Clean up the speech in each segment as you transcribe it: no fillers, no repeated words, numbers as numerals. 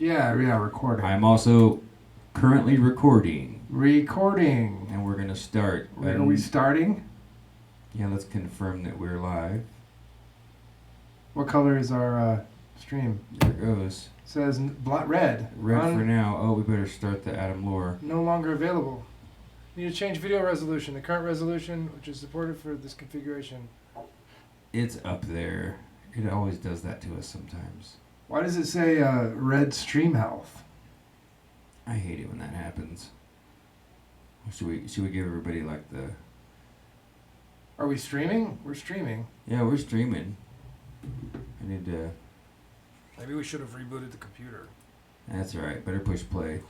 Yeah, recording. I'm also currently recording. And we're going to start. Are we starting? Yeah, let's confirm that we're live. What color is our stream? There it goes. It says red. Red for now. Oh, we better start the Adam lore. No longer available. Need to change video resolution. The current resolution, which is supported for this configuration. It's up there. It always does that to us sometimes. Why does it say red stream health? I hate it when that happens. Should we give everybody like the... Are we streaming? We're streaming. Yeah, we're streaming. I need to... Maybe we should have rebooted the computer. That's alright. Better push play.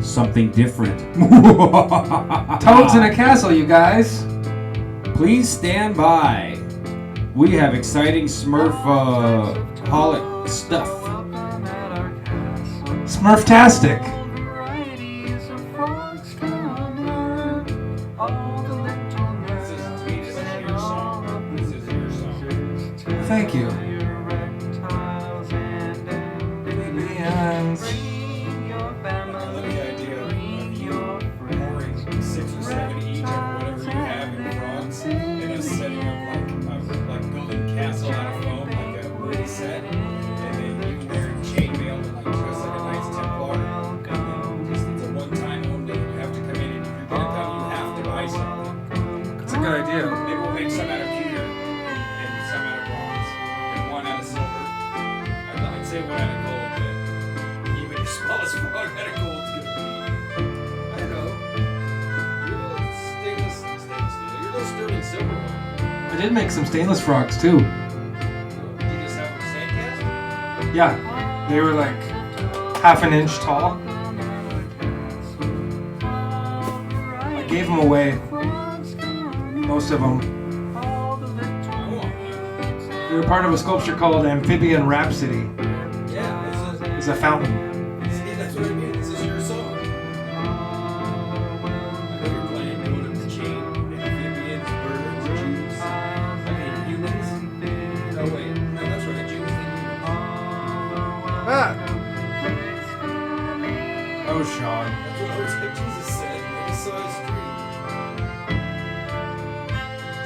Something different. Toads in a castle, you guys. Please stand by. We have exciting Smurf-holic stuff. Smurftastic. Thank you. I did make some stainless frogs too. Did you just have them sandcast? Yeah, they were like half an inch tall. I gave them away, most of them. They were part of a sculpture called Amphibian Rhapsody. Yeah, it's a fountain. See, that's what I mean. This is your song. I know you're playing Code of the Chain, amphibians, birds, Jews. I mean, humans. No, wait. No, that's right. Jews and humans. Ah! Oh, Sean. That's what Jesus said when he saw his dream.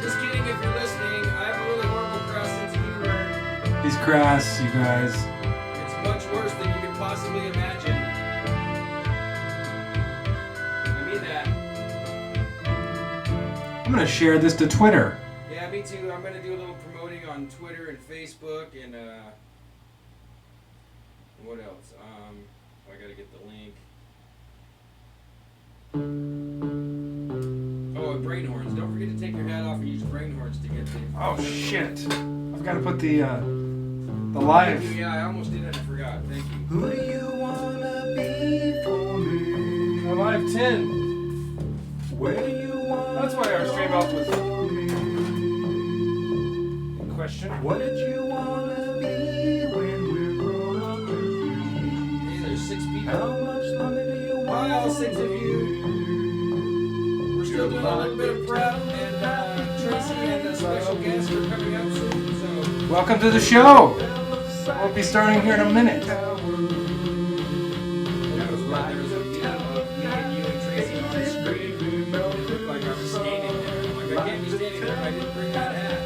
Just kidding if you're listening. I have a really horrible crass sense of humor. He's crass, you guys. It's much worse than you could possibly imagine. I mean that. I'm going to share this to Twitter. Yeah, me too. I'm going to do a little promoting on Twitter and Facebook and what else? I got to get the link. Oh, and brain horns. Don't forget to take your hat off and use brain horns to get the... Oh, shit. I've got to put the live... Yeah, I almost did it. I forgot. Thank you. Who do you wanna be for me? The live 10. Where do you want? That's why our stream out was in question. What did you wanna be when we're grown up and free? Hey, there's 6 people. How much longer do you want? Hi, all 6 of you. We're still doing a little bit of prep, and Tracy and a special guest are coming up soon. So Welcome to the show. We'll be starting here in a minute. that was right. There was a video of me and you and Tracy on the screen. It looked like I was standing there. I'm like, I can't be standing there if I didn't bring that hat.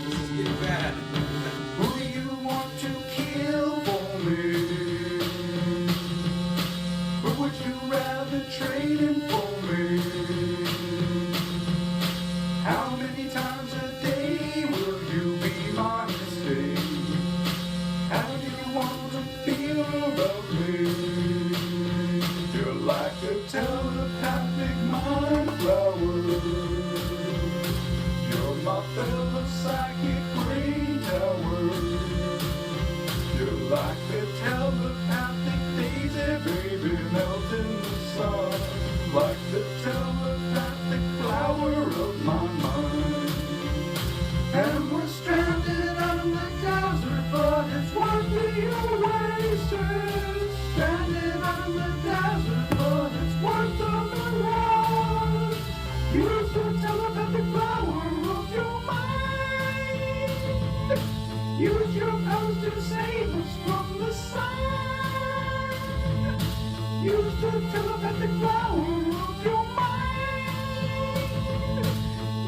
This is getting bad. Who do you want to kill for me? Or would you rather trade him for me? How many times a day will you be my mistake? Use your powers to save us from the sun. Use the telepathic power of your mind.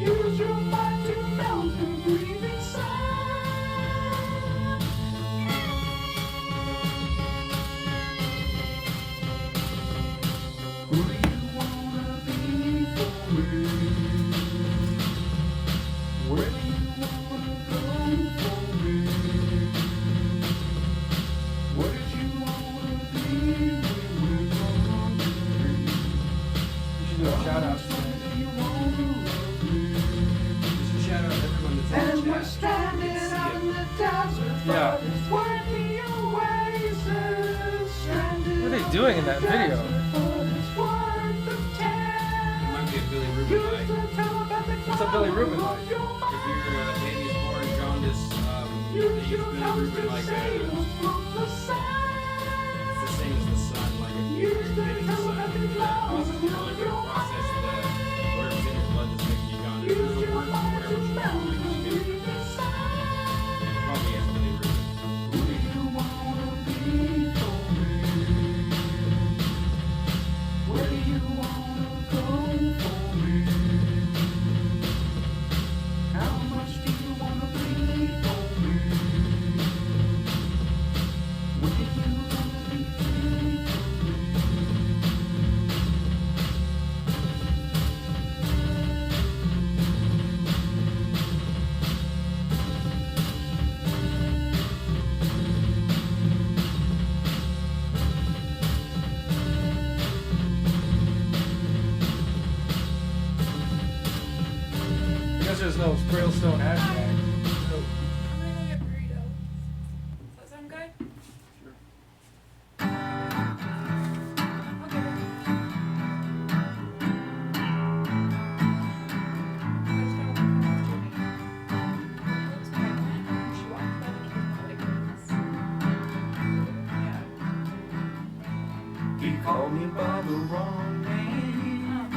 Use your mind to melt the breathing sun. Who do you wanna be for real? Where do you wanna go for real? What did you wanna be when we're gonna be free? You should do a shout out. What do you wanna be? We should shout out everyone that's And in the we're chat. stranded out in the desert, Yeah. but it's worth the oasis. Stranded What are they doing in that video? desert, but it's worth the It test. might be a Billy Rubin Use like. the telepathic What's a Billy Rubin power like? of your If your baby's born jaundice, they Use use your Billy powers Rubin to like save us from the sun. it's the same as the sun. Like if you're Use the getting the sun, telepathic that power causes of your liver to your process the whatever's in your blood that's making you jaundice. Use There's a your word for mind whatever's to wrong melt with the you. breathing sun. Probably as Billy Rubin. Who do you wanna be for real? Where do you wanna go for real? How much do you wanna bleed for real? When do you wanna be free for Because there's no Grail Stone hashtag. I'm gonna go get burrito. Does that sound good? Okay. I just gotta walk off Judy. Looks pregnant. She walked by the camera like this. Yeah. He called me by the wrong name.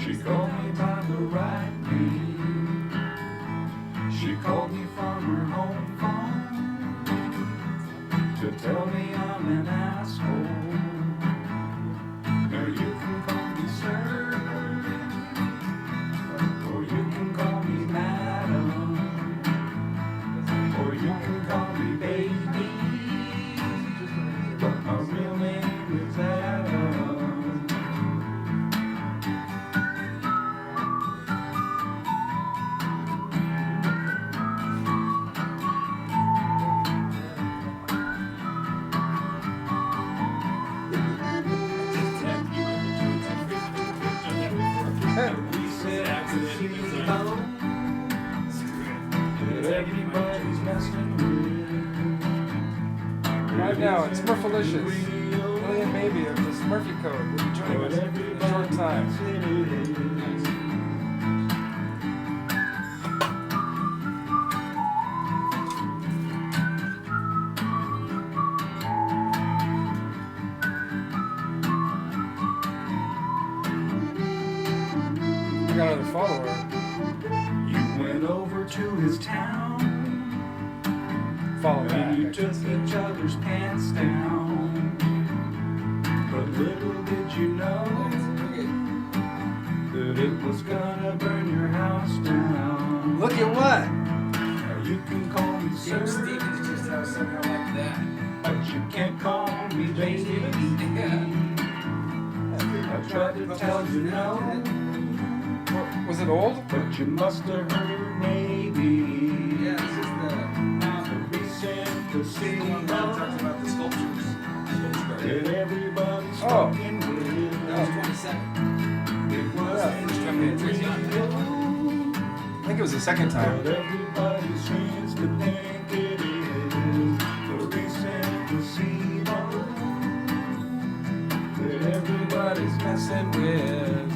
She called me by the right name. She called me from her home phone to tell me I'm an asshole. Now you can call me sir, or you can call me madam, or you can call me baby. But my real name is Adam. We said to see hello, that everybody's messing with. Right now, it's Smurfalicious. Illion Maybe of the Smurfi Code will be joining us in a short time. I got another follower. You went over to his town, Follow back. and you I took should say. each other's pants down. But little did you know that it was gonna burn your house down. Look at what? Now you can call me James sir, Stevens just has somehow like that. but you can't call me baby. Yeah. I tried to tell you no, Was it old? but you must have heard maybe. Yeah, this is the Recent to see one that talks about the sculptures. Sculpture. that everybody's Oh. fucking with. That was 27. It wasn't First time we had Tracy on. real, I think it was the second time. but everybody seems to think it is. The recent placebo that everybody's messing with.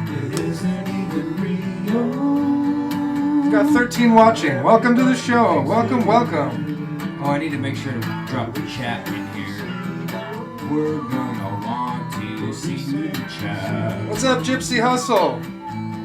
It isn't even real. We've got 13 watching. Welcome to the show. Welcome, welcome. Oh, I need to make sure to drop the chat in here. We're gonna want to see the chat. What's up, Gypsy Hustle?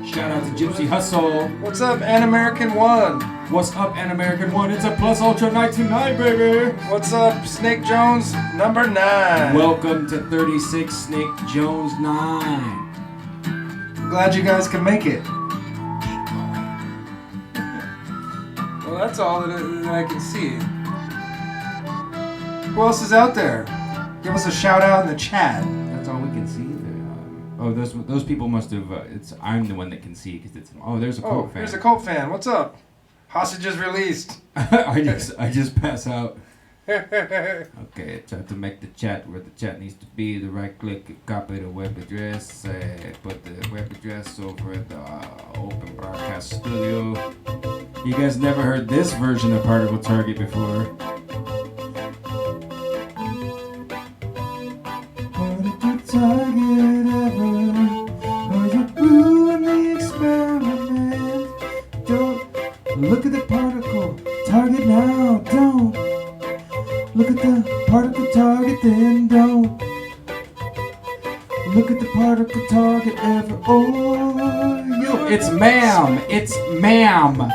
Shout out to Gypsy Hustle. What's up, An American One? What's up, An American One? It's a Plus Ultra night tonight, baby. What's up, Snake Jones, number 9? Welcome to 36 Snake Jones 9. Glad you guys could make it. Well, that's all that I can see. Who else is out there? Give us a shout out in the chat. That's all we can see. Oh, those people must have. I'm the one that can see because it's. Oh, there's a cult fan. Here's a cult fan. What's up? Hostages released. I just pass out. Okay, try to make the chat where the chat needs to be. The right click, copy the web address, put the web address over at the Open Broadcast Studio. You guys never heard this version of Particle Target before. Particle Target ever, or you ruin the experiment. Don't look at the particle target now, don't. Look at the particle target, then don't. Look at the particle target ever. Oh, yo, it's ma'am. It's ma'am.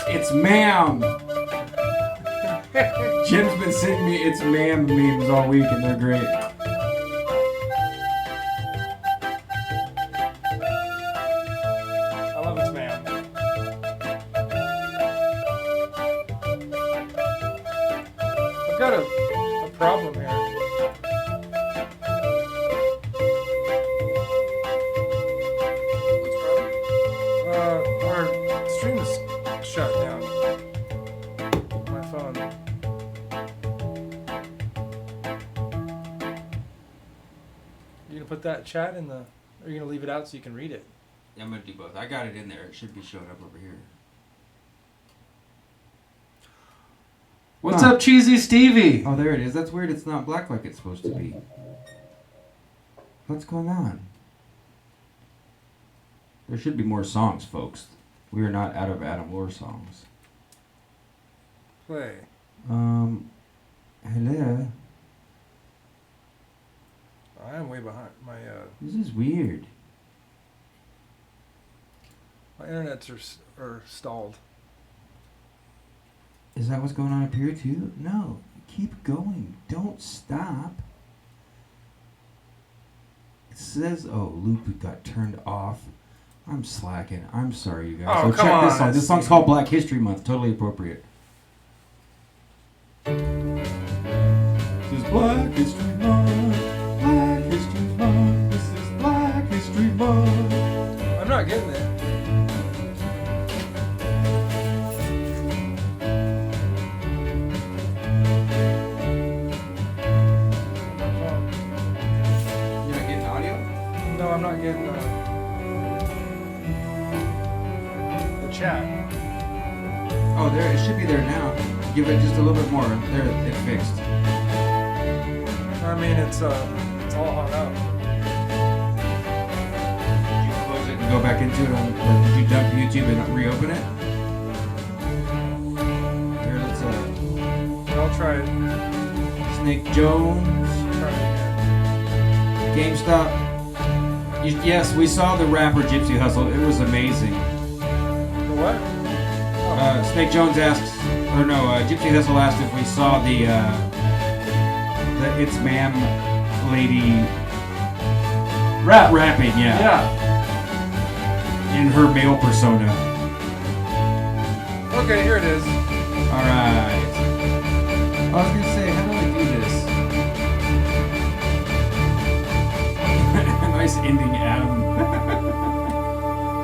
It's ma'am. Jim's been sending me it's ma'am memes all week, and they're great. I've got a problem here. Our stream is shut down. My phone. You gonna put that chat in the, or are you gonna leave it out so you can read it? Yeah, I'm gonna do both. I got it in there. It should be showing up over here. What's up, Cheesy Stevie? Oh, there it is. That's weird. It's not black like it's supposed to be. What's going on? There should be more songs, folks. We are not out of Adam Lore songs. Play. Hello. I am way behind. This is weird. My internets are stalled. Is that what's going on up here too? No. Keep going. Don't stop. It says, oh, loop got turned off. I'm slacking. I'm sorry, you guys. Oh, so come check this on, out. This song's called Black History Month. Totally appropriate. This is Black History Month. Black History Month. This is Black History Month. I'm not getting it. You're not getting audio? No, I'm not getting the chat. Oh, there. It should be there now. Give it just a little bit more. There, it fixed. I mean, it's all hung up. Did you close it and go back into it? Did you dump YouTube and reopen it? Here, let's I'll try it. Snake Jones, Try it again. GameStop. Yes, we saw the rapper Gypsy Hustle. It was amazing. The what? Snake Jones asks, or no, Gypsy Hustle asked if we saw the It's Ma'am lady rapping, yeah. Yeah. In her male persona. Okay, here it is. Alright. I was gonna say, how do I do this? Nice ending, Adam.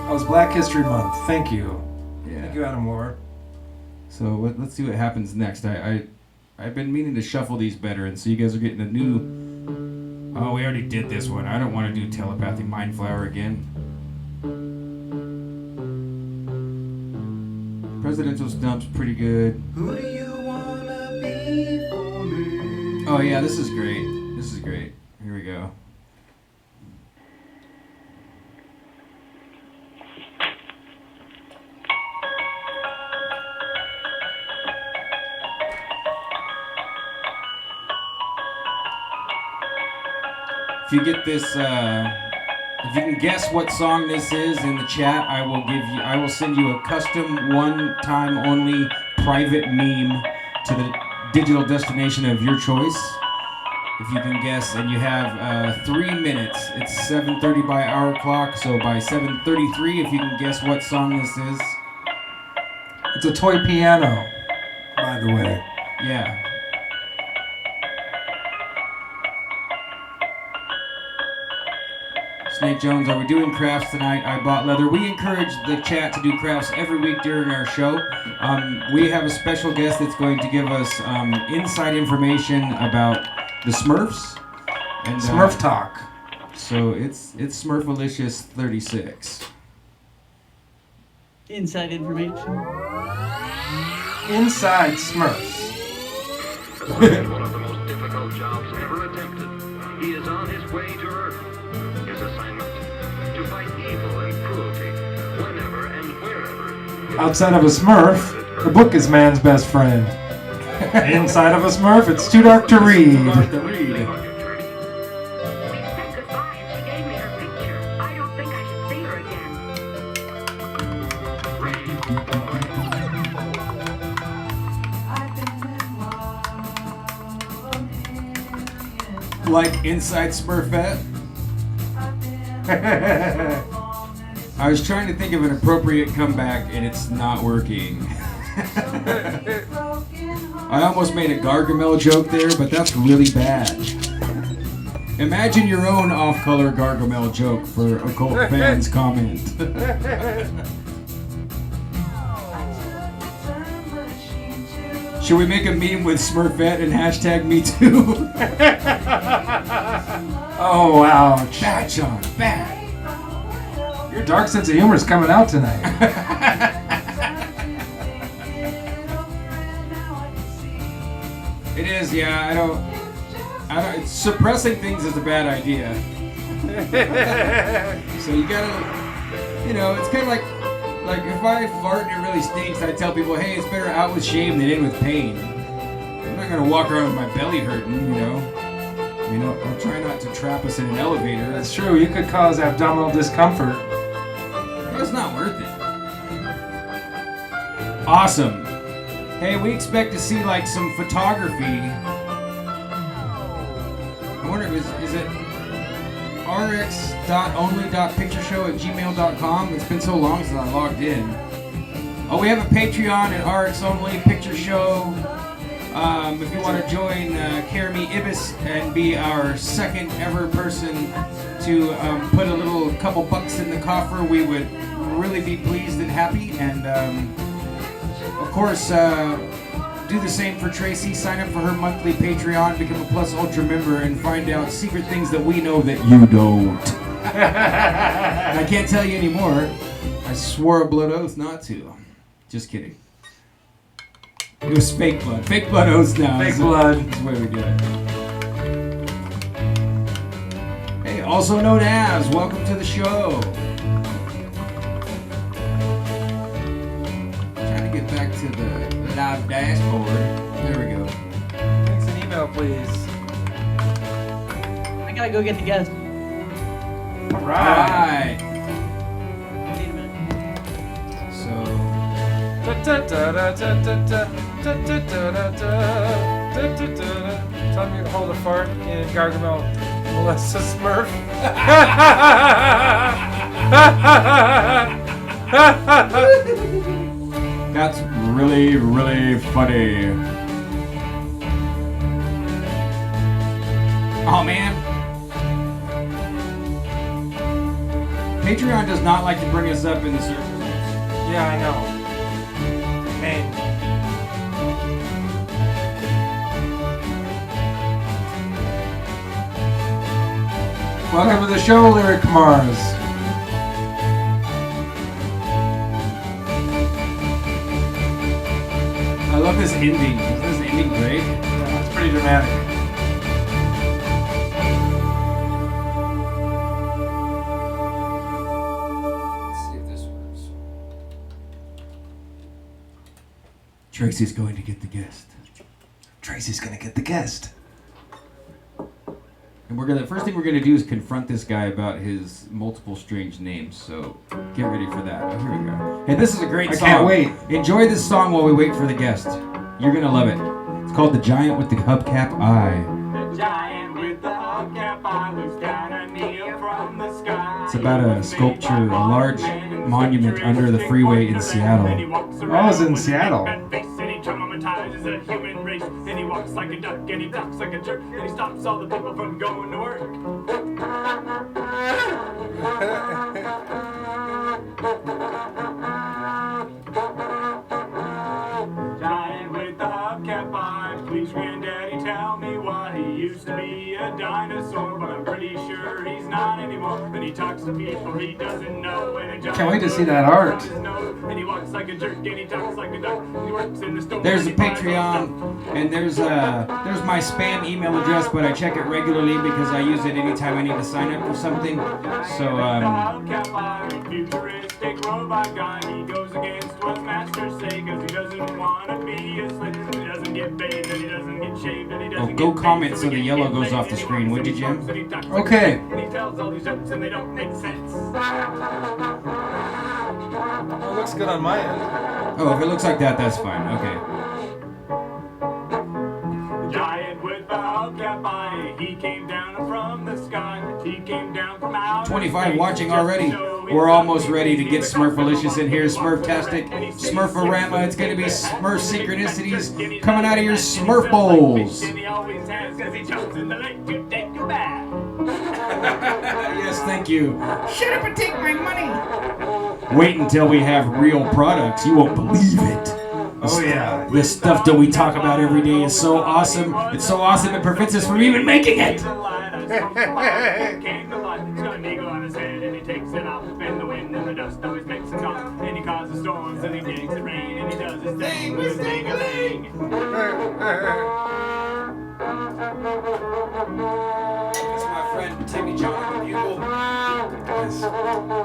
That was Black History Month. Thank you. Yeah. Thank you, Adam Moore. So let's see what happens next. I've been meaning to shuffle these better, and so you guys are getting a new. Oh, we already did this one. I don't want to do Telepathy Mind Flower again. Presidential Stump's pretty good. Who do you wanna be for me? Oh yeah, this is great. This is great. Here we go. If you get this If you can guess what song this is in the chat, I will send you a custom one-time only private meme to the digital destination of your choice. If you can guess, and you have 3 minutes. It's 7:30 by our clock, so by 7:33, if you can guess what song this is. It's a toy piano, by the way. Yeah. Snake Jones, are we doing crafts tonight? I bought leather. We encourage the chat to do crafts every week during our show. We have a special guest that's going to give us inside information about the Smurfs. And, Smurf talk. So it's Smurfalicious 36. Inside information. Inside Smurfs. One of the most difficult jobs ever attempted. He is on his way to Earth. His assignment, to fight evil and cruelty, whenever and wherever. Outside of a Smurf, the book is man's best friend. Inside of a Smurf, it's too dark to read. We said goodbye and she gave me her picture. I don't think I should see her again. Like Inside Smurfette? I was trying to think of an appropriate comeback and it's not working. I almost made a Gargamel joke there, but that's really bad. Imagine your own off-color Gargamel joke for occult fans comment. Should we make a meme with Smurfette and hashtag me too? Oh, ouch. Bad, John, bad. Your dark sense of humor is coming out tonight. It is, yeah, I don't, suppressing things is a bad idea. So you gotta, it's kind of like if I fart and it really stinks, I tell people, hey, it's better out with shame than in with pain. I'm not gonna walk around with my belly hurting, I'll try not to trap us in an elevator. That's true, you could cause abdominal discomfort. It's not worth it. Awesome. Hey, we expect to see some photography. I wonder, is it rx.only.pictureshow@gmail.com? It's been so long since I logged in. Oh, we have a Patreon at RX Only Picture Show. If you want to join Kermie Ibis and be our second ever person to put a couple bucks in the coffer, we would really be pleased and happy. And of course, do the same for Tracy. Sign up for her monthly Patreon, become a Plus Ultra member, and find out secret things that we know that you don't. And I can't tell you anymore. I swore a blood oath not to. Just kidding. It was fake blood. Fake blood oaths now. Fake blood. That's the way we do it. Hey, also known as, welcome to the show. Trying to get back to the live dashboard. There we go. Thanks an email, please. I gotta go get the guest. All right. Wait a minute. So, Time you to hold a fart in Gargamel Melissa Smurf. that's really, really funny. Oh, man. Patreon does not like to bring us up in the search results. Yeah, I know. Pain. Welcome to the show, Lyric Mars. I love this ending. Isn't this ending great? Yeah, it's pretty dramatic. Let's see if this works. Tracy's going to get the guest. Tracy's gonna get the guest. And first thing we're gonna do is confront this guy about his multiple strange names. So get ready for that. Oh, here we go. Hey, this is a great song. I can't wait. Enjoy this song while we wait for the guest. You're gonna love it. It's called "The Giant with the Hubcap Eye." The giant with the hubcap eye looks down at me from the sky. It's about a sculpture, a large monument under the freeway in Seattle. Oh, it's in Seattle. Traumatizes a human race, and he walks like a duck, and he talks like a jerk, and he stops all the people from going to work. Giant with the hubcap eye, please granddaddy tell me why he used to be a dinosaur, but I'm pretty sure he's not anymore. And he talks to people he doesn't know, and a giant Can't wait to see that art. and he walks like a jerk, and he talks like a duck, and he works in the store. There's a Patreon, and there's my spam email address, but I check it regularly because I use it anytime I need to sign up for something. So futuristic robot guy, he goes against what masters say, cause he doesn't want to be a slave. He doesn't get bathed, and he doesn't get shaved, and he doesn't go get comment paid, so the he yellow gets goes laid, off the and he screen, walks would you, in Jim? clubs, and he talks Okay. and he tells all these jokes and they don't make sense. It looks good on my end. Oh, if it looks like that, that's fine. Okay. Giant with the hubcap eye, he came down from the sky. He came down from outer 25 space watching just to already. show his We're almost ugly ready to get face. Smurfalicious in here. Smurftastic, Smurforama. It's gonna be Smurf Synchronicities coming out of your Smurf bowls. And he always has, 'cause he jumps in the lake to take a bath. Yes, thank you. Shut up and take my money. Wait until we have real products. You won't believe it. Oh yeah. The stuff that we talk about every day is so awesome. It's so awesome it prevents us from even making it. Came the light, he's got an eagle on his head and he takes it off. And the wind and the dust always makes him talk. And he causes storms and he makes it rain. And he does his thing with his ding-a-ling. That's my friend Timmy John the Bugle.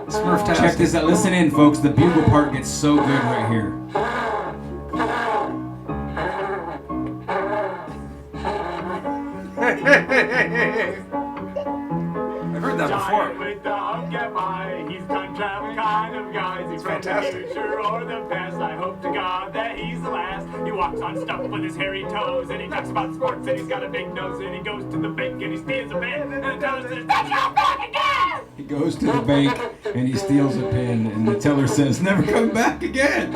Smurf Check this out. Listen in, folks. The bugle part gets so good right here. I've heard that before. With the hubcap eye, he's time travel kind of guy. Is he from the Fantastic. future or the past? I hope to God that he's the last. He walks on stuff with his hairy toes, and he talks about sports, and he's got a big nose, and he goes to the bank, and he steals a pen, and tells us, "That's your back again!" He goes to the bank and he steals a pen, and the teller says, "Never come back again."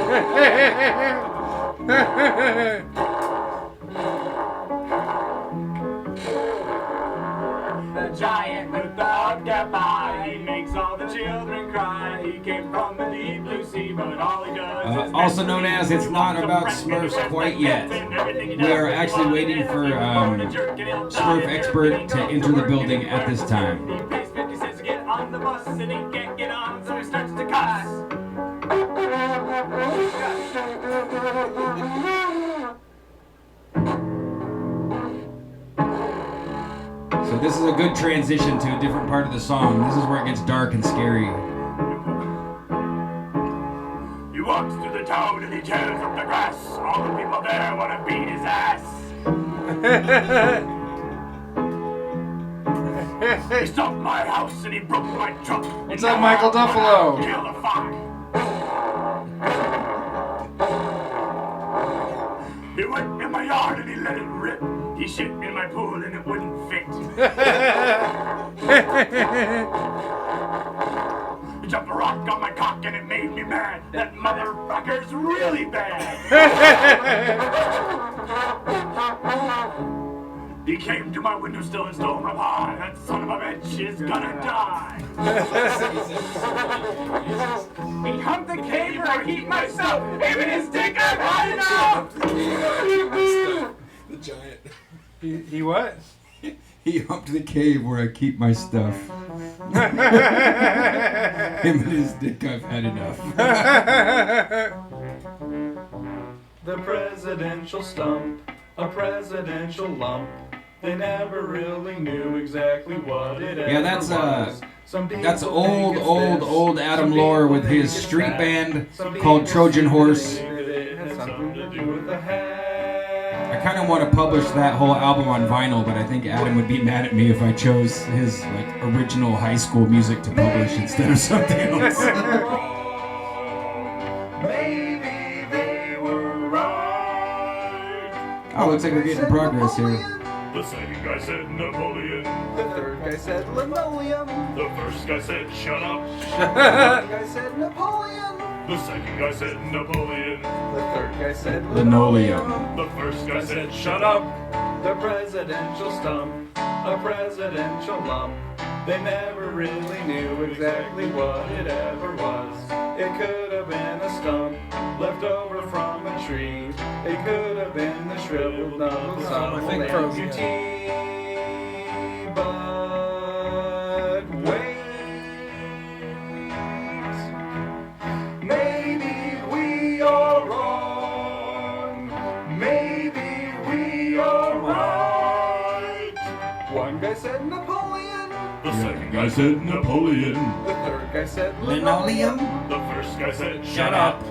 The giant with the hubcap eye, he makes all the children cry. He came from the deep blue sea, but all he does is Also known as It's Not About Smurfs Quite Yet. We are actually waiting for Smurf expert to enter the building at this time. He pays 50 cents to get on the bus, and he can't get on, so he starts to cuss. So this is a good transition to a different part of the song. This is where it gets dark and scary. He walks through the town and he tears up the grass. All the people there want to beat his ass. He stopped my house and he broke my truck. What's up, Michael Duffalo? Kill the fuck. He went in my yard and he let it rip. He shit in my pool and it wouldn't fit. He jumped a rock on my cock and it made me mad. That motherfucker's really bad. He came to my windowsill and stole my pie. That son of a bitch is gonna die. He humped the cave where I keep myself. Even his dick I've had enough. The giant. He what? He humped the cave where I keep my stuff. Him and his dick, I've had enough. The presidential stump, a presidential lump. They never really knew exactly what it Yeah, that's was. Some people that's think old, it's old, this, old some Adam people Lore with think his it's street that. band Some called people Trojan seem to Horse. think that it had something to do with the hat. I kind of want to publish that whole album on vinyl, but I think Adam would be mad at me if I chose his like original high school music to publish instead of something else. Maybe they were right. Oh, looks like we're getting progress here. The second guy said Napoleon. The third guy said linoleum. The first guy said shut up. The second guy said Napoleon. The second guy said Napoleon. The third guy said Linoleum. The first guy said shut up. The presidential stump, a presidential lump. They never really knew exactly what it ever was. It could have been a stump left over from a tree. It could have been the shriveled knuckles of an amputee. But wait, maybe we are wrong. Maybe we are right. One guy said Napoleon. The second guy said Napoleon. The third guy said Linoleum. The first guy said shut up.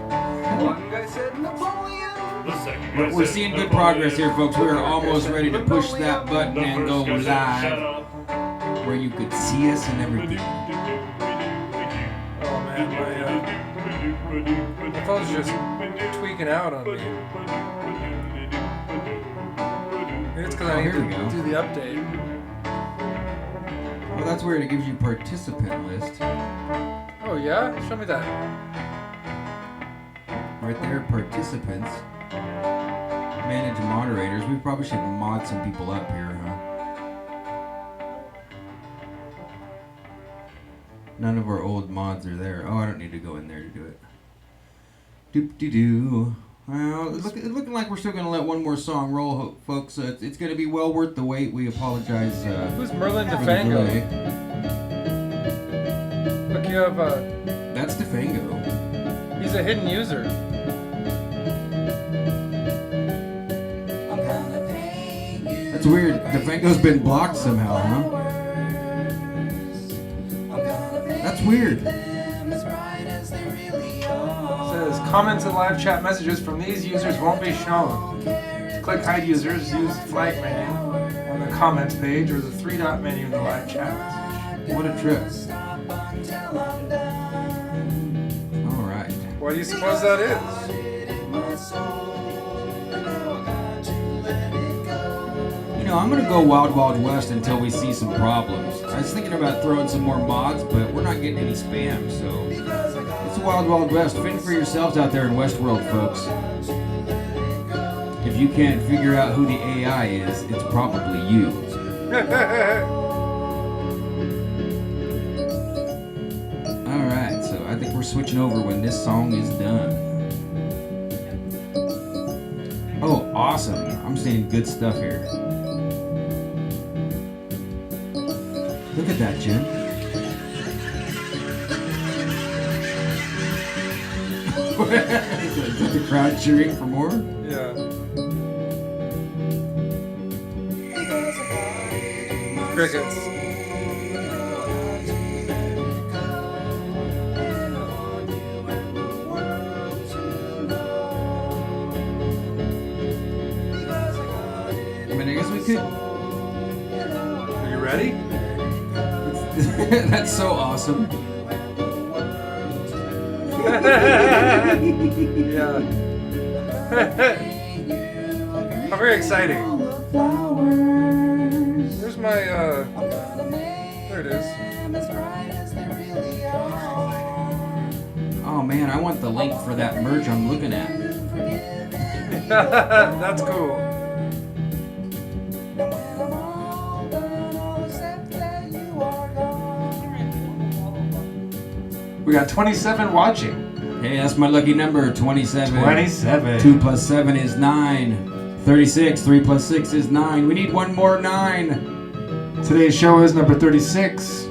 One guy said Napoleon. The second guy We're said seeing good Napoleon. progress here, folks. We are almost ready to push that button The and go first guy said shut live, up. where you could see us and everything. Oh man, my phone's just tweaking out on me. Maybe it's because I need here we to go. do the update. Well, that's weird. It gives you participant list. Oh yeah? Show me that. Right there, participants. Manage moderators. We probably should mod some people up here, huh? None of our old mods are there. Oh, I don't need to go in there to do it. Doop-de-doo. Well, it's looking like we're still going to let one more song roll, folks. It's going to be well worth the wait. We apologize. Who's Merlin for the DeFango? delay. Look, you have That's DeFango. he's a hidden user. That's weird. DeFango's been blocked somehow, huh? That's weird. It says comments and live chat messages from these users won't be shown. To click hide users, use the flag menu on the comments page or the three-dot menu in the live chat message. What a trip. Alright. What do you suppose that is? You know, I'm gonna go Wild Wild West until we see some problems. I was thinking about throwing some more mods, but we're not getting any spam, so it's Wild Wild West. Fend for yourselves out there in Westworld, folks. If you can't figure out who the AI is, it's probably you. Alright, so I think we're switching over when this song is done. Oh, awesome. I'm seeing good stuff here. Look at that, Jim. Is the crowd cheering for more? Yeah. Crickets. I mean, I guess we could. Are you ready? That's so awesome. Yeah. How very exciting. Where's my, there it is. Oh man, I want the link for that merch I'm looking at. That's cool. We got 27 watching. Hey, that's my lucky number, 27. 27. 2 plus 7 is 9. 36. 3 plus 6 is 9. We need one more 9. Today's show is number 36.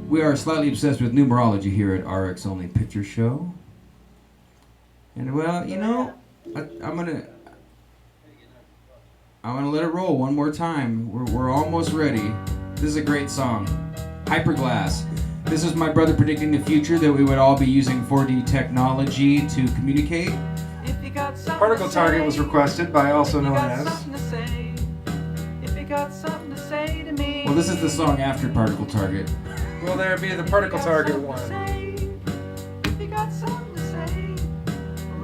We are slightly obsessed with numerology here at RX Only Picture Show. And well, you know, I'm gonna let it roll one more time. We're almost ready. This is a great song. Hyperglass. This is my brother predicting the future that we would all be using 4D technology to communicate. If you got some Particle Target was requested by also known as. Well, this is the song after Particle Target. Will there be the Particle Target one?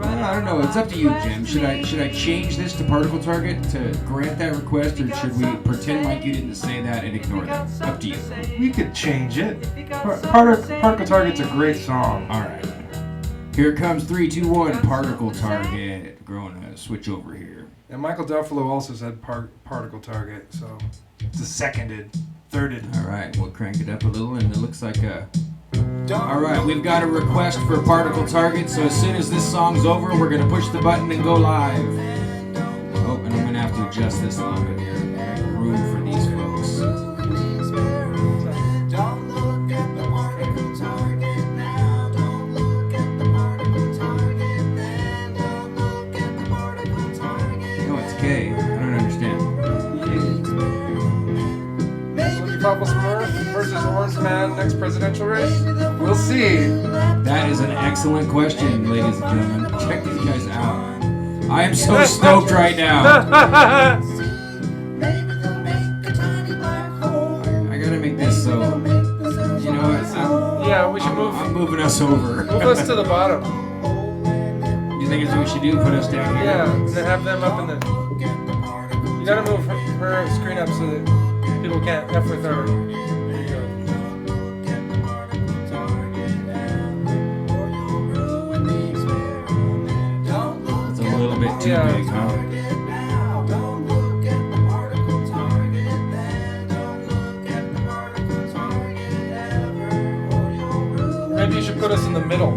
I don't know. It's up to you, Jim. Should I change this to Particle Target to grant that request, or should we pretend like you didn't say that and ignore that? Up to you. We could change it. Particle Target's a great song. All right. Here it comes. 3, 2, 1. Particle Target. Going to switch over here. And Michael Duffalo also said Particle Target, so it's a seconded, thirded. All right. We'll crank it up a little, and it looks like a. All right, we've got a request for Particle Target, so as soon as this song's over, we're going to push the button and go live. Oh, and I'm going to have to adjust this a little bit here. Make room for these folks. Don't look at the particle target now. Don't look at the particle target then. Don't look at the particle target. No, it's K. I don't understand. Purple Smurf versus Orange Man next presidential race? We'll see. That is an excellent question, ladies and gentlemen. Check these guys out. I am so stoked right now. I gotta make this so. You know what? Yeah, we should move. I'm moving us over. Move us to the bottom. You think it's what we should do? Put us down here? Yeah, and then have them up in the. You gotta move her screen up so that people can't F with her. There you go. It's a little bit too big, huh? Maybe you should put us in the middle.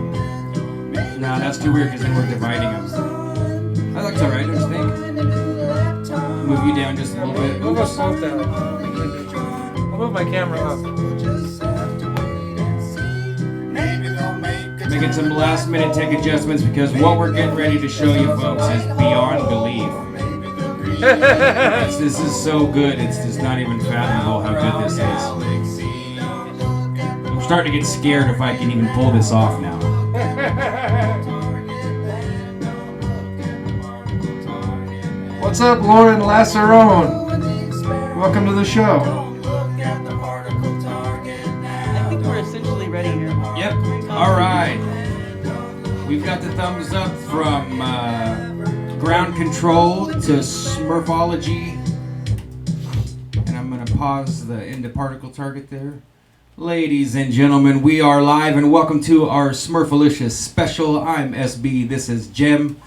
No, that's too weird because then we're dividing them. That looks alright, don't you think? Move you down just a little bit. Move us both down. I'll move my camera up. Making some last minute tech adjustments because what we're getting ready to show you folks is beyond belief. This is so good, it's just not even fathomable how good this is. I'm starting to get scared if I can even pull this off now. What's up, Lauren Lasserone? Welcome to the show. I think we're essentially ready here. Yep. All right. We've got the thumbs up from ground control to Smurfology. And I'm going to pause the into Particle Target there. Ladies and gentlemen, we are live and welcome to our Smurfalicious special. I'm SB. This is JEM.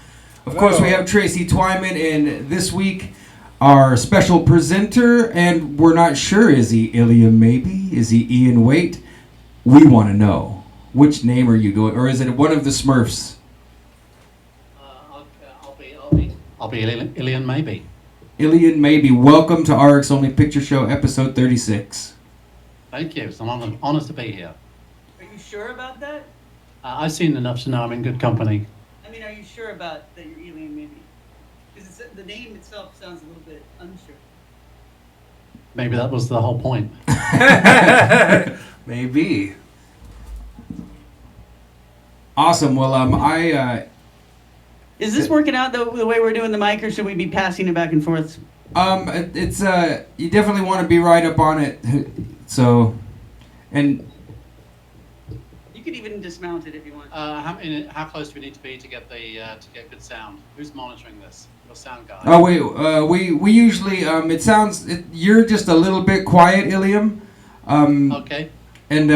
Of course, we have Tracy Twyman, and this week, our special presenter, and we're not sure, is he Illion Maybe? Is he Ian Waite? We want to know. Which name are you going, or is it one of the Smurfs? I'll be Illion Maybe. Illion Maybe. Welcome to RX Only Picture Show, episode 36. Thank you. It's an honor to be here. Are you sure about that? I've seen enough to know I'm in good company. I mean, are you sure about that you're Illion Maybe? Because the name itself sounds a little bit unsure. Maybe that was the whole point. Maybe. Awesome. Well, Is this working out the way we're doing the mic, or should we be passing it back and forth? It's you definitely want to be right up on it. So, and you could even dismount it if you want. How close do we need to be to get good sound? Who's monitoring this? Your sound guy. Oh wait, we usually it sounds you're just a little bit quiet, Illium. Okay. And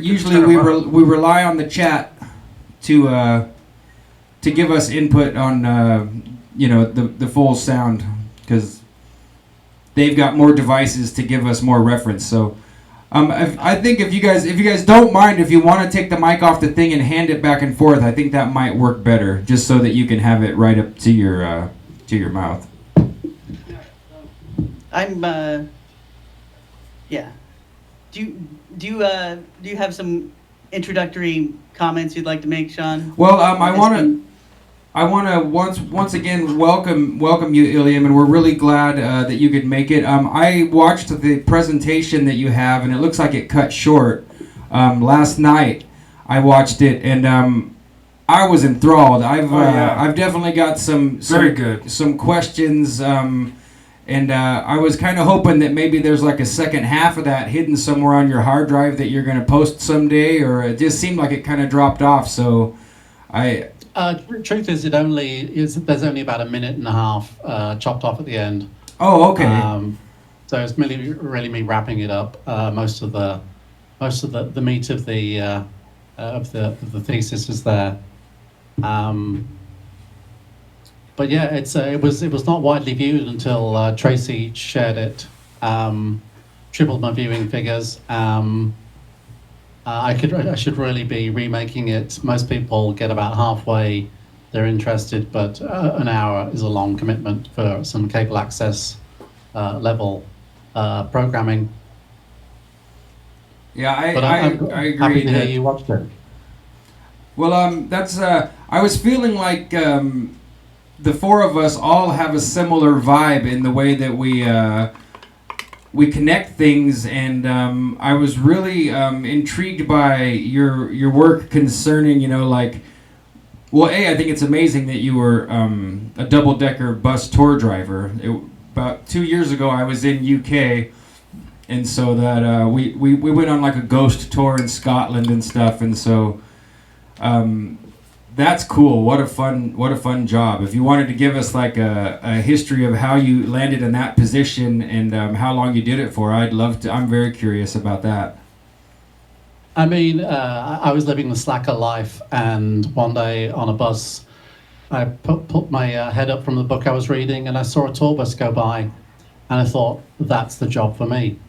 usually we rely on the chat to give us input on the full sound because they've got more devices to give us more reference. So I think if you guys don't mind, if you want to take the mic off the thing and hand it back and forth, I think that might work better, just so that you can have it right up to your mouth. I'm yeah. Do you have some introductory comments you'd like to make, Sean? Well, I want to once again welcome you, Illium, and we're really glad that you could make it. I watched the presentation that you have, and it looks like it cut short. Last night, I watched it, and I was enthralled. I've definitely got some Very good. some questions, and I was kind of hoping that maybe there's like a second half of that hidden somewhere on your hard drive that you're going to post someday, or it just seemed like it kind of dropped off. So Truth is, there's only about a minute and a half chopped off at the end. Oh, okay. So it's really me wrapping it up. Most of the meat of the thesis is there. But yeah, it was not widely viewed until Tracy shared it. Tripled my viewing figures. I should really be remaking it. Most people get about halfway, they're interested, but an hour is a long commitment for some cable access level programming. Yeah, I agree. Happy to hear you watched it. Well, that's I was feeling like the four of us all have a similar vibe in the way that we connect things, and I was really intrigued by your work concerning, like, well, I think it's amazing that you were a double-decker bus tour driver. About 2 years ago, I was in UK, and so that we went on like a ghost tour in Scotland and stuff, and so that's cool. What a fun job. If you wanted to give us like a history of how you landed in that position and how long you did it for, I'd love to. I'm very curious about that. I mean, I was living the slacker life, and one day on a bus, I put my head up from the book I was reading, and I saw a tour bus go by, and I thought, that's the job for me.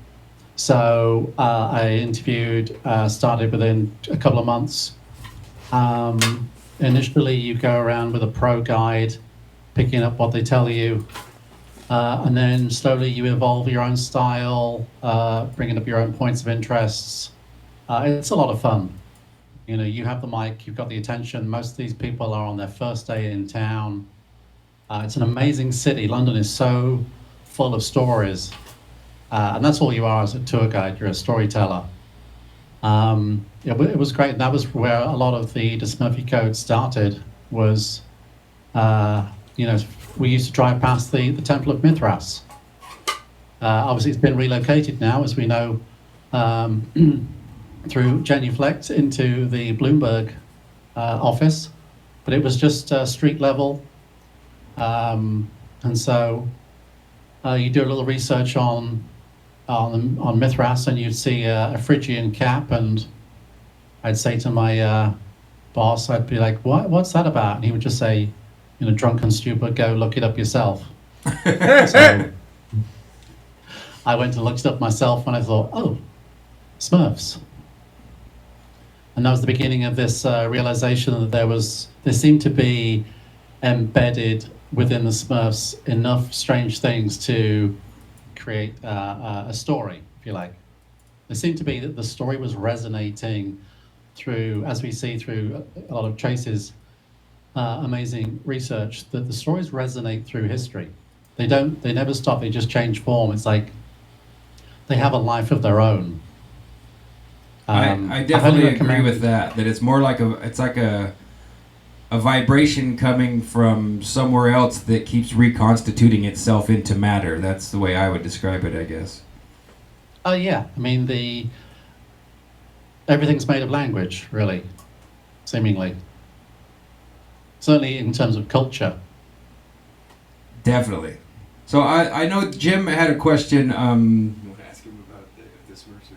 So I interviewed, started within a couple of months. Initially, you go around with a pro guide, picking up what they tell you, and then slowly you evolve your own style, bringing up your own points of interests. It's a lot of fun. You have the mic, you've got the attention. Most of these people are on their first day in town. It's an amazing city. London is so full of stories. And that's all you are as a tour guide. You're a storyteller. It was great. And that was where a lot of the Smurfi Code started, was, we used to drive past the Temple of Mithras. Obviously, it's been relocated now, as we know, through genuflect into the Bloomberg office, but it was just street level. And so you do a little research on Mithras, and you'd see a Phrygian cap, and I'd say to my boss, I'd be like, what's that about? And he would just say, drunk and stupid, go look it up yourself. So I went and looked it up myself, and I thought, oh, Smurfs. And that was the beginning of this realization that there seemed to be embedded within the Smurfs enough strange things to create a story, if you like. There seemed to be that the story was resonating through, as we see through a lot of Tracy's amazing research, that the stories resonate through history. They never stop, they just change form. It's like they have a life of their own. I definitely agree with that it's more like a vibration coming from somewhere else that keeps reconstituting itself into matter. That's the way I would describe it, I guess. Oh yeah, I mean everything's made of language, really, seemingly. Certainly in terms of culture. Definitely. So I know Jim had a question. You want to ask him about the Smurfs?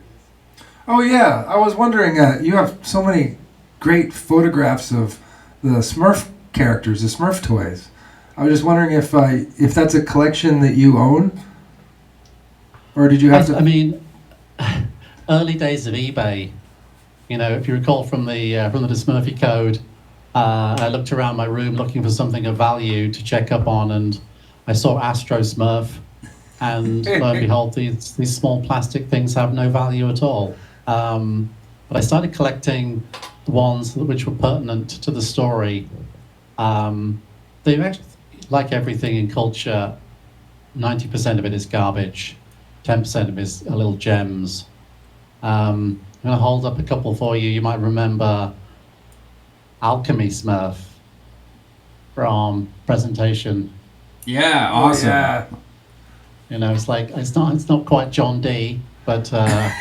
Oh yeah, I was wondering, you have so many great photographs of the Smurf characters, the Smurf toys. I was just wondering if that's a collection that you own, or did you have to? I mean, early days of eBay. If you recall from the Smurfi Code, I looked around my room looking for something of value to check up on, and I saw Astro Smurf, and lo and behold, these small plastic things have no value at all. But I started collecting the ones which were pertinent to the story. They actually, like everything in culture, 90% of it is garbage, 10% of it is little gems. I'm going to hold up a couple for you. You might remember alchemy Smurf from presentation. Yeah, awesome. Yeah. You know, it's like it's not quite John D, but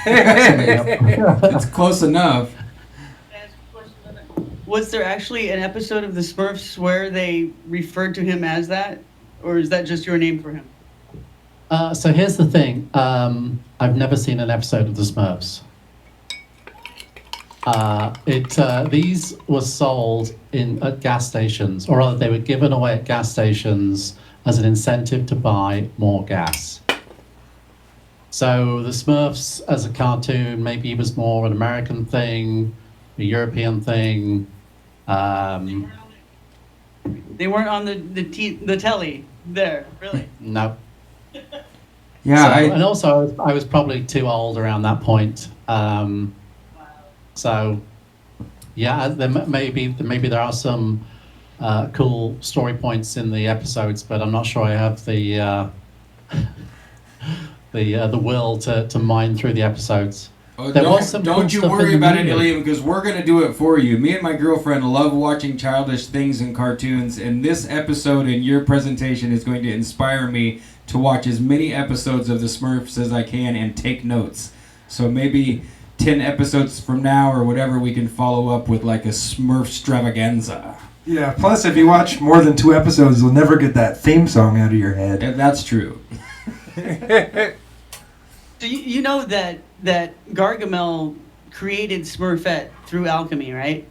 It's close enough. Was there actually an episode of the Smurfs where they referred to him as that? Or is that just your name for him? So here's the thing. I've never seen an episode of the Smurfs. These were sold at gas stations, or rather they were given away at gas stations as an incentive to buy more gas. So the Smurfs as a cartoon maybe was more an American thing, a European thing. They weren't on the telly there, really. No. Yeah, And also I was probably too old around that point. So yeah, maybe there are some cool story points in the episodes, but I'm not sure I have the will to mine through the episodes. Oh, There was some cool don't you stuff in worry the about it, movie. Illium, because we're going to do it for you. Me and my girlfriend love watching childish things in cartoons, and this episode and your presentation is going to inspire me to watch as many episodes of the Smurfs as I can and take notes. So maybe 10 episodes from now or whatever, we can follow up with like a Smurf extravaganza. Yeah, plus if you watch more than 2 episodes, you'll never get that theme song out of your head. And that's true. So you know that Gargamel created Smurfette through alchemy, right?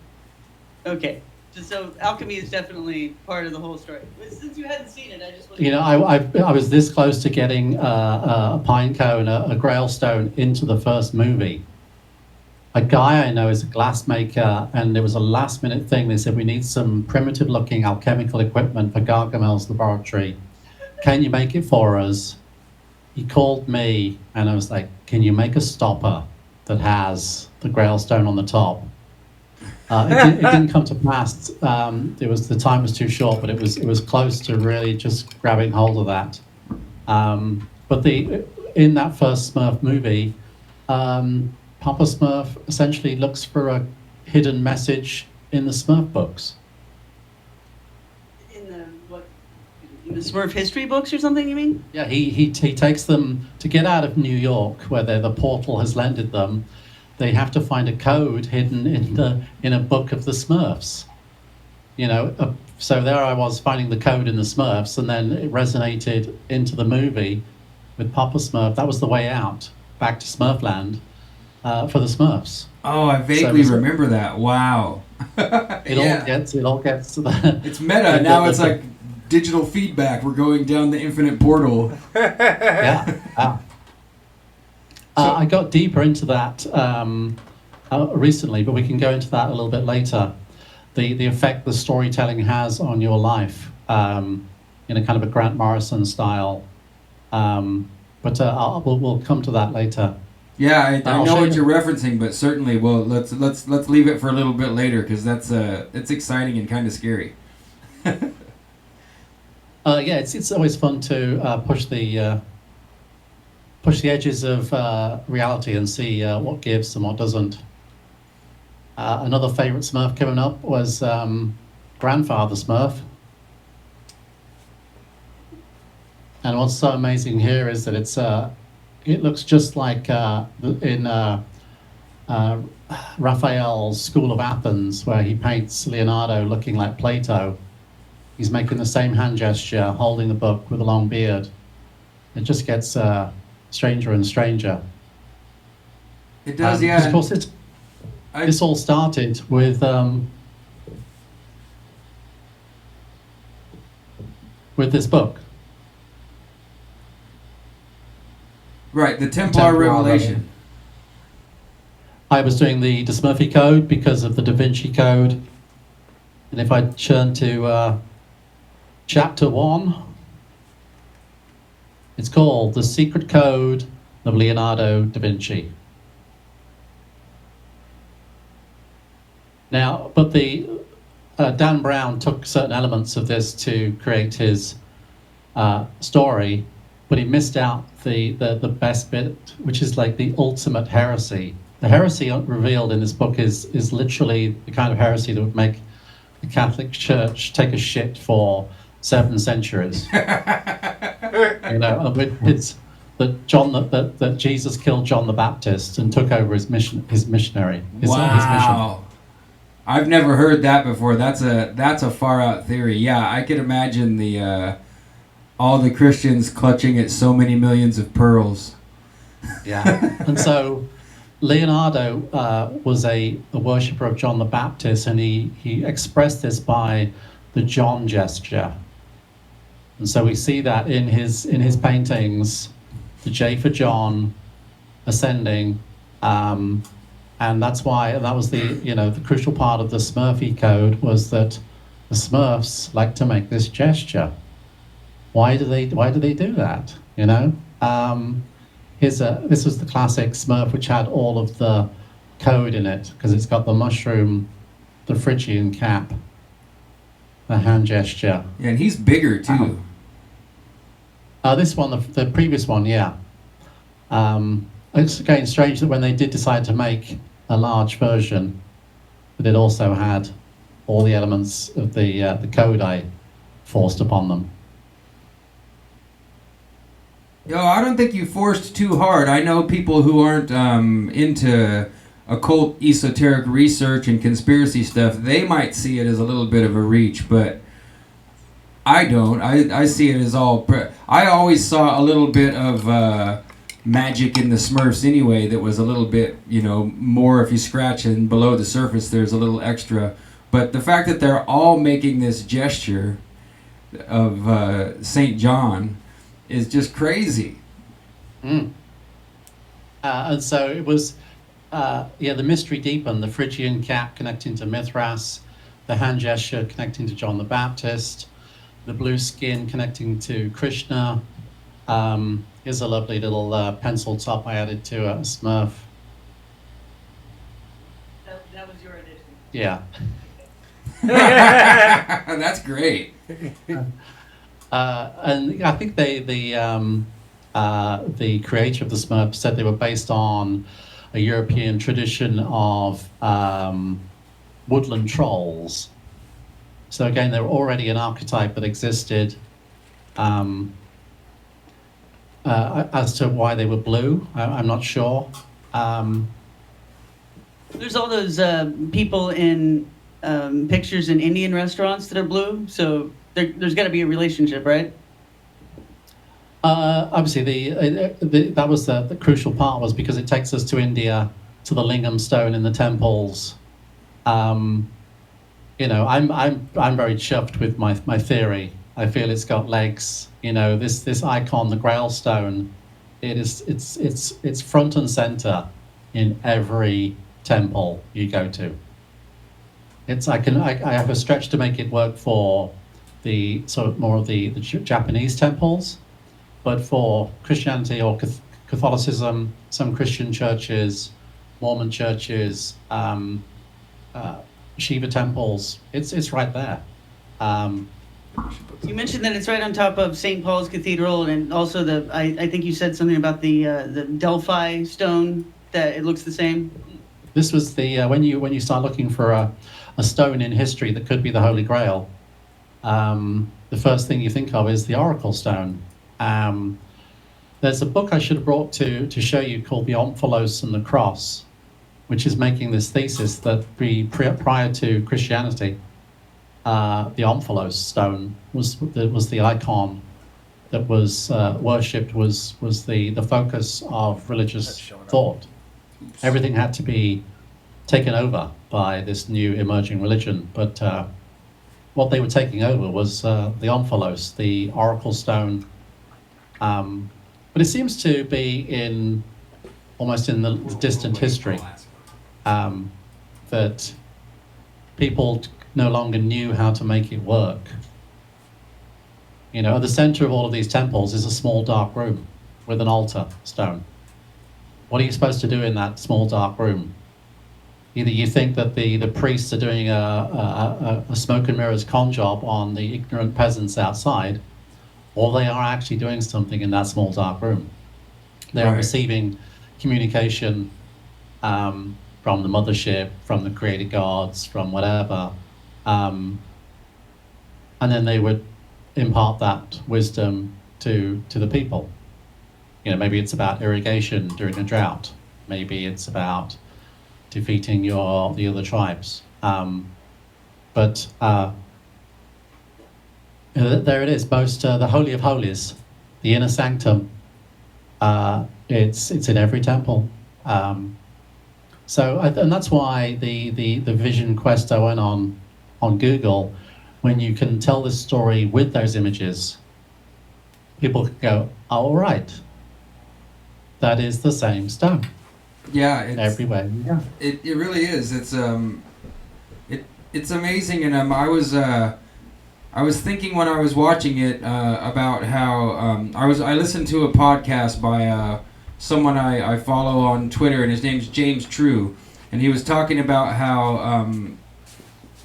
Okay. So alchemy is definitely part of the whole story. But since you hadn't seen it, I just wanted You know, I was this close to getting a pine cone, a Grail stone into the first movie. A guy I know is a glass maker, and it was a last minute thing. They said, we need some primitive looking alchemical equipment for Gargamel's laboratory. Can you make it for us? He called me, and I was like, can you make a stopper that has the Grail stone on the top? It didn't come to pass. The time was too short, but it was close to really just grabbing hold of that. But in that first Smurf movie, Papa Smurf essentially looks for a hidden message in the Smurf books. in the Smurf history books or something, you mean? Yeah, he takes them to get out of New York, where the portal has landed them. They have to find a code hidden in a book of the Smurfs. You know, so there I was finding the code in the Smurfs, and then it resonated into the movie with Papa Smurf. That was the way out, back to Smurfland for the Smurfs. Oh, I vaguely remember that. Wow. It all gets to the. It's meta. Now it's like digital feedback. We're going down the infinite portal. Yeah. I got deeper into that recently, but we can go into that a little bit later. The effect the storytelling has on your life in a kind of a Grant Morrison style. But we'll come to that later. Yeah, I know what you're referencing, but certainly, well, let's leave it for a little bit later because it's exciting and kind of scary. Yeah, it's always fun to push the edges of reality and see what gives and what doesn't. Another favorite Smurf coming up was Grandfather Smurf. And what's so amazing here is that it looks just like in Raphael's School of Athens, where he paints Leonardo looking like Plato. He's making the same hand gesture, holding the book with a long beard. It just gets stranger and stranger. It does, yeah. Of course, this all started with this book. Right, the Templar Revelation. I was doing the Smurfi Code because of the Da Vinci Code. And if I turn to chapter 1, it's called The Secret Code of Leonardo da Vinci. Now, but Dan Brown took certain elements of this to create his story, but he missed out the best bit, which is like the ultimate heresy. The heresy revealed in this book is literally the kind of heresy that would make the Catholic Church take a shit for 7 centuries. It's that Jesus killed John the Baptist and took over his mission, his missionary. His mission. I've never heard that before. That's a far out theory. Yeah, I could imagine the all the Christians clutching at so many millions of pearls. Yeah, and so Leonardo was a worshipper of John the Baptist, and he expressed this by the John gesture. And so we see that in his paintings, the J for John, ascending, and that's why that was the crucial part of the Smurfi Code was that the Smurfs like to make this gesture. Why do they do that? This was the classic Smurf, which had all of the code in it because it's got the mushroom, the Phrygian cap, the hand gesture. Yeah, and he's bigger too. This one, the previous one, yeah. It's again strange that when they did decide to make a large version, that it also had all the elements of the code I forced upon them. Yo, I don't think you forced too hard. I know people who aren't into occult esoteric research and conspiracy stuff, they might see it as a little bit of a reach, but I don't. I see it as all... I always saw a little bit of magic in the Smurfs anyway that was a little bit, more if you scratch and below the surface there's a little extra. But the fact that they're all making this gesture of St. John is just crazy. And so it was, the mystery deepened, the Phrygian cap connecting to Mithras, the hand gesture connecting to John the Baptist, the blue skin connecting to Krishna. Here's a lovely little pencil top I added to a Smurf. That was your addition. Yeah. That's great. And I think the creator of the Smurfs said they were based on a European tradition of woodland trolls. So again, they were already an archetype that existed. As to why they were blue, I'm not sure. There's all those people in pictures in Indian restaurants that are blue, so there's got to be a relationship, right? Obviously, that was the crucial part, was because it takes us to India, to the lingam stone in the temples. I'm very chuffed with my theory. I feel it's got legs. This icon, the Grail stone, it's front and center in every temple you go to. I have a stretch to make it work for the sort of more of the Japanese temples, but for Christianity or Catholicism, some Christian churches, Mormon churches, Shiva temples, it's right there. You mentioned that it's right on top of St. Paul's Cathedral, and also I think you said something about the Delphi stone, that it looks the same. This was the when you start looking for a stone in history that could be the Holy Grail, the first thing you think of is the Oracle stone. There's a book I should have brought to show you called The Omphalos and the Cross, which is making this thesis that prior to Christianity, the Omphalos stone was the icon that was worshipped, was the focus of religious thought. Everything had to be taken over by this new emerging religion, but what they were taking over was the Omphalos, the oracle stone. But it seems to be almost in the distant history, that people no longer knew how to make it work. At the center of all of these temples is a small dark room with an altar stone. What are you supposed to do in that small dark room? Either you think that the priests are doing a smoke and mirrors con job on the ignorant peasants outside, or they are actually doing something in that small dark room. They're receiving communication from the mothership, from the created gods, from whatever, And then they would impart that wisdom to the people. You know, maybe it's about irrigation during a drought. Maybe it's about defeating the other tribes. But there it is, the Holy of Holies, the inner sanctum. It's in every temple. And that's why the Vision Quest I went on Google, when you can tell this story with those images, people can go, oh, all right, that is the same stone. Yeah, it's, everywhere. Yeah, it really is. It's amazing, and I was thinking when I was watching it about how I listened to a podcast by someone I follow on Twitter, and his name's James True, and he was talking about how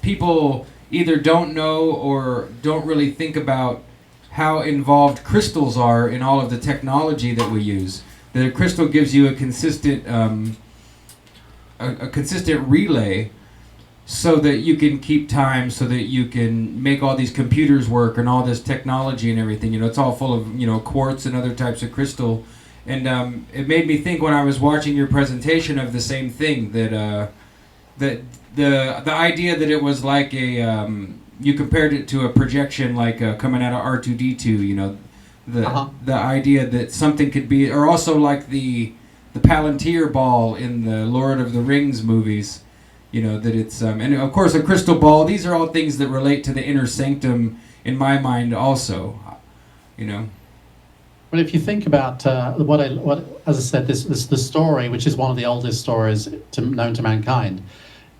people either don't know or don't really think about how involved crystals are in all of the technology that we use. That a crystal gives you a consistent consistent relay, so that you can keep time, so that you can make all these computers work and all this technology and everything. You know, it's all full of, you know, quartz and other types of crystal. And it made me think when I was watching your presentation of the same thing, that that the idea that it was like a you compared it to a projection, like coming out of R2D2. You know, the idea that something could be, or also like the Palantir ball in the Lord of the Rings movies. You know, that it's and of course a crystal ball. These are all things that relate to the inner sanctum in my mind also. You know. Well, if you think about what as I said, this the story, which is one of the oldest stories known to mankind,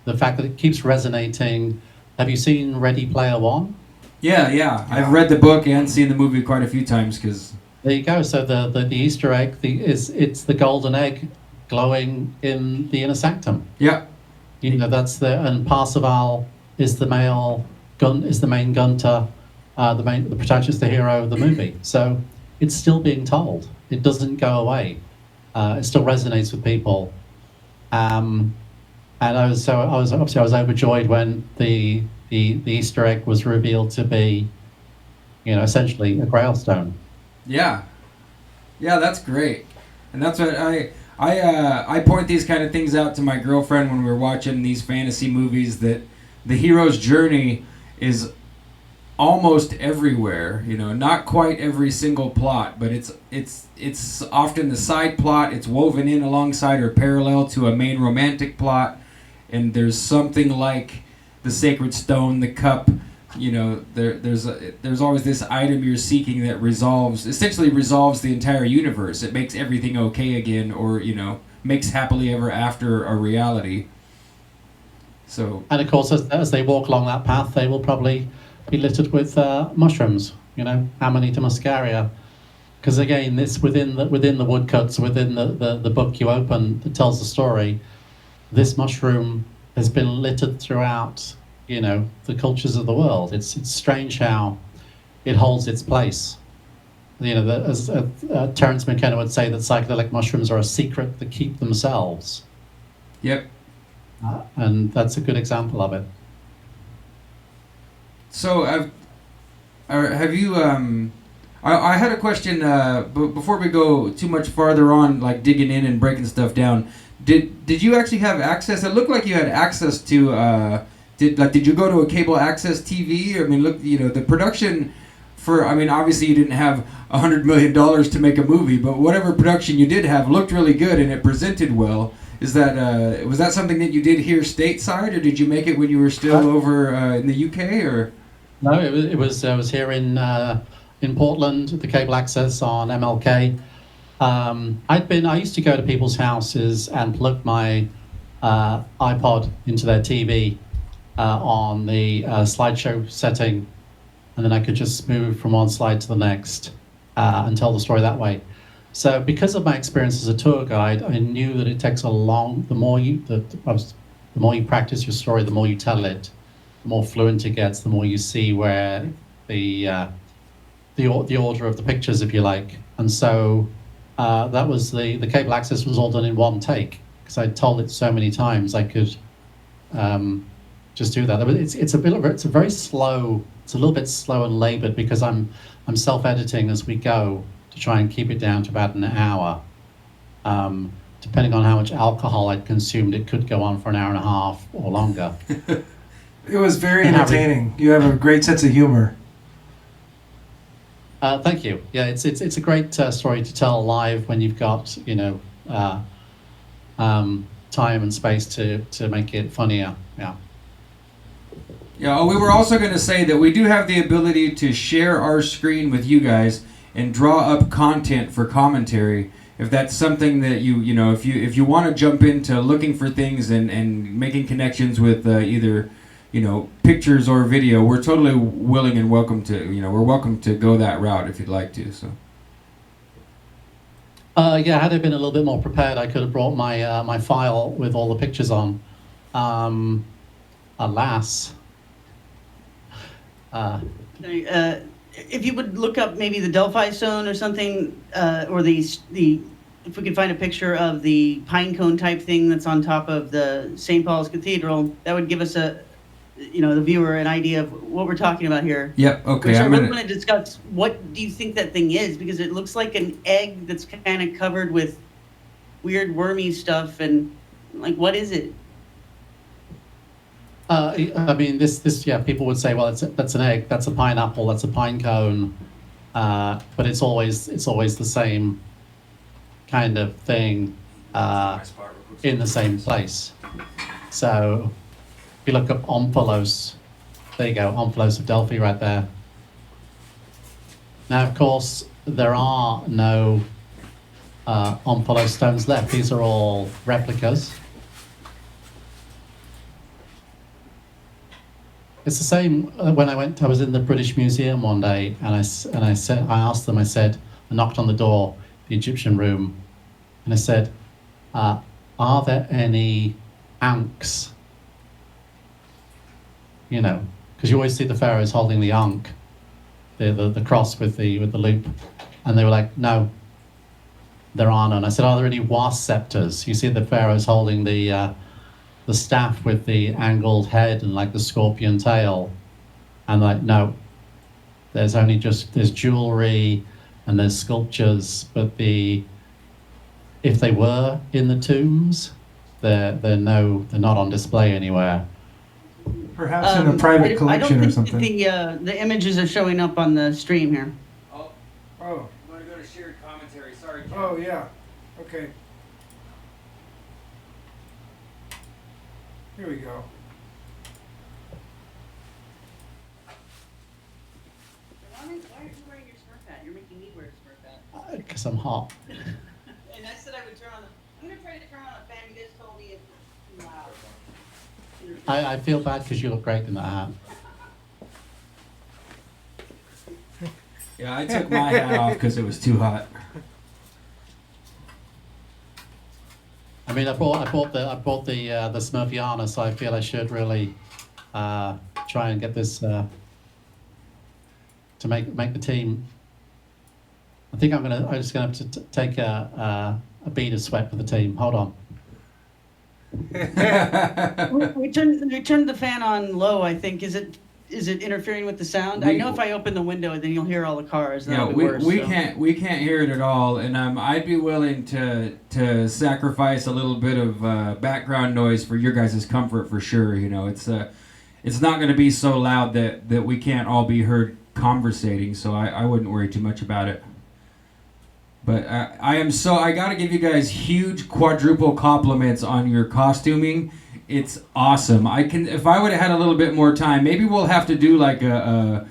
the fact that it keeps resonating. Have you seen Ready Player One? Yeah. I've read the book and seen the movie quite a few times because. There you go. So the Easter egg it's the golden egg glowing in the inner sanctum. Yeah. You know, and Parzival is the main Gunter, the protagonist, the hero of the movie. So it's still being told. It doesn't go away. It still resonates with people. And I was overjoyed when the Easter egg was revealed to be, you know, essentially a Grail stone. Yeah, that's great, and that's what I point these kind of things out to my girlfriend when we're watching these fantasy movies, that the hero's journey is almost everywhere. You know, not quite every single plot, but it's often the side plot. It's woven in alongside or parallel to a main romantic plot, and there's something like the sacred stone, the cup. You know, there's always this item you're seeking that essentially resolves the entire universe. It makes everything okay again, or, you know, makes happily ever after a reality. So. And of course, as they walk along that path, they will probably be littered with mushrooms. You know, Amanita muscaria, because again, this within the woodcuts, within the book you open that tells the story, this mushroom has been littered throughout. You know, the cultures of the world. It's strange how it holds its place. You know, as Terence McKenna would say, that psychedelic mushrooms are a secret that keep themselves. Yep. And that's a good example of it. So, have you? I had a question. Before we go too much farther on, like digging in and breaking stuff down, did you actually have access? It looked like you had access to. Did you go to a cable access TV? I mean, look, you know, the production for, I mean, obviously you didn't have $100 million to make a movie, but whatever production you did have looked really good and it presented well. Was that something that you did here stateside, or did you make it when you were still over in the UK, or? No, it was here in Portland, the cable access on MLK. I used to go to people's houses and plug my iPod into their TV. On the slideshow setting, and then I could just move from one slide to the next and tell the story that way. So because of my experience as a tour guide, I knew that it takes the more you practice your story, the more you tell it, the more fluent it gets, the more you see where the order of the pictures, if you like. And so that was the cable access was all done in one take, because I told it so many times I could just do that. It's a very slow. It's a little bit slow and laboured because I'm self-editing as we go to try and keep it down to about an hour. Depending on how much alcohol I'd consumed, it could go on for an hour and a half or longer. It was very entertaining. You have a great sense of humor. Thank you. Yeah, it's a great story to tell live when you've got time and space to make it funnier. Yeah. Yeah, we were also going to say that we do have the ability to share our screen with you guys and draw up content for commentary. If that's something that if you want to jump into looking for things and making connections with either, pictures or video, we're totally willing and welcome to, we're welcome to go that route if you'd like to, so. Had I been a little bit more prepared, I could have brought my my file with all the pictures on. Alas. If you would look up maybe the Delphi Stone or something, or if we could find a picture of the pine cone type thing that's on top of the St. Paul's Cathedral, that would give us the viewer an idea of what we're talking about here. Yep. Okay. I really want to discuss what do you think that thing is, because it looks like an egg that's kind of covered with weird wormy stuff, and what is it? I mean, this people would say, well, that's an egg, that's a pineapple, that's a pine cone, but it's always the same kind of thing in the same place. So if you look up Omphalos, there you go, Omphalos of Delphi right there. Now, of course, there are no Omphalos stones left. These are all replicas. It's the same when I was in the British Museum one day, and I asked them, I knocked on the door, the Egyptian room, and I said, are there any ankhs? Because you always see the pharaohs holding the ankh, the cross with the loop, and they were like, no, there are none. I said, are there any wasp scepters? You see the pharaohs holding the staff with the angled head and the scorpion tail, and no, there's jewelry and there's sculptures, but if they were in the tombs, they're not on display anywhere. Perhaps in a private collection or something. The images are showing up on the stream here. Oh. I'm going to go to shared commentary. Sorry, Jim. Oh yeah. Okay. Here we go. Why aren't you wearing your Smurf hat? You're making me wear a Smurf hat. Because I'm hot. And I said I would turn on I'm going to try to turn on a fan. You guys told me it's too loud. I feel bad because you look great in that hat. Yeah, I took my hat off because it was too hot. I mean, I bought the Smurfiana, so I feel I should really try and get this to make the team. I think I'm just gonna have to take a bead of sweat for the team. Hold on. we turned the fan on low. I think is it interfering with the sound? I know if I open the window, then you'll hear all the cars. Yeah, we can't hear it at all, and I'd be willing to sacrifice a little bit of background noise for your guys' comfort for sure. It's not going to be so loud that we can't all be heard conversating, so I wouldn't worry too much about it. But I got to give you guys huge quadruple compliments on your costuming. It's awesome. If I would have had a little bit more time, maybe we'll have to do a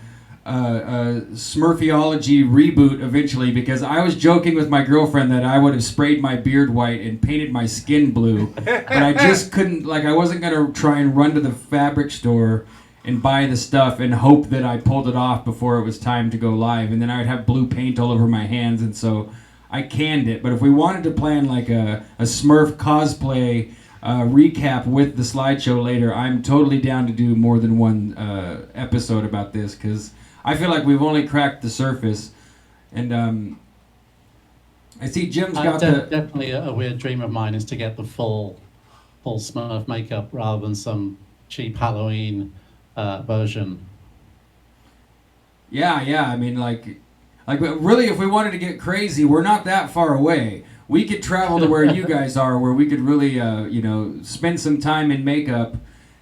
Smurfiology reboot eventually, because I was joking with my girlfriend that I would have sprayed my beard white and painted my skin blue, but I just couldn't, I wasn't going to try and run to the fabric store and buy the stuff and hope that I pulled it off before it was time to go live, and then I would have blue paint all over my hands, and so I canned it. But if we wanted to plan a Smurf cosplay recap with the slideshow later, I'm totally down to do more than one episode about this, because I feel like we've only cracked the surface. And I see Jim's got definitely a weird dream of mine is to get the full Smurf makeup rather than some cheap Halloween version. Yeah, I mean, but really, if we wanted to get crazy, we're not that far away. We could travel to where you guys are, where we could really, spend some time in makeup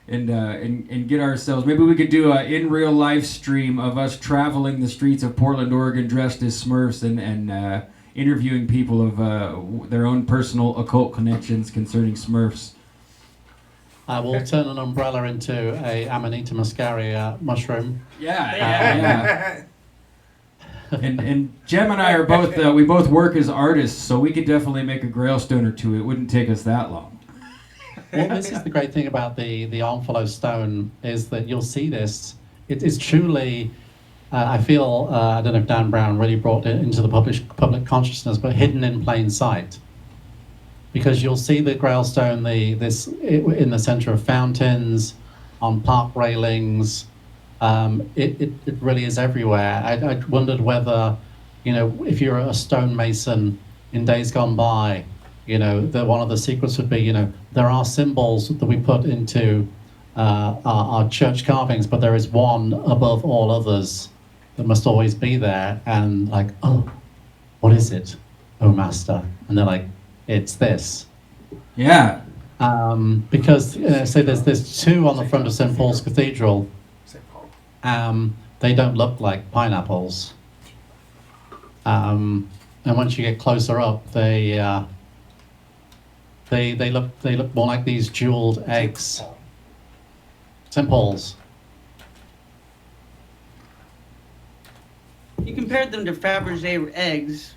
and get ourselves. Maybe we could do a in real life stream of us traveling the streets of Portland, Oregon, dressed as Smurfs and interviewing people of their own personal occult connections concerning Smurfs. We'll turn an umbrella into a Amanita muscaria mushroom. Yeah. And Jem and I are both, we both work as artists, so we could definitely make a Grail stone or two. It wouldn't take us that long. Well, this is the great thing about the Omphalos stone, is that you'll see this. It is truly, I feel, I don't know if Dan Brown really brought it into the public consciousness, but hidden in plain sight. Because you'll see the Grail stone, in the center of fountains, on park railings. It really is everywhere. I wondered whether, if you're a stonemason in days gone by, that one of the secrets would be, there are symbols that we put into our church carvings, but there is one above all others that must always be there. And like, oh, what is it, oh master? And they're like, it's this. Yeah. Because say there's two on the front of St. Paul's Cathedral. They don't look like pineapples. And once you get closer up, they look more like these jeweled eggs. St. Paul's. You compared them to Fabergé eggs.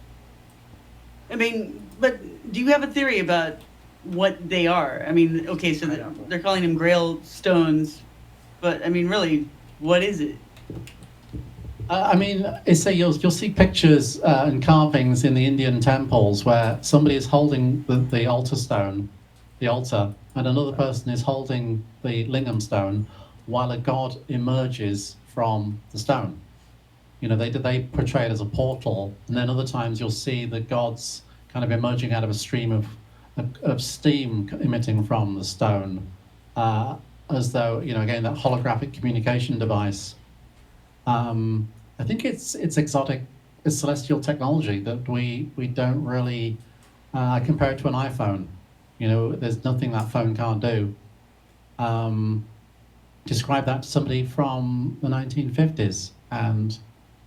I mean, but do you have a theory about what they are? I mean, okay, so they're calling them Grail stones, but I mean, really, what is it? You'll see pictures and carvings in the Indian temples where somebody is holding the altar stone, the altar, and another person is holding the lingam stone while a god emerges from the stone. They portray it as a portal, and then other times you'll see the gods kind of emerging out of a stream of steam emitting from the stone, as though, again, that holographic communication device. I think it's exotic, it's celestial technology that we don't really compare it to an iPhone. There's nothing that phone can't do. Describe that to somebody from the 1950s, and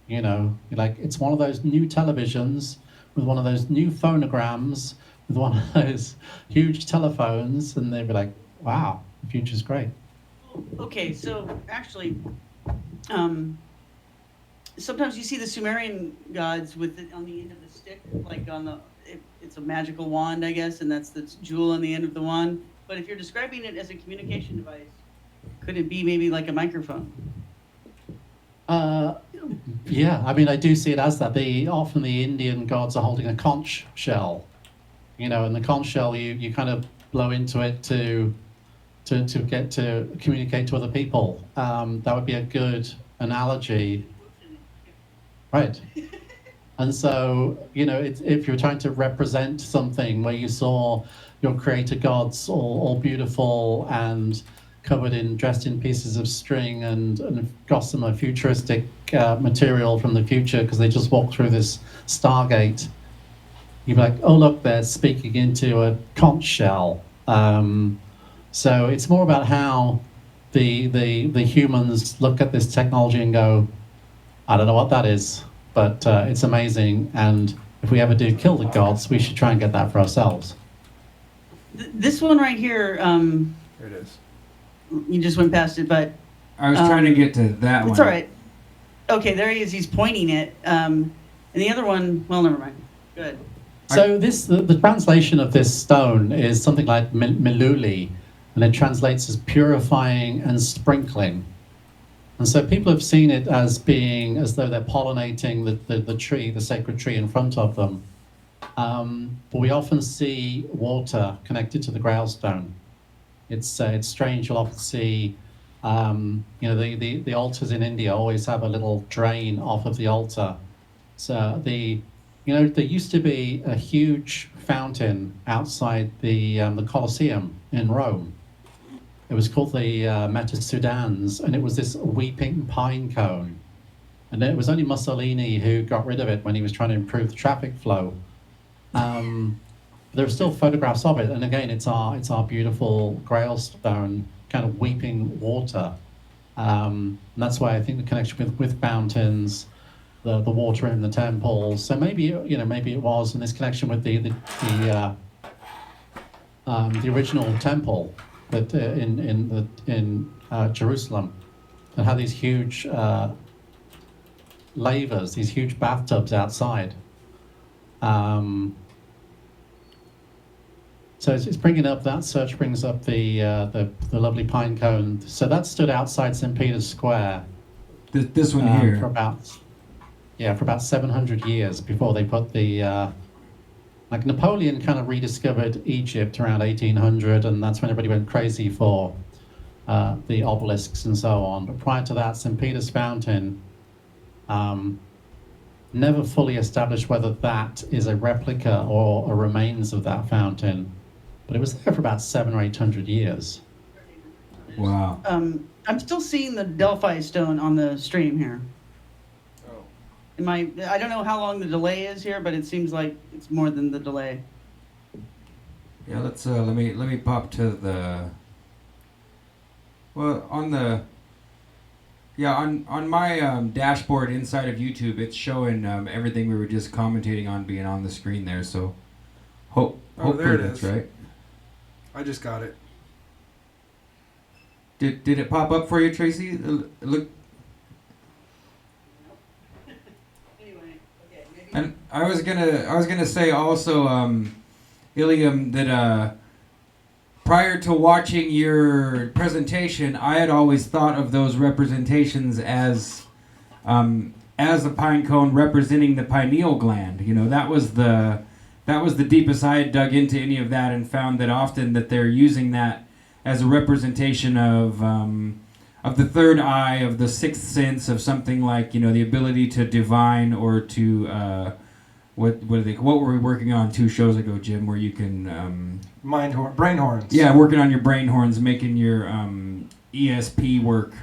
it's one of those new televisions with one of those new phonograms with one of those huge telephones, and they'd be like, wow, the future's great. Okay, so actually, sometimes you see the Sumerian gods with it on the end of the stick, like it's a magical wand, I guess, and that's the jewel on the end of the wand. But if you're describing it as a communication device, could it be maybe like a microphone? Yeah, I do see it as that. Often the Indian gods are holding a conch shell, and the conch shell you kind of blow into it to get to communicate to other people. That would be a good analogy. Right. And so, if you're trying to represent something where you saw your creator gods all beautiful and dressed in pieces of string and gossamer futuristic material from the future because they just walked through this Stargate, you'd be like, oh, look, they're speaking into a conch shell. So it's more about how the humans look at this technology and go, I don't know what that is, but it's amazing. And if we ever do kill the gods, we should try and get that for ourselves. This one right here. Here it is. You just went past it, but I was trying to get to that one. It's all right. Okay, there he is. He's pointing it. And the other one, well, never mind. Good. So the translation of this stone is something like miluli, and it translates as purifying and sprinkling. And so people have seen it as being as though they're pollinating the tree, the sacred tree in front of them. But we often see water connected to the Grail stone. It's strange. You'll often see, the altars in India always have a little drain off of the altar. So there used to be a huge fountain outside the Colosseum in Rome, It was called the Meta Sudans, and it was this weeping pine cone. And it was only Mussolini who got rid of it when he was trying to improve the traffic flow. There are still photographs of it, and again, it's our beautiful Grail stone, kind of weeping water. And that's why I think the connection with fountains, the water in the temples. So maybe maybe it was in this connection with the original temple that in Jerusalem, that had these huge lavers, these huge bathtubs outside. So it's bringing up, that search brings up the lovely pine cone. So that stood outside St. Peter's Square. This one here. For about 700 years before they put the, like Napoleon kind of rediscovered Egypt around 1800, and that's when everybody went crazy for the obelisks and so on. But prior to that, St. Peter's Fountain, never fully established whether that is a replica or a remains of that fountain. But it was there for about 700 or 800 years. Wow. I'm still seeing the Delphi stone on the stream here. Oh. I don't know how long the delay is here, but it seems like it's more than the delay. Yeah, let's let me pop to the. Well, on my dashboard inside of YouTube, it's showing everything we were just commentating on being on the screen there. So, hopefully there it that's is. right. I just got it. Did it pop up for you, Tracy? Look. Anyway, okay, maybe. And I was gonna say also, ILLIUM, that prior to watching your presentation, I had always thought of those representations as a pine cone representing the pineal gland. You know, that was the deepest I had dug into any of that, and found that often that they're using that as a representation of the third eye, of the sixth sense, of something like, the ability to divine, or to what were we working on 2 shows ago, Jim, where you can Brain horns. Yeah, working on your brain horns, making your ESP work.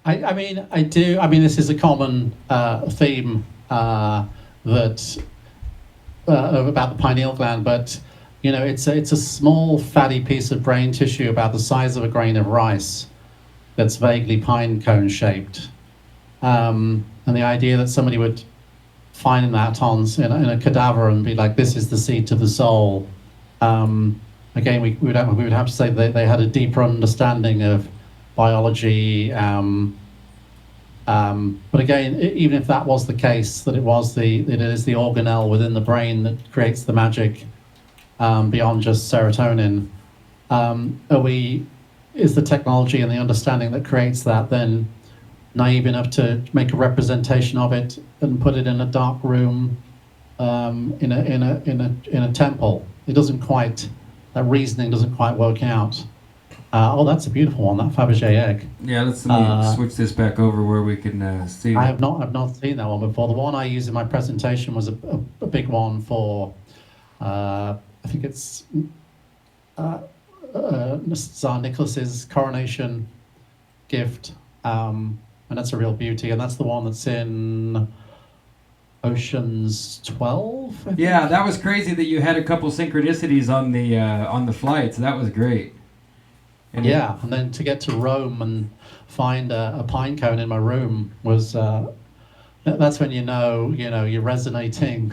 I mean, I do. I mean, this is a common theme that about the pineal gland, but it's a small fatty piece of brain tissue about the size of a grain of rice that's vaguely pine cone shaped, and the idea that somebody would find that in a cadaver and be like, this is the seat of the soul. Again, we would have to say that they had a deeper understanding of biology. But again, even if that was the case, that it is the organelle within the brain that creates the magic, beyond just serotonin. Is the technology and the understanding that creates that then naive enough to make a representation of it and put it in a dark room, in a temple? It doesn't quite. That reasoning doesn't quite work out. That's a beautiful one, that Fabergé egg. Yeah, let me switch this back over where we can see. I've not seen that one before. The one I used in my presentation was a big one for, I think it's Tsar Nicholas's coronation gift, and that's a real beauty. And that's the one that's in Ocean's 12. I think. Yeah, that was crazy that you had a couple synchronicities on the flights. That was great. And then to get to Rome and find a pine cone in my room was that's when you're resonating.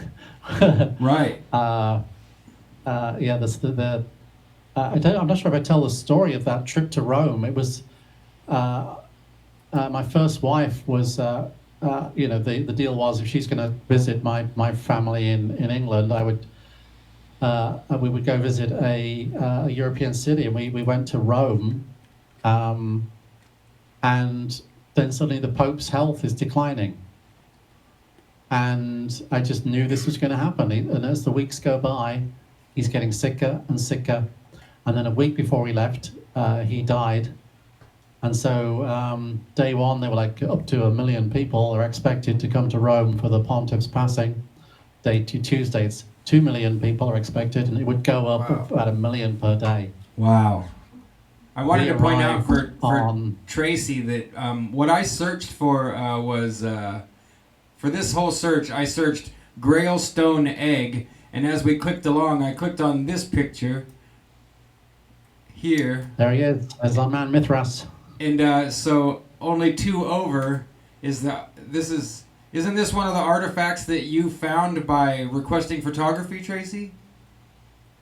Right. I'm not sure if I tell the story of that trip to Rome. It was my first wife was the deal was, if she's going to visit my family in England, we would go visit a European city, and we went to Rome, and then suddenly the Pope's health is declining, and I just knew this was going to happen. And as the weeks go by, he's getting sicker and sicker, and then a week before he left, he died. And so day one, they were like up to 1 million people are expected to come to Rome for the pontiff's passing. Day Tuesday, it's 2 million people are expected, and it would go up about 1 million per day. Wow. I wanted to point out for on Tracy that what I searched for was for this whole search I searched Grail stone egg, and as we clicked along I clicked on this picture here. There he is. There's our man Mithras. And so only 2 over is isn't this one of the artifacts that you found by requesting photography, Tracy?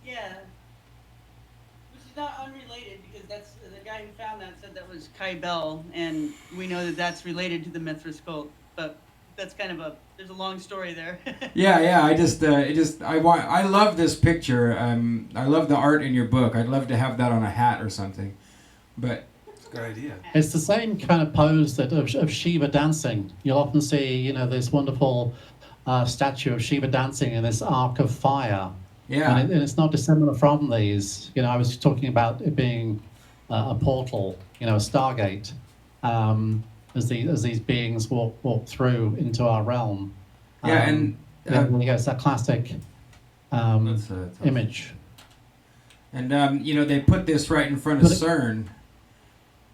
Yeah. Which is not unrelated because that's the guy who found that said that was Kai Bell, and we know that that's related to the Mithras cult. But that's kind of there's a long story there. Yeah. I love this picture. I love the art in your book. I'd love to have that on a hat or something. But Good idea. It's the same kind of pose that of Shiva dancing. You'll often see, this wonderful statue of Shiva dancing in this arc of fire. yeah, And it's not dissimilar from these. I was talking about it being a portal, a Stargate, as these beings walk through into our realm. and It's that classic that's image. And they put this right in front of CERN.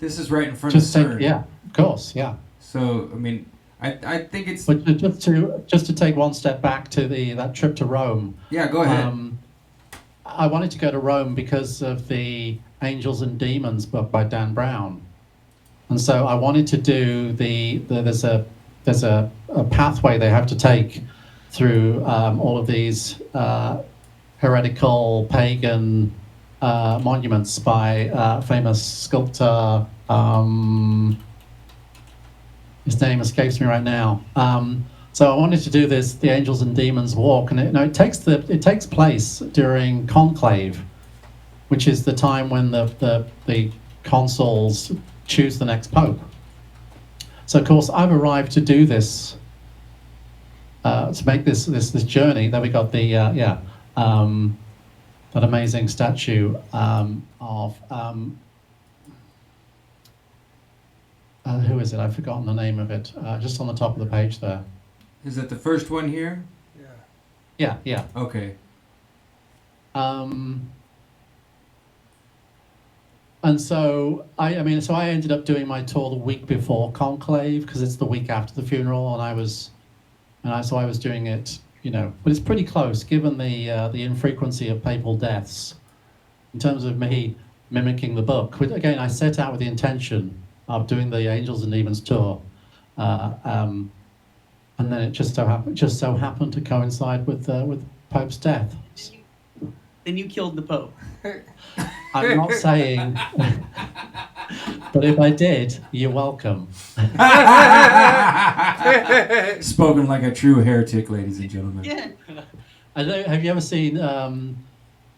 This is right in front of CERN. Yeah, of course, yeah. So I mean, I think it's. But just to take one step back to that trip to Rome. Yeah, go ahead. I wanted to go to Rome because of the Angels and Demons book by Dan Brown, and so I wanted to do there's a pathway they have to take through all of these heretical pagan monuments by famous sculptor. His name escapes me right now. So I wanted to do the Angels and Demons walk, and it takes place during conclave, which is the time when the consuls choose the next pope. So of course I've arrived to do this, to make this journey. Then we got that amazing statue of who is it? I've forgotten the name of it. Just on the top of the page there. Is that the first one here? Yeah. Okay. And so I ended up doing my tour the week before conclave because it's the week after the funeral, and I was doing it, but it's pretty close given the infrequency of papal deaths. In terms of me mimicking the book, which again I set out with the intention of doing the Angels and Demons tour, and then it just so happened to coincide with Pope's death. Then you killed the Pope. I'm not saying, but if I did, you're welcome. Spoken like a true heretic, ladies and gentlemen. Yeah. I don't know, have you ever seen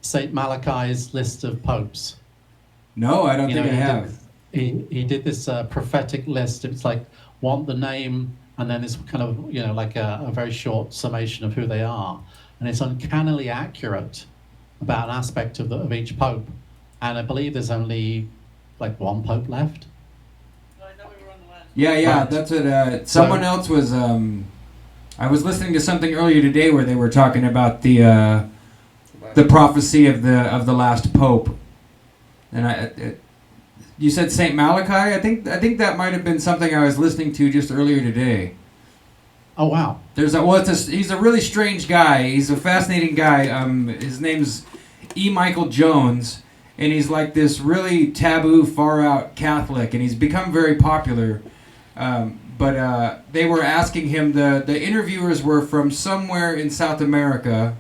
Saint Malachi's list of popes? No, I don't think I have. He did this prophetic list. It's like the name, and then this kind of like a very short summation of who they are, and it's uncannily accurate about an aspect of each pope. And I believe there's only like one pope left. No, I thought we were on the last. Yeah, Right. that's what someone else was. I was listening to something earlier today where they were talking about the prophecy of the last pope, and you said Saint Malachi. I think that might have been something I was listening to just earlier today. Oh wow! He's a really strange guy. He's a fascinating guy. His name's E. Michael Jones, and he's like this really taboo, far out Catholic, and he's become very popular. But they were asking him, the interviewers were from somewhere in South America,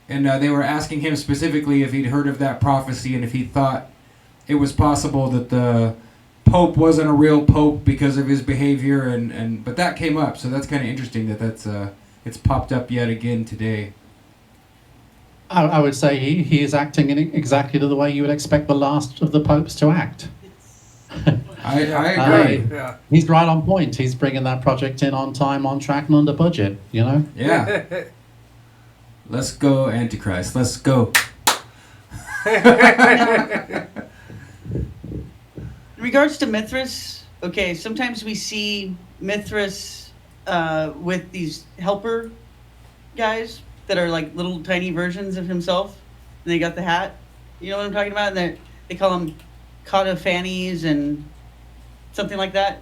and they were asking him specifically if he'd heard of that prophecy and if he thought it was possible that the Pope wasn't a real Pope because of his behavior, but that came up, so that's kind of interesting that's it's popped up yet again today. I would say he is acting in exactly the way you would expect the last of the popes to act. I agree. Yeah. He's right on point. He's bringing that project in on time, on track, and under budget. Yeah. Let's go, Antichrist. Let's go. In regards to Mithras, okay, sometimes we see Mithras with these helper guys that are like little tiny versions of himself, and they got the hat. You know what I'm talking about? And they call them Caudafannies and something like that?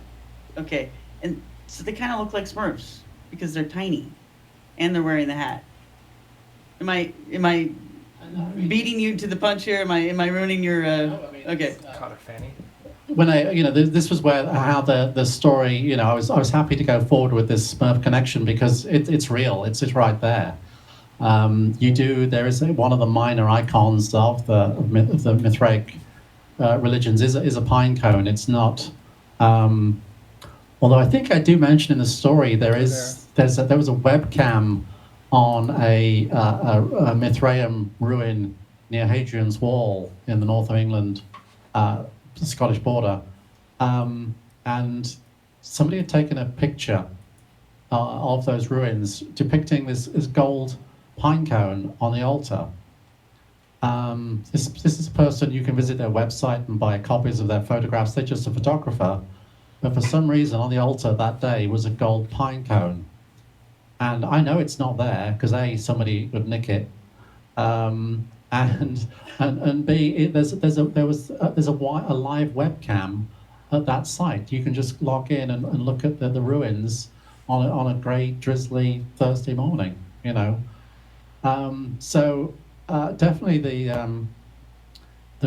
Okay. And so they kind of look like Smurfs because they're tiny and they're wearing the hat. Am I beating you to the punch here? Am I ruining your okay. Caught a fanny. When this was where how the story, I was happy to go forward with this Smurf connection because it's real. It's right there. There is one of the minor icons of the Mithraic religions is a pine cone. It's not. Although I think I do mention in the story there was a webcam on a Mithraeum ruin near Hadrian's Wall in the north of England, the Scottish border, and somebody had taken a picture of those ruins depicting this gold pine cone on the altar. This is a person, you can visit their website and buy copies of their photographs. They're just a photographer. But for some reason on the altar that day was a gold pine cone. And I know it's not there because A, somebody would nick it. And B, there's a live webcam at that site. You can just log in and look at the ruins on a grey, drizzly Thursday morning, So definitely the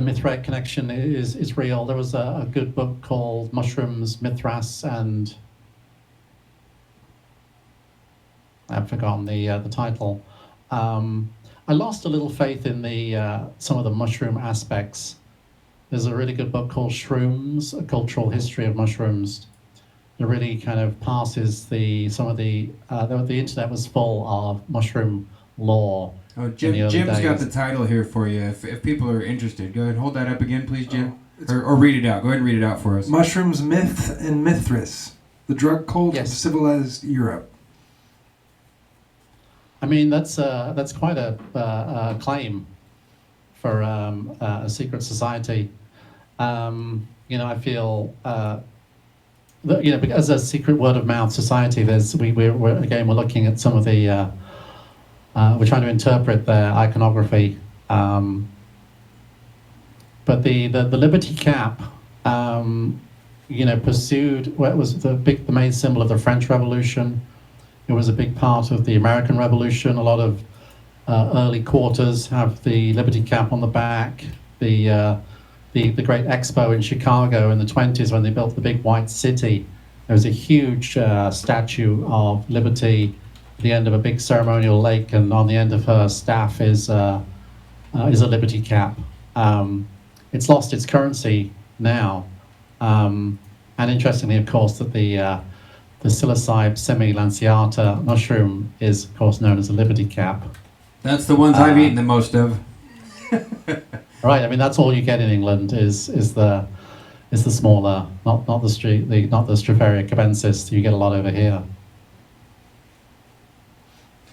Mithraic connection is real. There was a good book called Mushrooms, Mithras, and I've forgotten the title. I lost a little faith in some of the mushroom aspects. There's a really good book called Shrooms, A Cultural History of Mushrooms. It really kind of passes the internet was full of mushroom lore. Oh, Jim's got the title here for you. If people are interested, go ahead and hold that up again, please, Jim. Or read it out. Go ahead and read it out for us. Mushrooms, Myth, and Mithras, the drug cult of civilized Europe. I mean, that's quite a claim for a secret society. I feel as a secret word of mouth society, we're looking at some of the. We're trying to interpret their iconography, but the Liberty Cap, pursued what was the main symbol of the French Revolution. It was a big part of the American Revolution. A lot of early quarters have the Liberty Cap on the back. The Great Expo in Chicago in the 20s when they built the big white city, there was a huge statue of Liberty at the end of a big ceremonial lake, and on the end of her staff is a Liberty Cap. It's lost its currency now, and interestingly, of course, that the Psilocybe semi-lanceata mushroom is, of course, known as a Liberty Cap. That's the ones I've eaten the most of. Right. I mean, that's all you get in England is the smaller, not the Stropharia capensis. You get a lot over here.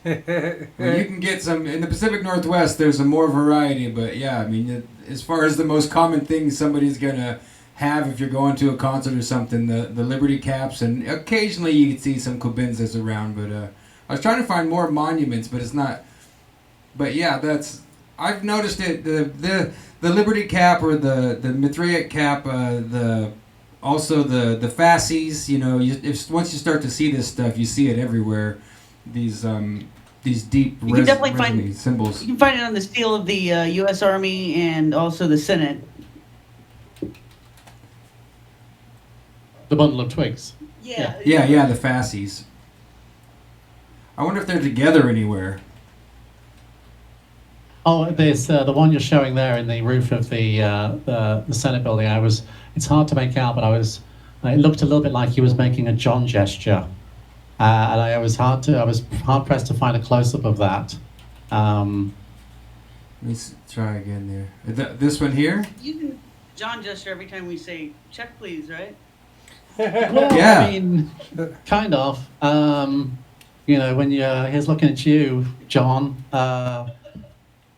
Well, you can get some in the Pacific Northwest. There's a more variety, but yeah, I mean, as far as the most common things somebody's gonna have if you're going to a concert or something, the Liberty Caps, and occasionally you can see some Cobenzas around. But I was trying to find more monuments, but it's not. But yeah, I've noticed it. The Liberty Cap or the Mithraic Cap, also the fasces. Once you start to see this stuff, you see it everywhere. These deep you can definitely find symbols. You can find it on the seal of the U.S. Army and also the Senate. The bundle of twigs. Yeah, the fasces. I wonder if they're together anywhere. Oh, there's the one you're showing there in the roof of the Senate building. It's hard to make out, but it looked a little bit like he was making a John gesture. And I was hard pressed to find a close up of that. Let me try again there. This one here? You can John gesture every time we say check please, right? Well, yeah. I mean, kind of. When he's looking at you, John.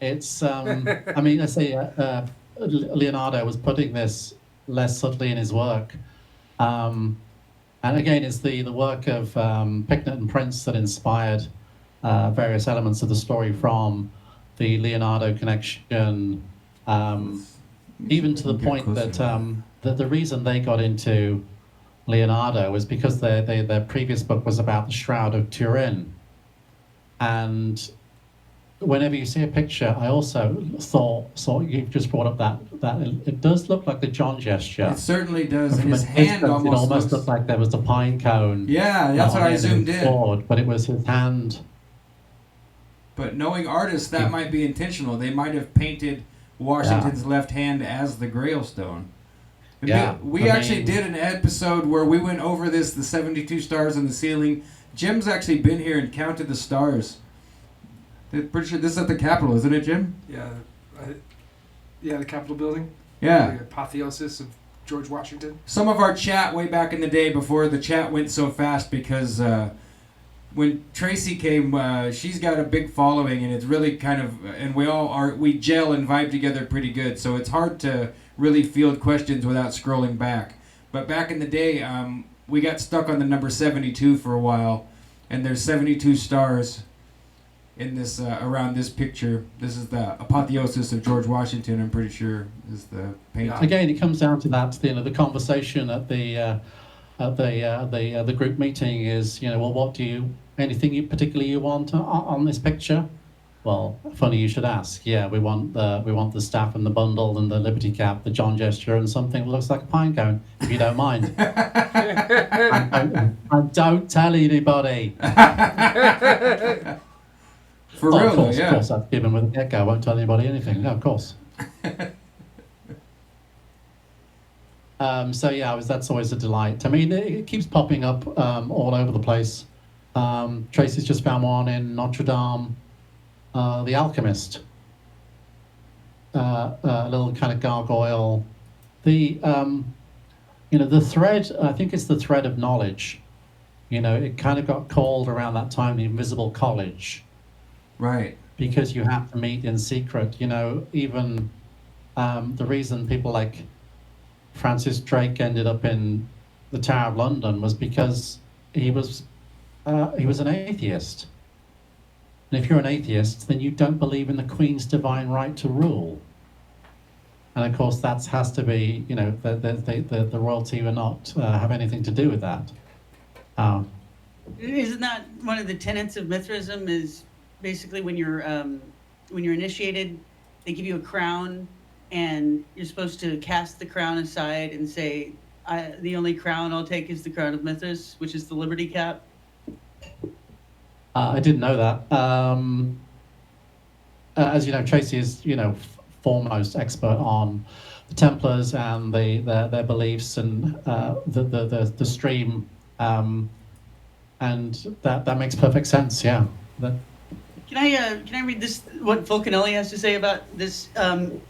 It's. I mean, I say Leonardo was putting this less subtly in his work. And again, it's the work of Picknett and Prince that inspired various elements of the story from the Leonardo connection. even to the Get point closer. that the reason they got into Leonardo was because their previous book was about the Shroud of Turin. And whenever you see a picture, I also thought you've just brought up that it does look like the John gesture. It certainly does, And and from his a hand distance, almost it almost looks... looked like there was a pine cone. Yeah, that's what on I the end of zoomed his in. sword, but it was his hand. But knowing artists, that might be intentional. They might have painted Washington's left hand as the Grail stone. And Yeah, we I actually mean- did an episode where we went over this, the 72 stars on the ceiling. Jim's actually been here and counted the stars. I'm pretty sure this is at the Capitol, isn't it, Jim? Yeah, the Capitol building. Yeah. The apotheosis of George Washington. Some of our chat way back in the day before the chat went so fast because when Tracy came, she's got a big following and it's really kind of, and we gel and vibe together pretty good. So it's hard to really field questions without scrolling back. But back in the day, we got stuck on the number 72 for a while, and there's 72 stars in this around this picture. This is the apotheosis of George Washington. I'm pretty sure is the painting. Again, it comes down to that. The conversation at the group meeting is, well, anything you particularly want on this picture? Well, funny you should ask. Yeah, we want the staff and the bundle and the liberty cap, the John gesture, and something that looks like a pine cone, if you don't mind. and don't tell anybody. For Oh, real, of course, yeah. Of course, that's given with a get-go. I won't tell anybody anything. No, of course. So yeah, that's always a delight. I mean, it keeps popping up all over the place. Tracy's just found one in Notre Dame, The Alchemist. A little kind of gargoyle. The thread, I think it's the thread of knowledge. It kind of got called around that time the Invisible College. Right. Because you have to meet in secret. Even the reason people like Francis Drake ended up in the Tower of London was because he was an atheist. And if you're an atheist, then you don't believe in the Queen's divine right to rule. And of course, that has to be, the royalty will not have anything to do with that. Isn't that one of the tenets of Mithraism? Is basically when you're initiated, they give you a crown, and you're supposed to cast the crown aside and say, "The only crown I'll take is the crown of Mithras, which is the Liberty Cap." I didn't know that. As you know, Tracy is, foremost expert on the Templars and their beliefs and the stream, and that makes perfect sense. Yeah. Can I read this? What Fulcanelli has to say about this?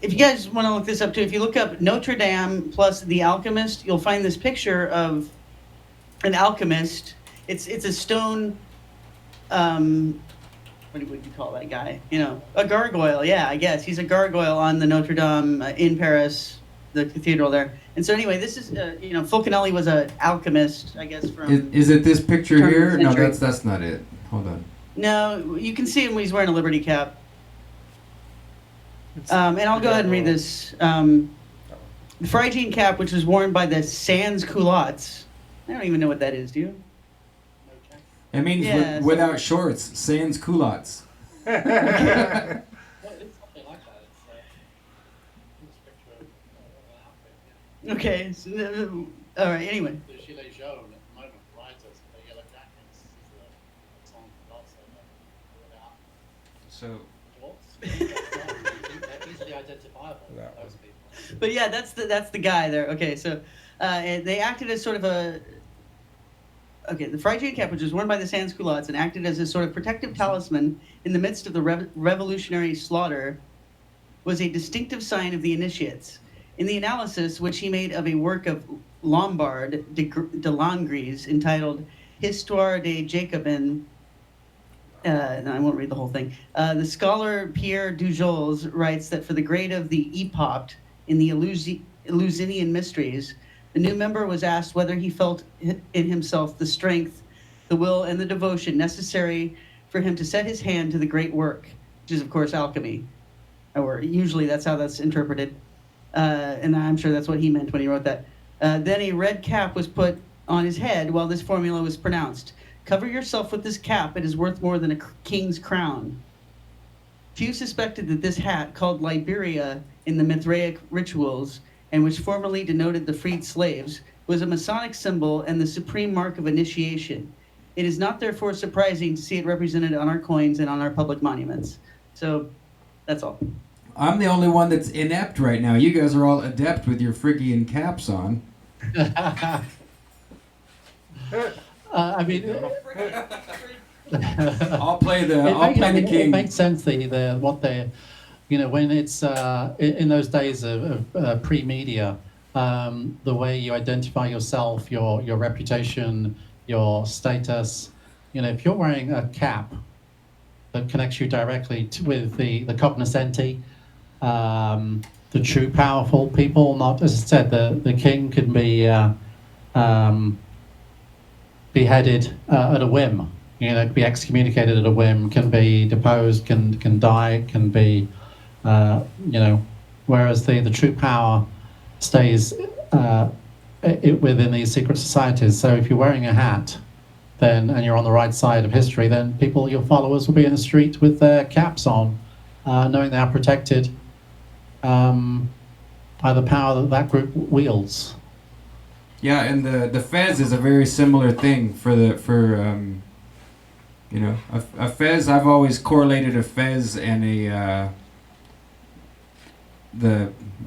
If you guys want to look this up too, if you look up Notre Dame plus The Alchemist, you'll find this picture of an alchemist. It's a stone. What would you call that guy? A gargoyle. Yeah, I guess he's a gargoyle on the Notre Dame in Paris, the cathedral there. And so anyway, this is Fulcanelli was an alchemist, I guess. From Is it this picture turn of the here? No, century. that's not it. Hold on. No, you can see him when he's wearing a Liberty cap. And I'll go ahead and read this. The Phrygian cap, which was worn by the sans culottes. I don't even know what that is, do you? It means Yeah, without shorts, sans culottes. Okay. So, all right. Anyway. The gilet jaune at the moment, writers, the yellow jackets, is the song So. They're easily identifiable. Those people. But yeah, that's the guy there. Okay, so and they acted as sort of a. Okay, the Phrygian cap, which was worn by the sans culottes and acted as a sort of protective talisman in the midst of the revolutionary slaughter, was a distinctive sign of the initiates. In the analysis, which he made of a work of Lombard de Langres entitled Histoire des Jacobins, no, I won't read the whole thing. The scholar Pierre Dujols writes that for the grade of the epopt in the Eleusinian Mysteries, the new member was asked whether he felt in himself the strength, the will, and the devotion necessary for him to set his hand to the great work, which is, of course, alchemy. Or usually that's how that's interpreted. and I'm sure that's what he meant when he wrote that. Then a red cap was put on his head while this formula was pronounced. Cover yourself with this cap, it is worth more than a king's crown. Few suspected that this hat, called Liberia in the Mithraic rituals, and which formerly denoted the freed slaves, was a Masonic symbol and the supreme mark of initiation. It is not therefore surprising to see it represented on our coins and on our public monuments. So, that's all. I'm the only one that's inept right now. You guys are all adept with your Phrygian caps on. I mean, I'll play the king. It makes sense. What they, when it's in those days of pre-media, the way you identify yourself, your reputation, your status. If you're wearing a cap that connects you directly with the cognoscenti, the true powerful people. Not, as I said, the king can be beheaded at a whim. Be excommunicated at a whim. Can be deposed. Can die. Can be, Whereas the true power stays within these secret societies. So if you're wearing a hat, and you're on the right side of history, then your followers will be in the street with their caps on, knowing they are protected by the power that group wields. Yeah, and the fez is a very similar thing a fez. I've always correlated a fez and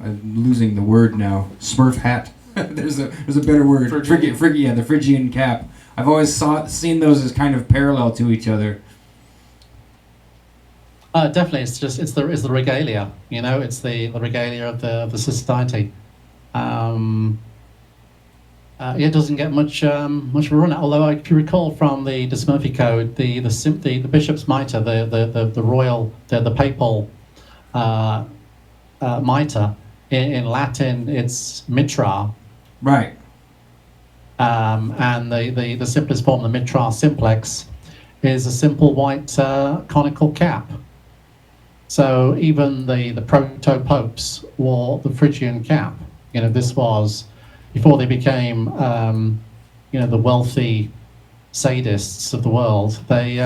I'm losing the word now. Smurf hat. there's a better word. Phrygian, the Phrygian cap. I've always seen those as kind of parallel to each other. Definitely, it's the regalia. It's the regalia of the society. It doesn't get much of a run. Although, if you recall from the Smurfi Code, the bishop's mitre, the royal, the papal mitre, in Latin it's mitra. Right. And the simplest form, the mitra simplex, is a simple white conical cap. So even the proto-popes wore the Phrygian cap. This was before they became, the wealthy sadists of the world. They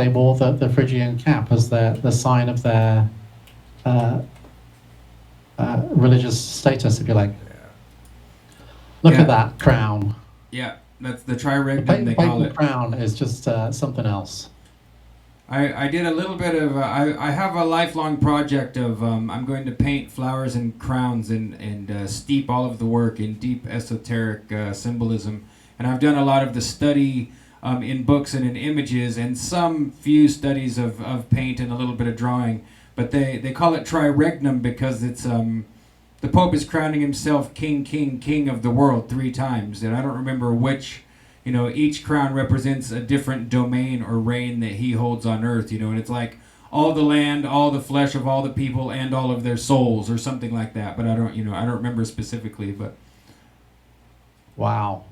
wore the Phrygian cap as the sign of their religious status, if you like. Look at that crown. Yeah, that's the triregnum, they call it. Crown is just something else. I did a little bit of, I have a lifelong project of, I'm going to paint flowers and crowns and steep all of the work in deep esoteric symbolism. And I've done a lot of the study in books and in images and some few studies of paint and a little bit of drawing. But they call it triregnum because it's, the Pope is crowning himself king, king, king of the world 3 times. And I don't remember which. Each crown represents a different domain or reign that he holds on earth, and it's like all the land, all the flesh of all the people, and all of their souls, or something like that. But I don't remember specifically, but. Wow.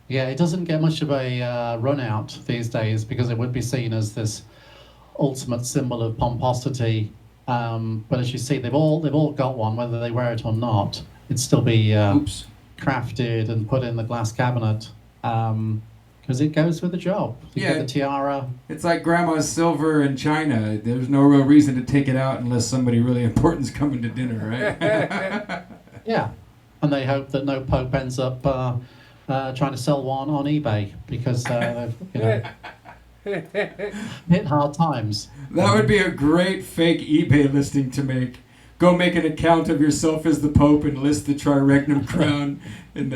Yeah, it doesn't get much of a run out these days because it would be seen as this ultimate symbol of pomposity. But as you see, they've all got one, whether they wear it or not. It'd still be crafted and put in the glass cabinet. Because it goes with the job. You get the tiara. It's like grandma's silver in China. There's no real reason to take it out unless somebody really important's coming to dinner, right? Yeah. And they hope that no pope ends up trying to sell one on eBay because hit hard times. That would be a great fake eBay listing to make. Go make an account of yourself as the Pope and list the triregnum crown and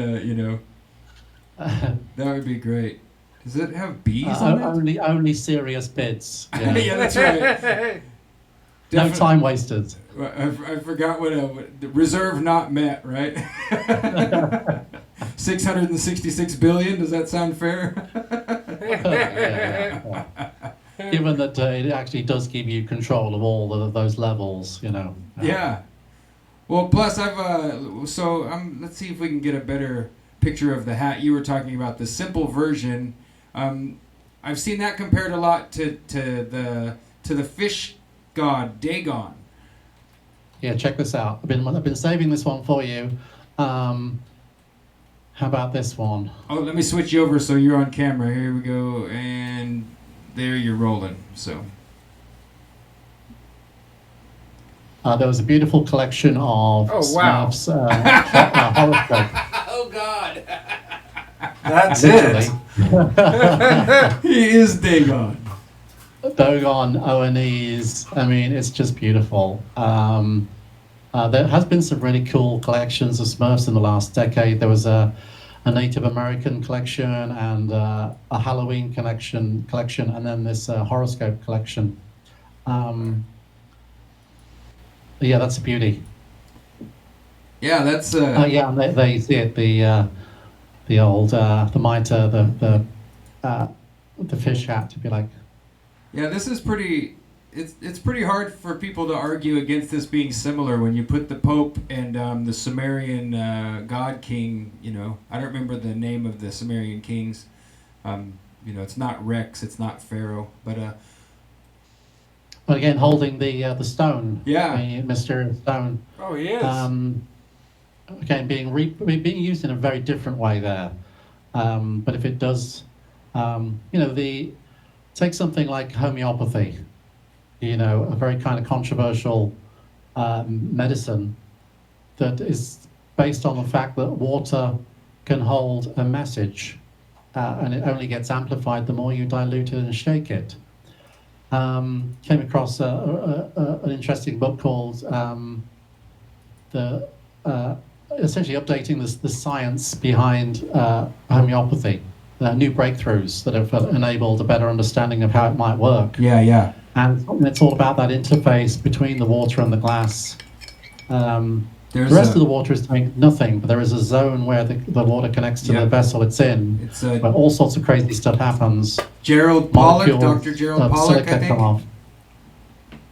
that would be great. Does it have bees on it? Only serious bids. Yeah, yeah, that's right. No time wasted. I forgot what reserve not met, right? 666 billion. Does that sound fair? Given that it actually does give you control of all of those levels, Yeah. Well, plus let's see if we can get a better picture of the hat. You were talking about the simple version. I've seen that compared a lot to the fish god Dagon. Yeah, check this out. I've been saving this one for you. How about this one? Oh, let me switch you over so you're on camera. Here we go, and there you're rolling. So. There was a beautiful collection of Oh, wow. Smurfs horoscope. Oh God. That's Literally. it. He is Dagon. Dogon, ONEs. I mean, it's just beautiful. There has been some really cool collections of Smurfs in the last decade. There was a Native American collection and a Halloween collection, and then this horoscope collection. Yeah, that's a beauty. Yeah, that's. Yeah, and they see it. The old the mitre, the fish hat, if you like. Yeah, this is pretty. It's pretty hard for people to argue against this being similar when you put the Pope and the Sumerian God King. You know, I don't remember the name of the Sumerian kings. You know, it's not Rex, it's not Pharaoh, but. But again, holding the stone. Yeah. The mysterious stone. Oh, he is. Again, being used in a very different way there. But if it does, you know, take something like homeopathy, you know, a very kind of controversial medicine that is based on the fact that water can hold a message, and it only gets amplified the more you dilute it and shake it. Came across an interesting book called essentially updating the science behind homeopathy, new breakthroughs that have enabled a better understanding of how it might work. Yeah, yeah. And it's all about that interface between the water and the glass. The rest of the water is doing nothing, but there is a zone where the water connects to the vessel it's in, It's where all sorts of crazy stuff happens. Gerald Pollack, Molecules Dr. Gerald of Pollack, silica I think. come off.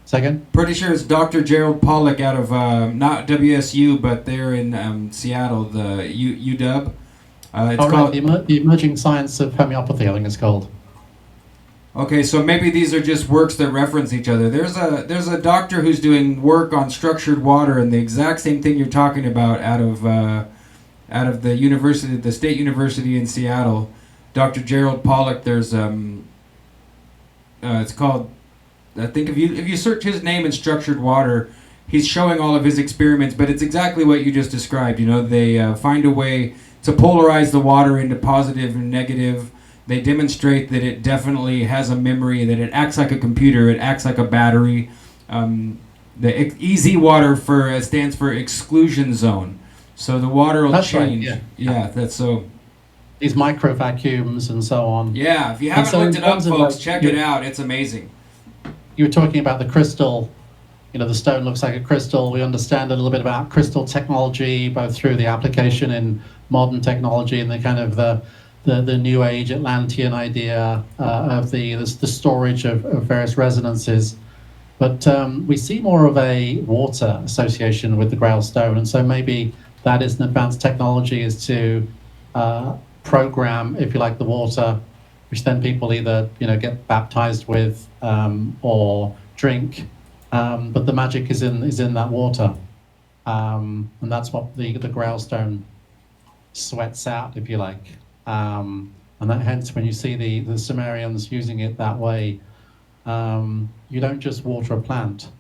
Second? Pretty sure it's Dr. Gerald Pollack out of not WSU, but they're in Seattle, the UW. It's called. The emerging science of homeopathy, I think it's called. Okay, so maybe these are just works that reference each other. There's a doctor who's doing work on structured water, and the exact same thing you're talking about out of the university, the State University in Seattle. Dr. Gerald Pollack. There's it's called. I think if you search his name in structured water, he's showing all of his experiments, but it's exactly what you just described. You know, they find a way to polarize the water into positive and negative. They demonstrate that it definitely has a memory, that it acts like a computer, it acts like a battery. The EZ water stands for exclusion zone. So the water will change. Right, yeah, that's so. These micro vacuums and so on. Yeah, if you haven't looked it up, folks, check it out. It's amazing. You were talking about the crystal. You know, the stone looks like a crystal. We understand a little bit about crystal technology, both through the application in modern technology and the kind of the New Age Atlantean idea of the storage of various resonances. But we see more of a water association with the Grail stone, and so maybe that is an advanced technology, is to program, if you like, the water, which then people either get baptized with or drink. But the magic is in that water, and that's what the Grail stone sweats out, if you like. And that hence when you see the Sumerians using it that way, you don't just water a plant,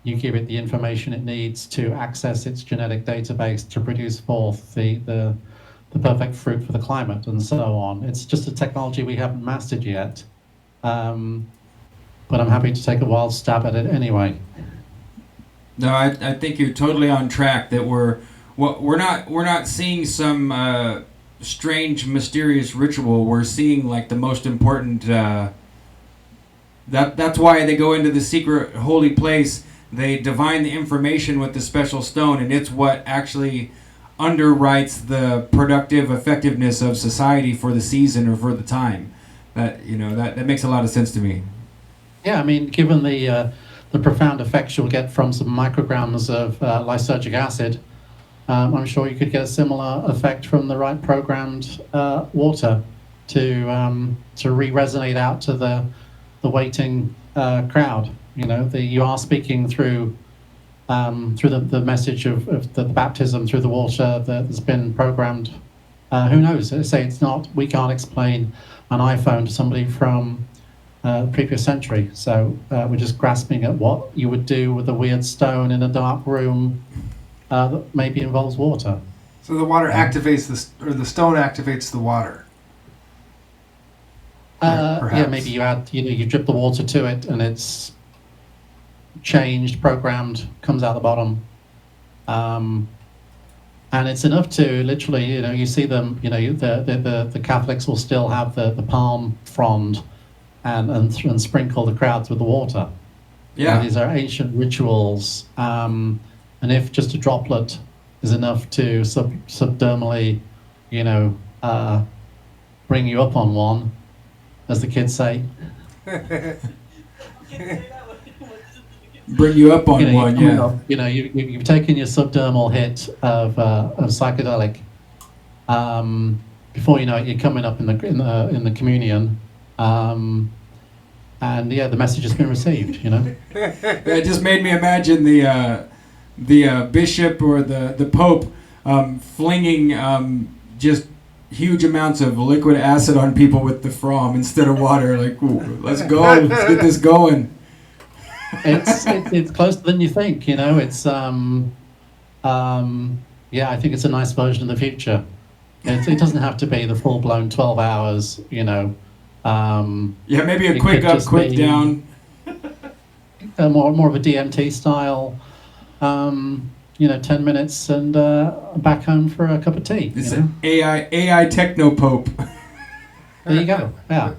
you give it the information it needs to access its genetic database to produce forth the perfect fruit for the climate and so on. It's just a technology we haven't mastered yet, but I'm happy to take a wild stab at it anyway. No, I think you're totally on track. That we're not seeing some strange, mysterious ritual. We're seeing like the most important. That's why they go into the secret holy place. They divine the information with the special stone, and it's what actually underwrites the productive effectiveness of society for the season or for the time. That makes a lot of sense to me. Yeah, I mean, given the profound effects you'll get from some micrograms of lysergic acid, I'm sure you could get a similar effect from the right programmed water to re-resonate out to the waiting crowd. You are speaking through through the message of the baptism through the water that's been programmed. Who knows? Say it's not. We can't explain an iPhone to somebody from the previous century. So we're just grasping at what you would do with a weird stone in a dark room that maybe involves water. So the water activates the stone activates the water. Yeah, maybe you add, you drip the water to it, and it's changed, programmed, comes out the bottom, and it's enough to literally, you see them, the Catholics will still have the palm frond, and sprinkle the crowds with the water. Yeah, these are ancient rituals, and if just a droplet is enough to subdermally, bring you up on one, as the kids say. Bring you up on one, yeah. You've taken your subdermal hit of psychedelic. Before you know it, you're coming up in the communion, and yeah, the message has been received. It just made me imagine the bishop or the pope flinging just huge amounts of liquid acid on people with the from instead of water. Like, ooh, let's go, let's get this going. It's closer than you think. It's yeah, I think it's a nice version of the future. It doesn't have to be the full blown 12 hours. Yeah, maybe a quick up, quick down. More of a DMT style. 10 minutes and back home for a cup of tea. It's an AI techno pope. There you go. Yeah.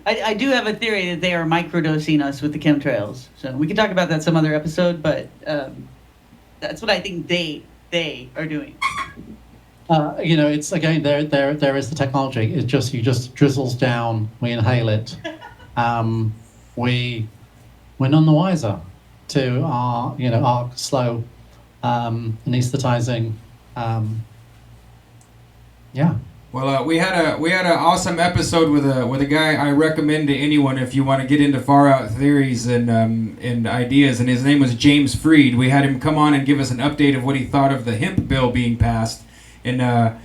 I do have a theory that they are microdosing us with the chemtrails. So we can talk about that some other episode, but that's what I think they are doing. It's again there is the technology. It's just you just drizzles down. We inhale it. We're none the wiser to our slow anesthetizing. Yeah. Well, we had an awesome episode with a guy I recommend to anyone if you want to get into far out theories and ideas, and his name was James Freed. We had him come on and give us an update of what he thought of the hemp bill being passed, and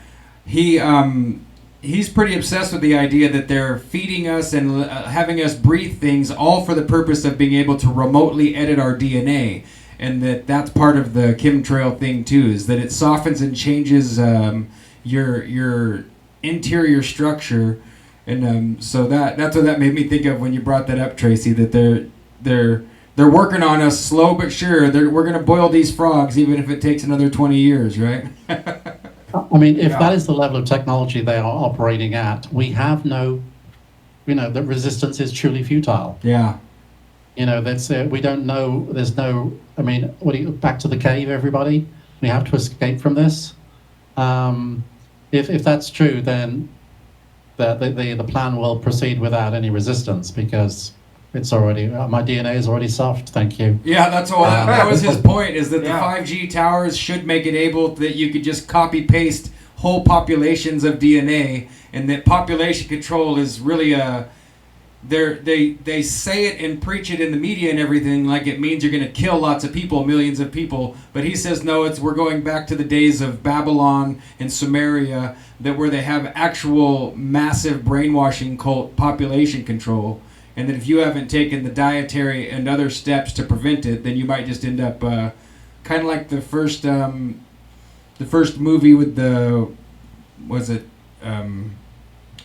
he's pretty obsessed with the idea that they're feeding us and having us breathe things all for the purpose of being able to remotely edit our DNA, and that's part of the chemtrail thing too, is that it softens and changes your interior structure, and so that's what that made me think of when you brought that up, Tracy. That they're working on us slow but sure. We're gonna boil these frogs even if it takes another 20 years, right? I mean, if that is the level of technology they are operating at, we have no, the resistance is truly futile. Yeah. That's we don't know. There's no. I mean, back to the cave, everybody. We have to escape from this. If that's true, then the plan will proceed without any resistance because it's already my DNA is already soft. Thank you. Yeah, that's all. That was his point. Is that the 5G towers should make it able that you could just copy paste whole populations of DNA, and that population control is really they say it and preach it in the media and everything like it means you're going to kill lots of people, millions of people. But he says no, we're going back to the days of Babylon and Sumeria, where they have actual massive brainwashing cult population control, and that if you haven't taken the dietary and other steps to prevent it, then you might just end up kind of like the first movie with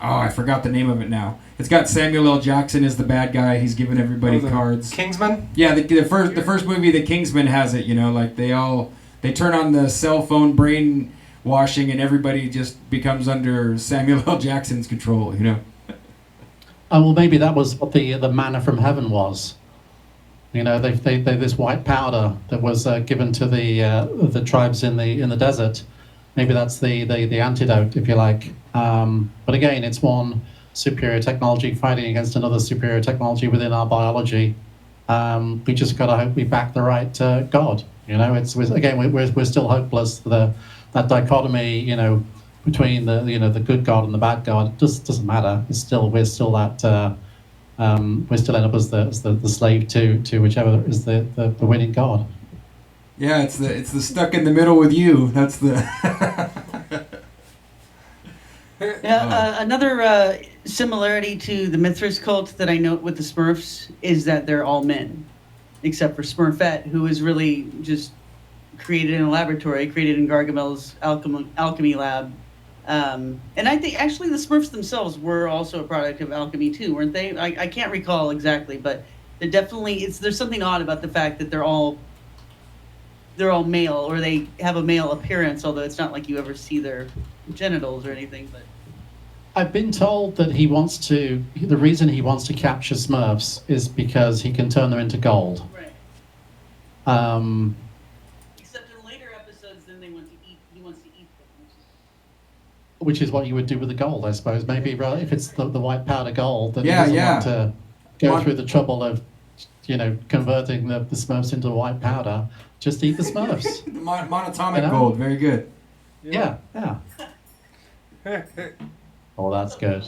I forgot the name of it now. It's got Samuel L. Jackson as the bad guy. He's giving everybody cards. Kingsman? Yeah, the first movie, The Kingsman, has it. Like they turn on the cell phone brainwashing, and everybody just becomes under Samuel L. Jackson's control. Oh well, maybe that was what the manna from heaven was. They this white powder that was given to the tribes in the desert. Maybe that's the antidote, if you like. But again, it's one superior technology fighting against another superior technology within our biology. We just got to hope we back the right God. We're still hopeless. That dichotomy, between the good God and the bad God, it doesn't matter. We're still that we still end up as the slave to whichever is the winning god. Yeah, it's the stuck in the middle with you. That's the. Another similarity to the Mithras cult that I note with the Smurfs is that they're all men, except for Smurfette, who is really just created in a laboratory, created in Gargamel's alchemy lab. And I think actually the Smurfs themselves were also a product of alchemy too, weren't they? I can't recall exactly, but they're definitely there's something odd about the fact that they're all male, or they have a male appearance, although it's not like you ever see their genitals or anything. But I've been told that the reason he wants to capture Smurfs is because he can turn them into gold. Right. Except in later episodes, then he wants to eat them. Which is what you would do with the gold, I suppose. Maybe if it's the white powder gold, then Yeah, he doesn't yeah. want to go through the trouble of, converting the Smurfs into white powder. Just eat the Smurfs. The monatomic gold, very good. Yeah. Oh, that's good.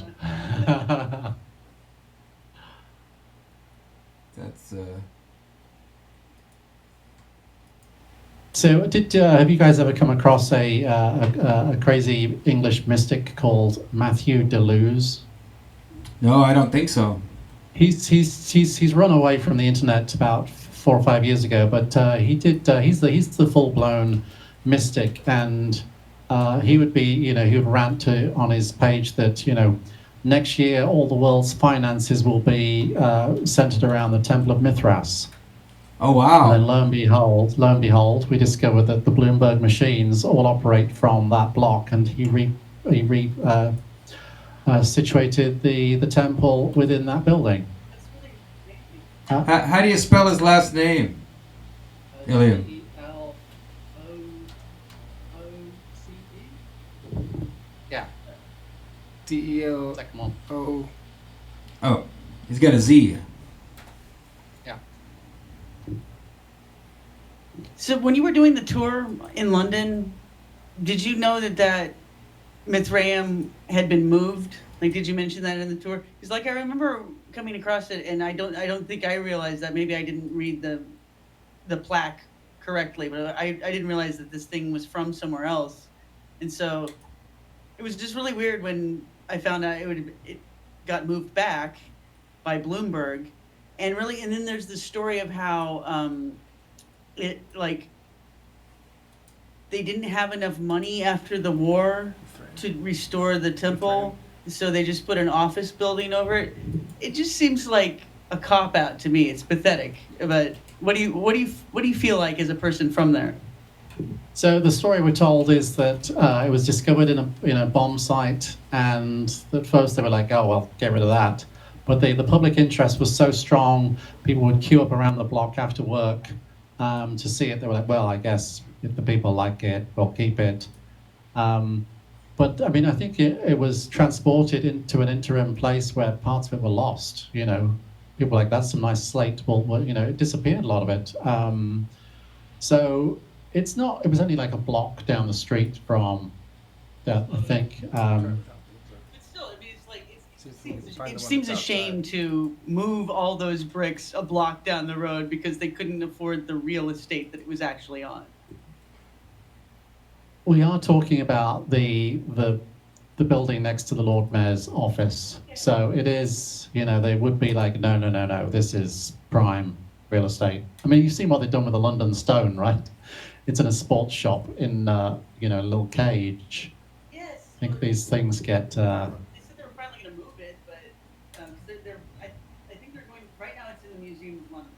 That's So, have you guys ever come across a crazy English mystic called Matthew Deleuze? No, I don't think so. He's run away from the internet about 4 or 5 years ago, but he's the full-blown mystic, and he would rant on his page that next year all the world's finances will be centered around the Temple of Mithras. Oh wow! And then lo and behold, we discovered that the Bloomberg machines all operate from that block, and he situated the temple within that building. How do you spell his last name? Illium. Yeah. DELO. Second one. Oh, he's got a Z. Yeah. So when you were doing the tour in London, did you know that Mithraeum had been moved? Like, did you mention that in the tour? Because I remember coming across it, and I don't think I realized that. Maybe I didn't read the plaque correctly, but I didn't realize that this thing was from somewhere else, and so it was just really weird when I found out it got moved back by Bloomberg, and then there's the story of how they didn't have enough money after the war to restore the temple, so they just put an office building over it. It just seems like a cop-out to me. It's pathetic. But what do you feel like as a person from there? So the story we're told is that it was discovered in a bomb site, and at first they were like, oh well, get rid of that. But the public interest was so strong, people would queue up around the block after work to see it. They were like, well, I guess if the people like it, we'll keep it. But I mean, I think it was transported into an interim place where parts of it were lost. People were like, that's some nice slate. Well, it disappeared, a lot of it. So it was only like a block down the street from that, I think. But still, I mean, it seems a shame to move all those bricks a block down the road because they couldn't afford the real estate that it was actually on. We are talking about the building next to the Lord Mayor's office. So it is, they would be like, no, this is prime real estate. I mean, you've seen what they've done with the London Stone, right? It's in a sports shop in, a little cage. Yes. I think these things get... They said they were finally going to move it, but I think they're going, right now it's in the Museum of London,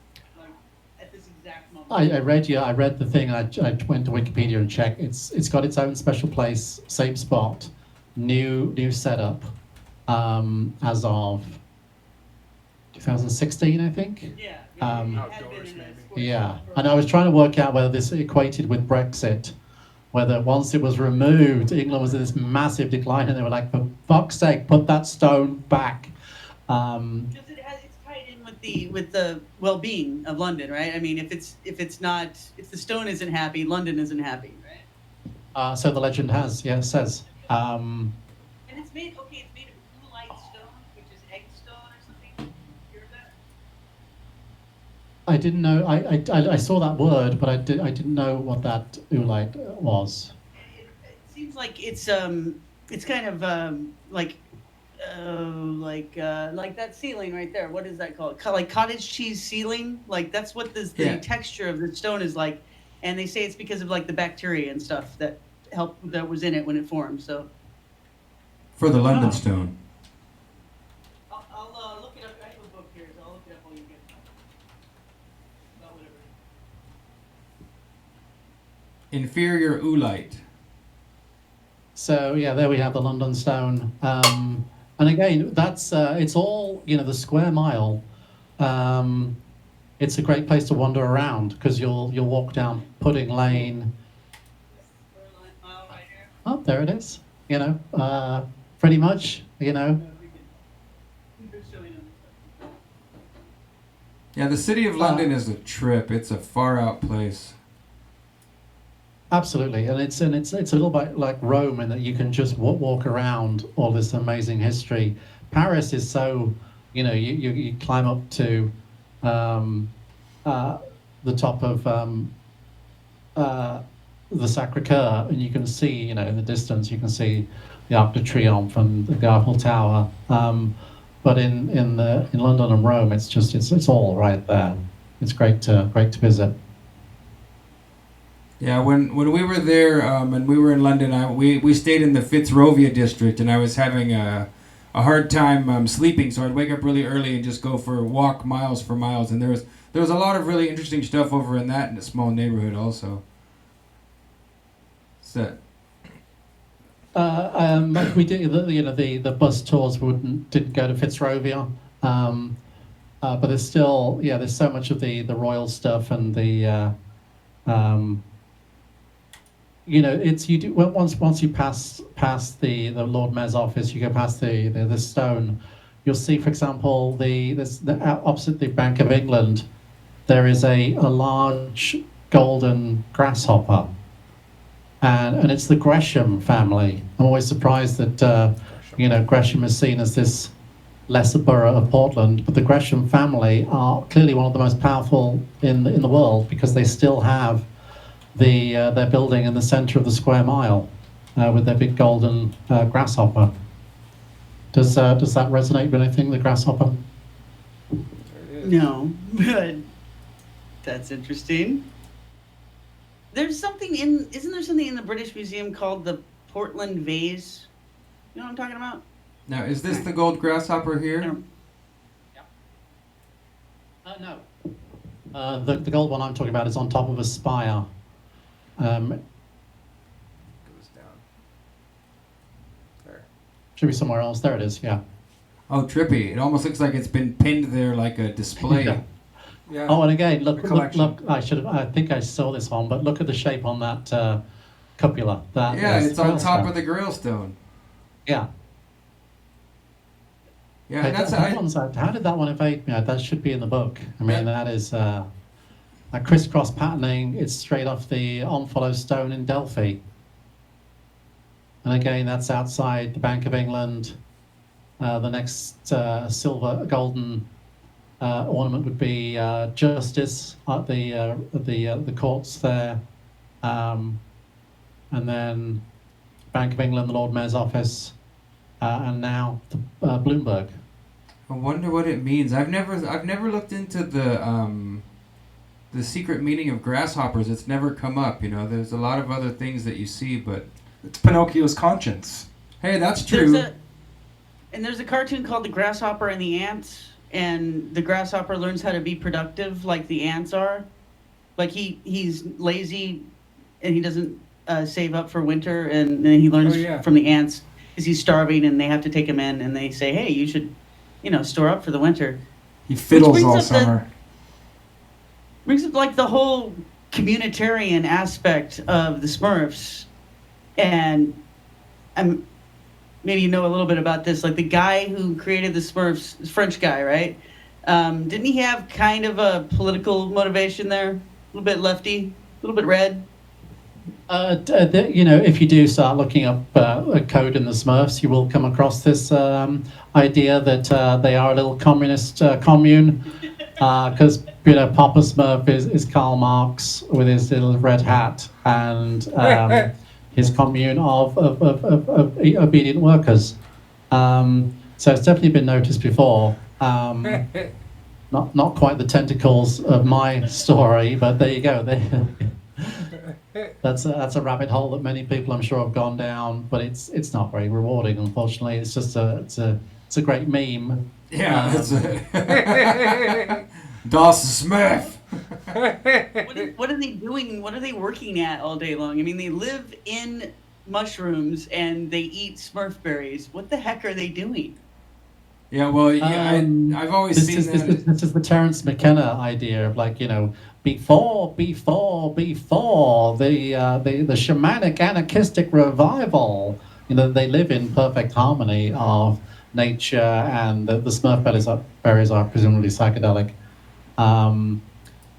at this exact moment. I read the thing. I went to Wikipedia and checked. It's got its own special place, same spot, new setup, as of 2016, I think. Yeah. Outdoors, maybe. Yeah, and I was trying to work out whether this equated with Brexit, whether once it was removed, England was in this massive decline, and they were like, for fuck's sake, put that stone back. Because it's tied in with the well-being of London, right? I mean, if the stone isn't happy, London isn't happy, right? So the legend says. And it's made of blue light stone, which is egg stone or something. I didn't know. I saw that word, but I didn't know what that oolite was. It seems like it's kind of like that ceiling right there. What is that called? Like cottage cheese ceiling. Like that's what the Yeah. texture of the stone is like. And they say it's because of like the bacteria and stuff that was in it when it formed. So For the London stone. I'll look it up. I have a book here, so I'll look it up while you get about whatever. Inferior oolite. So yeah, there we have the London Stone, and again, that's it's all the square mile. It's a great place to wander around because you'll walk down Pudding Lane. Mile right here. Oh, there it is. Pretty much. Yeah, the city of London is a trip. It's a far out place. Absolutely, and it's a little bit like Rome in that you can just walk around all this amazing history. Paris is so, you climb up to the top of the Sacré-Cœur, and you can see, in the distance, you can see the Arc de Triomphe and the Eiffel Tower. But in London and Rome, it's all right there. It's great to visit. Yeah, when we were there and we were in London, we stayed in the Fitzrovia district, and I was having a hard time sleeping, so I'd wake up really early and just go for a walk miles for miles. And there was a lot of really interesting stuff over in that small neighborhood also. So. We did, the bus tours didn't go to Fitzrovia, but there's still there's so much of the royal stuff and the once you pass the Lord Mayor's office, you go past the stone, you'll see, for example, opposite the Bank of England, there is a large golden grasshopper, and it's the Gresham family. I'm always surprised that Gresham is seen as this lesser borough of Portland, but the Gresham family are clearly one of the most powerful in the world because they still have their building in the center of the square mile with their big golden grasshopper. Does that resonate with anything, the grasshopper? No, but that's interesting. Isn't there something in the British Museum called the Portland vase? You know what I'm talking about? Now, is this the gold grasshopper here? No. The gold one I'm talking about is on top of a spire. Goes down. There. Should be somewhere else. There it is. Yeah. Oh, trippy! It almost looks like it's been pinned there like a display. Yeah. Yeah. Oh, and again, look! Collection. I think I saw this one, but look at the shape on that cupula. That Yeah, is it's on Grail top stone. of the Grail stone. Yeah. Yeah, and How did that one evade me? That should be in the book. I mean, that is a crisscross patterning. It's straight off the Omphalos stone in Delphi. And again, that's outside the Bank of England. The next silver, golden ornament would be Justice at the courts there. And then Bank of England, the Lord Mayor's office. And now Bloomberg. I wonder what it means. I've never looked into the secret meaning of grasshoppers. It's never come up. There's a lot of other things that you see, but It's Pinocchio's conscience. hey, that's true. There's a cartoon called The Grasshopper and the Ants, and the grasshopper learns how to be productive like the ants are. Like he's lazy and he doesn't save up for winter, and then he learns from the ants because he's starving and they have to take him in and they say, hey, you should, store up for the winter. He fiddles all summer. Brings up like the whole communitarian aspect of the Smurfs, and maybe you know a little bit about this. Like the guy who created the Smurfs, this French guy, right? Didn't he have kind of a political motivation there? A little bit lefty, a little bit red. If you do start looking up a code in the Smurfs, you will come across this idea that they are a little communist commune, because Papa Smurf is Karl Marx with his little red hat and his commune of obedient workers. So it's definitely been noticed before. Not quite the tentacles of my story, but there you go. That's a rabbit hole that many people, I'm sure, have gone down, but it's not very rewarding, unfortunately. It's just it's a great meme. Yeah, that's it. Das Smurf. What are they doing? What are they working at all day long? I mean, they live in mushrooms and they eat Smurf berries. What the heck are they doing? Yeah, well, yeah, I've always seen that. This is the Terence McKenna idea of, like, before the shamanic anarchistic revival. They live in perfect harmony of nature, and the Smurf berries are presumably psychedelic.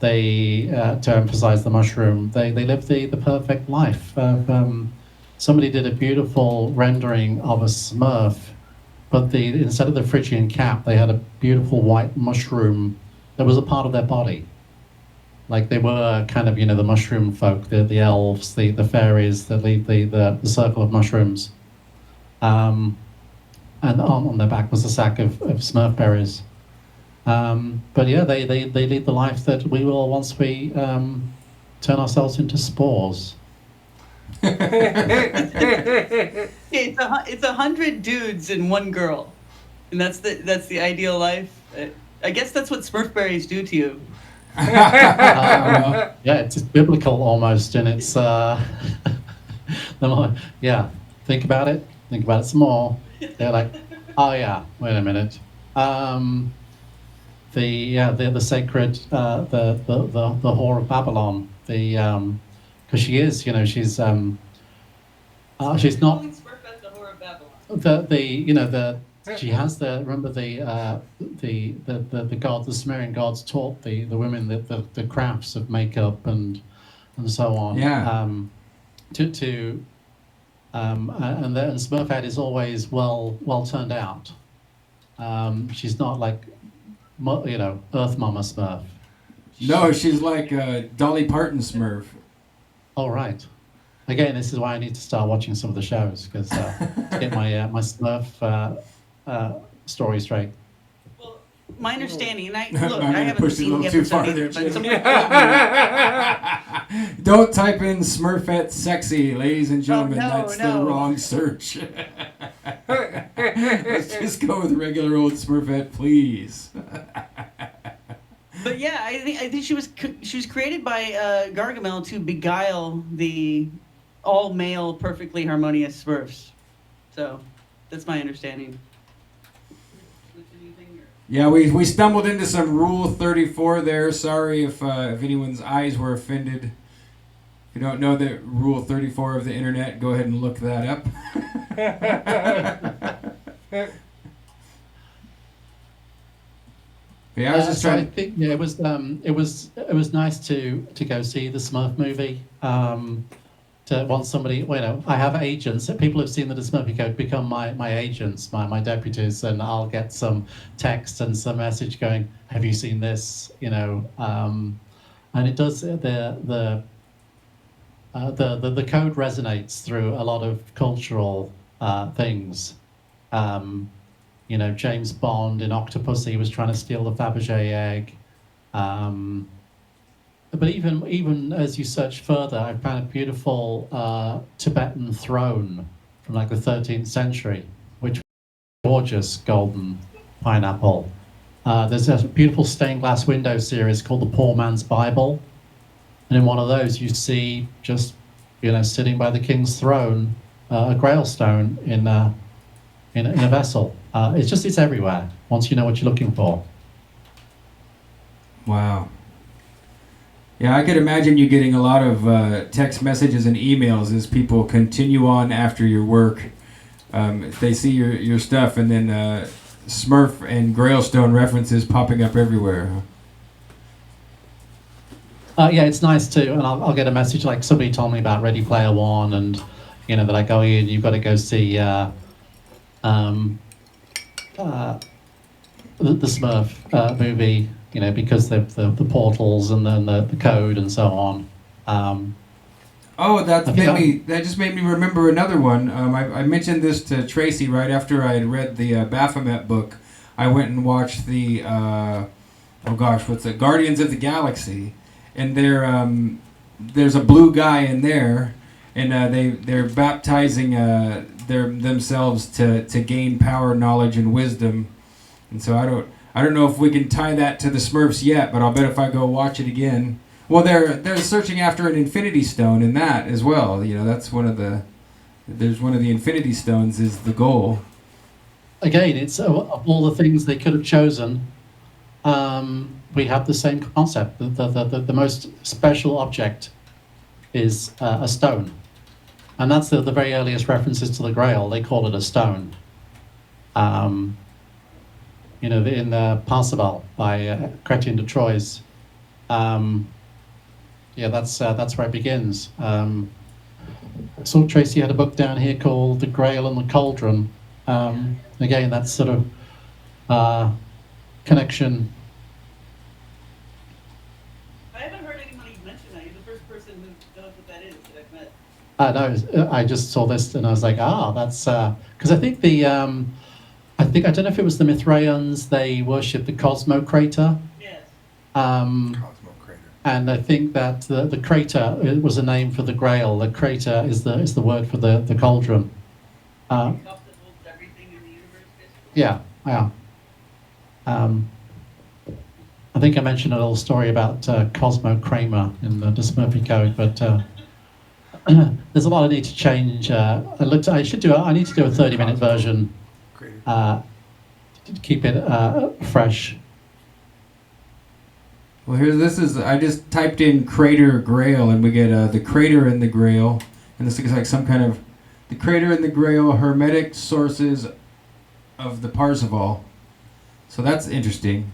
To emphasize the mushroom, they live the perfect life. Somebody did a beautiful rendering of a Smurf, but instead of the Phrygian cap, they had a beautiful white mushroom that was a part of their body. Like, they were kind of, the mushroom folk, the elves, the fairies that lead the circle of mushrooms. And on their back was a sack of Smurf berries. But yeah, they lead the life that we will once we turn ourselves into spores. It's 100 dudes and one girl, and that's the ideal life. I guess that's what Smurf berries do to you. Yeah, it's biblical almost, and it's yeah. Think about it some more. They're like, oh yeah, wait a minute. The sacred the whore of Babylon. Because she is, she's not Smurf as the whore of Babylon. She has remember the Sumerian gods taught the women the crafts of makeup and so on. Yeah. And Smurfette is always well turned out. She's not like Earth Mama Smurf. No, she's like Dolly Parton Smurf. Oh, right. Again, this is why I need to start watching some of the shows, because to get my Smurf story straight. Well, my understanding, and I I haven't pushed it a seen the little too episode far either, there, but Jim. someone Don't type in Smurfette sexy, ladies and gentlemen. no, That's no. the wrong search. Let's just go with regular old Smurfette, please. But yeah, I think she was created by Gargamel to beguile the all-male, perfectly harmonious Smurfs. So that's my understanding. Yeah, we stumbled into some Rule 34 there. Sorry if anyone's eyes were offended. If you don't know the Rule 34 of the internet, go ahead and look that up. Yeah, I was just trying. I think it was nice to go see the Smurf movie. To want somebody, I have agents. People who've seen the Smurfi Code become my agents, my deputies, and I'll get some text and some message going, "Have you seen this?" And it does the code resonates through a lot of cultural things. James Bond in Octopussy was trying to steal the Fabergé egg. But even as you search further, I found a beautiful Tibetan throne from like the 13th century, which was a gorgeous golden pineapple. There's a beautiful stained glass window series called The Poor Man's Bible. And in one of those, you see just, sitting by the king's throne, a Grail stone in a vessel. It's everywhere once you know what you're looking for. Wow. Yeah, I could imagine you getting a lot of text messages and emails as people continue on after your work. If they see your stuff, and then Smurf and Grailstone references popping up everywhere. Yeah, it's nice too, and I'll get a message like somebody told me about Ready Player One, and they're like, "Oh, Ian, you've got to go see the Smurf movie." because the portals and then the code and so on. Oh, that think just made me remember another one. I mentioned this to Tracy right after I had read the Baphomet book. I went and watched the Guardians of the Galaxy, and there's a blue guy in there, and they're baptizing themselves to gain power, knowledge, and wisdom. And so I don't know if we can tie that to the Smurfs yet, but I'll bet if I go watch it again. Well, they're searching after an Infinity Stone in that as well. That's one of the Infinity Stones is the goal. Again, it's of all the things they could have chosen. We have the same concept. The most special object is a stone, and that's the very earliest references to the Grail. They call it a stone. In Papal by Chrétien de Troyes. That's where it begins. I saw Tracy had a book down here called The Grail and the Cauldron. Again, that's sort of connection. I haven't heard anybody mention that. You're the first person who knows what that is that I've met. No, I just saw this and I was like, that's because I think I don't know if it was the Mithraians. They worship the Cosmo Crater. Yes. Cosmo Crater. And I think that the crater was a name for the Grail. The crater is the word for the cauldron. Cup that holds everything in the universe, basically. Yeah. I think I mentioned a little story about Cosmo Kramer in the Smurfi Code, but there's a lot I need to change. I need to do a 30-minute version to keep it fresh. Well, I just typed in crater Grail, and we get the crater in the Grail, and this looks like some kind of the crater in the Grail hermetic sources of the Parzival. So that's interesting.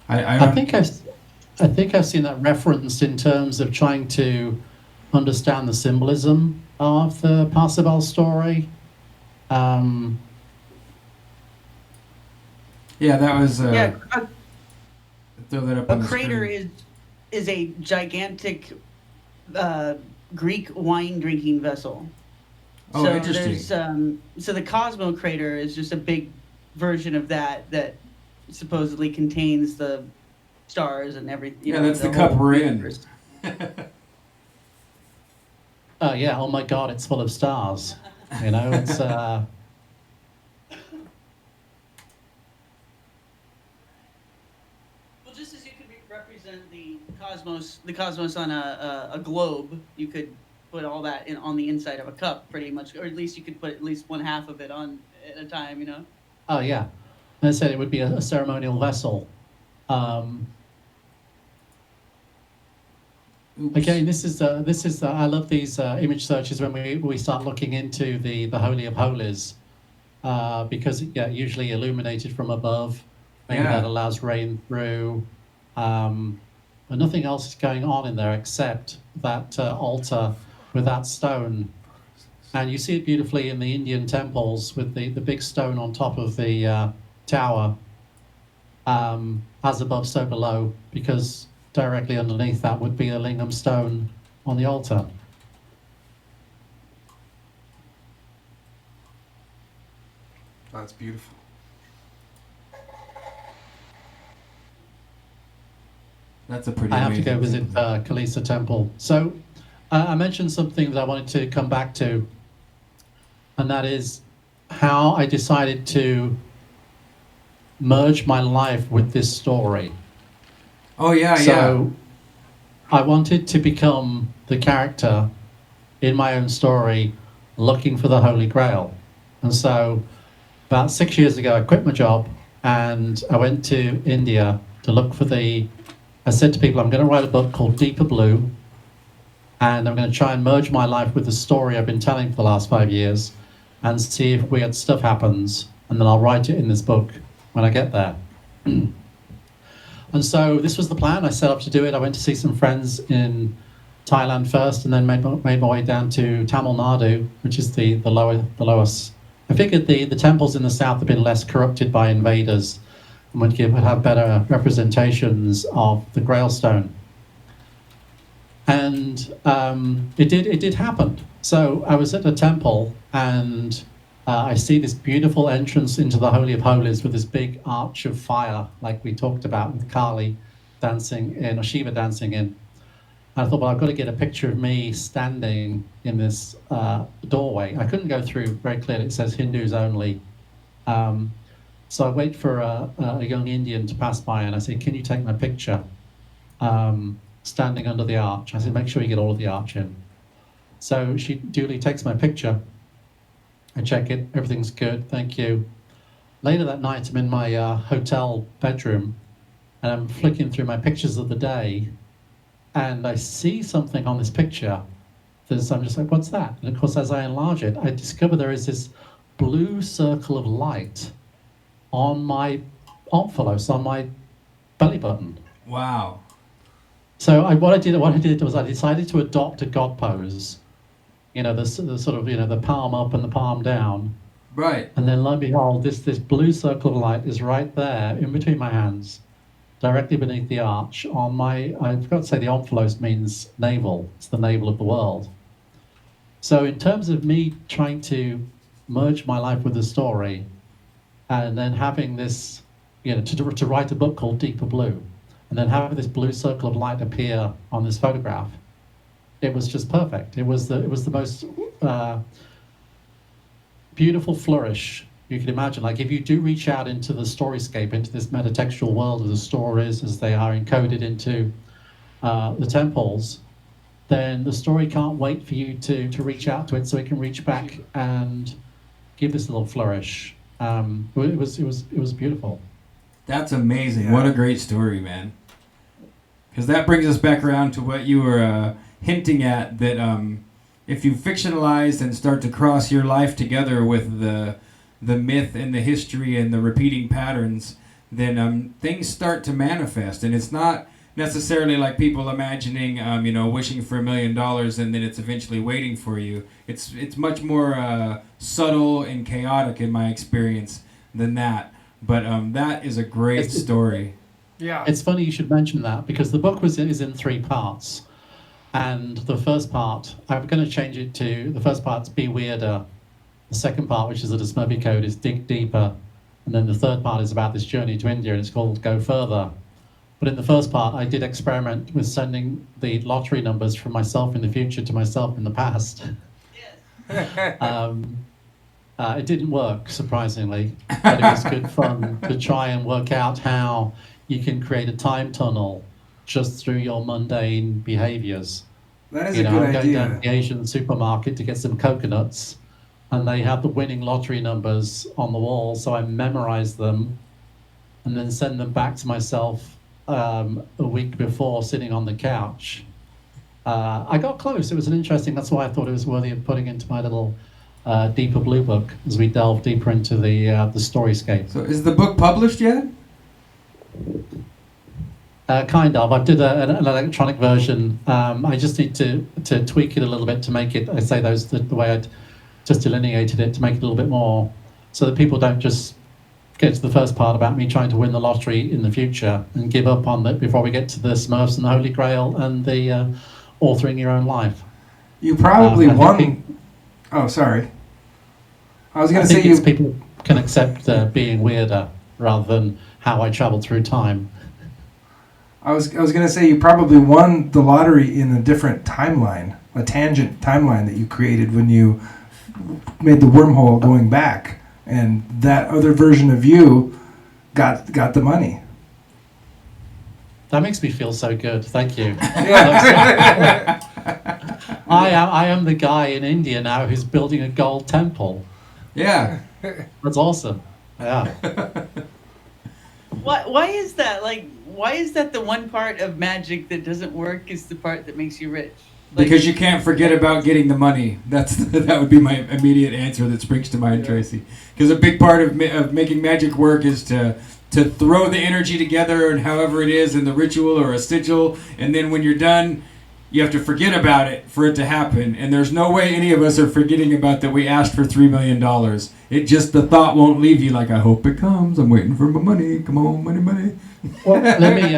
I think I've seen that referenced in terms of trying to understand the symbolism of the Parzival story. Yeah, that was. Throw that up on A the crater screen. is a gigantic Greek wine drinking vessel. Oh, so interesting. So the Cosmo crater is just a big version of that supposedly contains the stars and everything. Yeah, that's the cup we're in. Oh my God, it's full of stars. It's. Well, just as you could represent the cosmos on a globe, you could put all that on the inside of a cup, pretty much, or at least you could put at least one half of it on at a time. Oh yeah, and I said it would be a ceremonial vessel. Again, this is I love these image searches when we start looking into the Holy of Holies, because usually illuminated from above, maybe that allows rain through, but nothing else is going on in there except that altar with that stone, and you see it beautifully in the Indian temples with the big stone on top of the tower, as above so below, because directly underneath that would be a lingam stone on the altar. That's beautiful. That's a pretty. I have to go amazing visit Kalisa Temple. So I mentioned something that I wanted to come back to, and that is how I decided to merge my life with this story. Oh yeah, So I wanted to become the character in my own story looking for the Holy Grail. And so about 6 years ago, I quit my job and I went to India to look for I said to people, I'm going to write a book called Deeper Blue, and I'm going to try and merge my life with the story I've been telling for the last 5 years and see if weird stuff happens, and then I'll write it in this book when I get there. And so this was the plan. I set up to do it. I went to see some friends in Thailand first, and then made my way down to Tamil Nadu, which is the lowest. I figured the temples in the south have been less corrupted by invaders, and would have better representations of the Grail stone. And it did happen. So I was at a temple, and I see this beautiful entrance into the Holy of Holies with this big arch of fire, like we talked about with Kali dancing in, or Shiva dancing in. I thought, well, I've got to get a picture of me standing in this doorway. I couldn't go through very clearly. It says Hindus only. So I wait for a young Indian to pass by, and I say, can you take my picture? Standing under the arch. I said, make sure you get all of the arch in. So she duly takes my picture. I check it, everything's good, thank you. Later that night, I'm in my hotel bedroom, and I'm flicking through my pictures of the day, and I see something on this picture. I'm just like, what's that? And of course, as I enlarge it, I discover there is this blue circle of light on my Omphalos, on my belly button. Wow. So what I did was I decided to adopt a God pose. You know, the sort of, you know, the palm up and the palm down. Right. And then lo and behold, this blue circle of light is right there in between my hands, directly beneath the arch on my, I forgot to say the Omphalos means navel. It's the navel of the world. So in terms of me trying to merge my life with the story, and then having this, you know, to write a book called Deeper Blue, and then having this blue circle of light appear on this photograph, it was just perfect. It was the most beautiful flourish you can imagine. Like if you do reach out into the storyscape, into this metatextual world of the stories as they are encoded into the temples, then the story can't wait for you to reach out to it so it can reach back and give this little flourish. It was beautiful. That's amazing. What a great story, man. Because that brings us back around to what you were hinting at, that if you fictionalize and start to cross your life together with the myth and the history and the repeating patterns, then things start to manifest. And it's not necessarily like people imagining, wishing for $1 million and then it's eventually waiting for you. It's much more subtle and chaotic in my experience than that. But that is a great story. Yeah. It's funny you should mention that, because the book is in 3 parts. And the first part, I'm going to change it to, the first part's Be Weirder. The second part, which is the Smurfi Code, is Dig Deeper. And then the third part is about this journey to India, and it's called Go Further. But in the first part, I did experiment with sending the lottery numbers from myself in the future to myself in the past. It didn't work, surprisingly, but it was good fun to try and work out how you can create a time tunnel just through your mundane behaviors. That is You a know, good I'm going idea. down to the Asian supermarket to get some coconuts, and they have the winning lottery numbers on the wall, so I memorize them and then send them back to myself a week before, sitting on the couch. I got close. It was that's why I thought it was worthy of putting into my little Deeper Blue book as we delve deeper into the storyscape. So is the book published yet? Kind of. I did an electronic version. I just need to tweak it a little bit to make it, I say the way I'd just delineated it, to make it a little bit more, so that people don't just get to the first part about me trying to win the lottery in the future and give up on it before we get to the Smurfs and the Holy Grail and the authoring your own life. You probably won. Oh, sorry. I was going to say you. People can accept being weirder rather than how I traveled through time. I was going to say you probably won the lottery in a different timeline, a tangent timeline that you created when you made the wormhole going back, and that other version of you got the money. That makes me feel so good. Thank you. Yeah. I am the guy in India now who's building a gold temple. Yeah. That's awesome. Yeah. Why is that? Like, why is that the one part of magic that doesn't work is the part that makes you rich? Like, Because you can't forget about getting the money. That would be my immediate answer that springs to mind, Tracy. Because a big part of making magic work is to throw the energy together, and however it is in the ritual or a sigil, and then when you're done, you have to forget about it for it to happen. And there's no way any of us are forgetting about that we asked for $3 million. It just, the thought won't leave you, like, I hope it comes. I'm waiting for my money. Come on, money, money. Well, let me.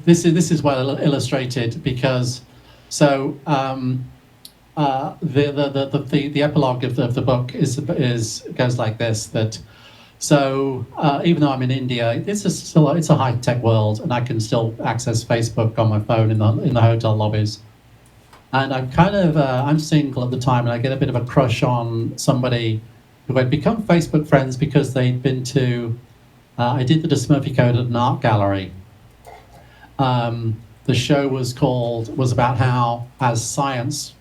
This is well illustrated because, so the epilogue of the book is goes like this. That so even though I'm in India, it's a high tech world, and I can still access Facebook on my phone in the hotel lobbies. And I'm single at the time, and I get a bit of a crush on somebody who had become Facebook friends because they'd been to. I did the Smurfi Code at an art gallery. The show was about how, as science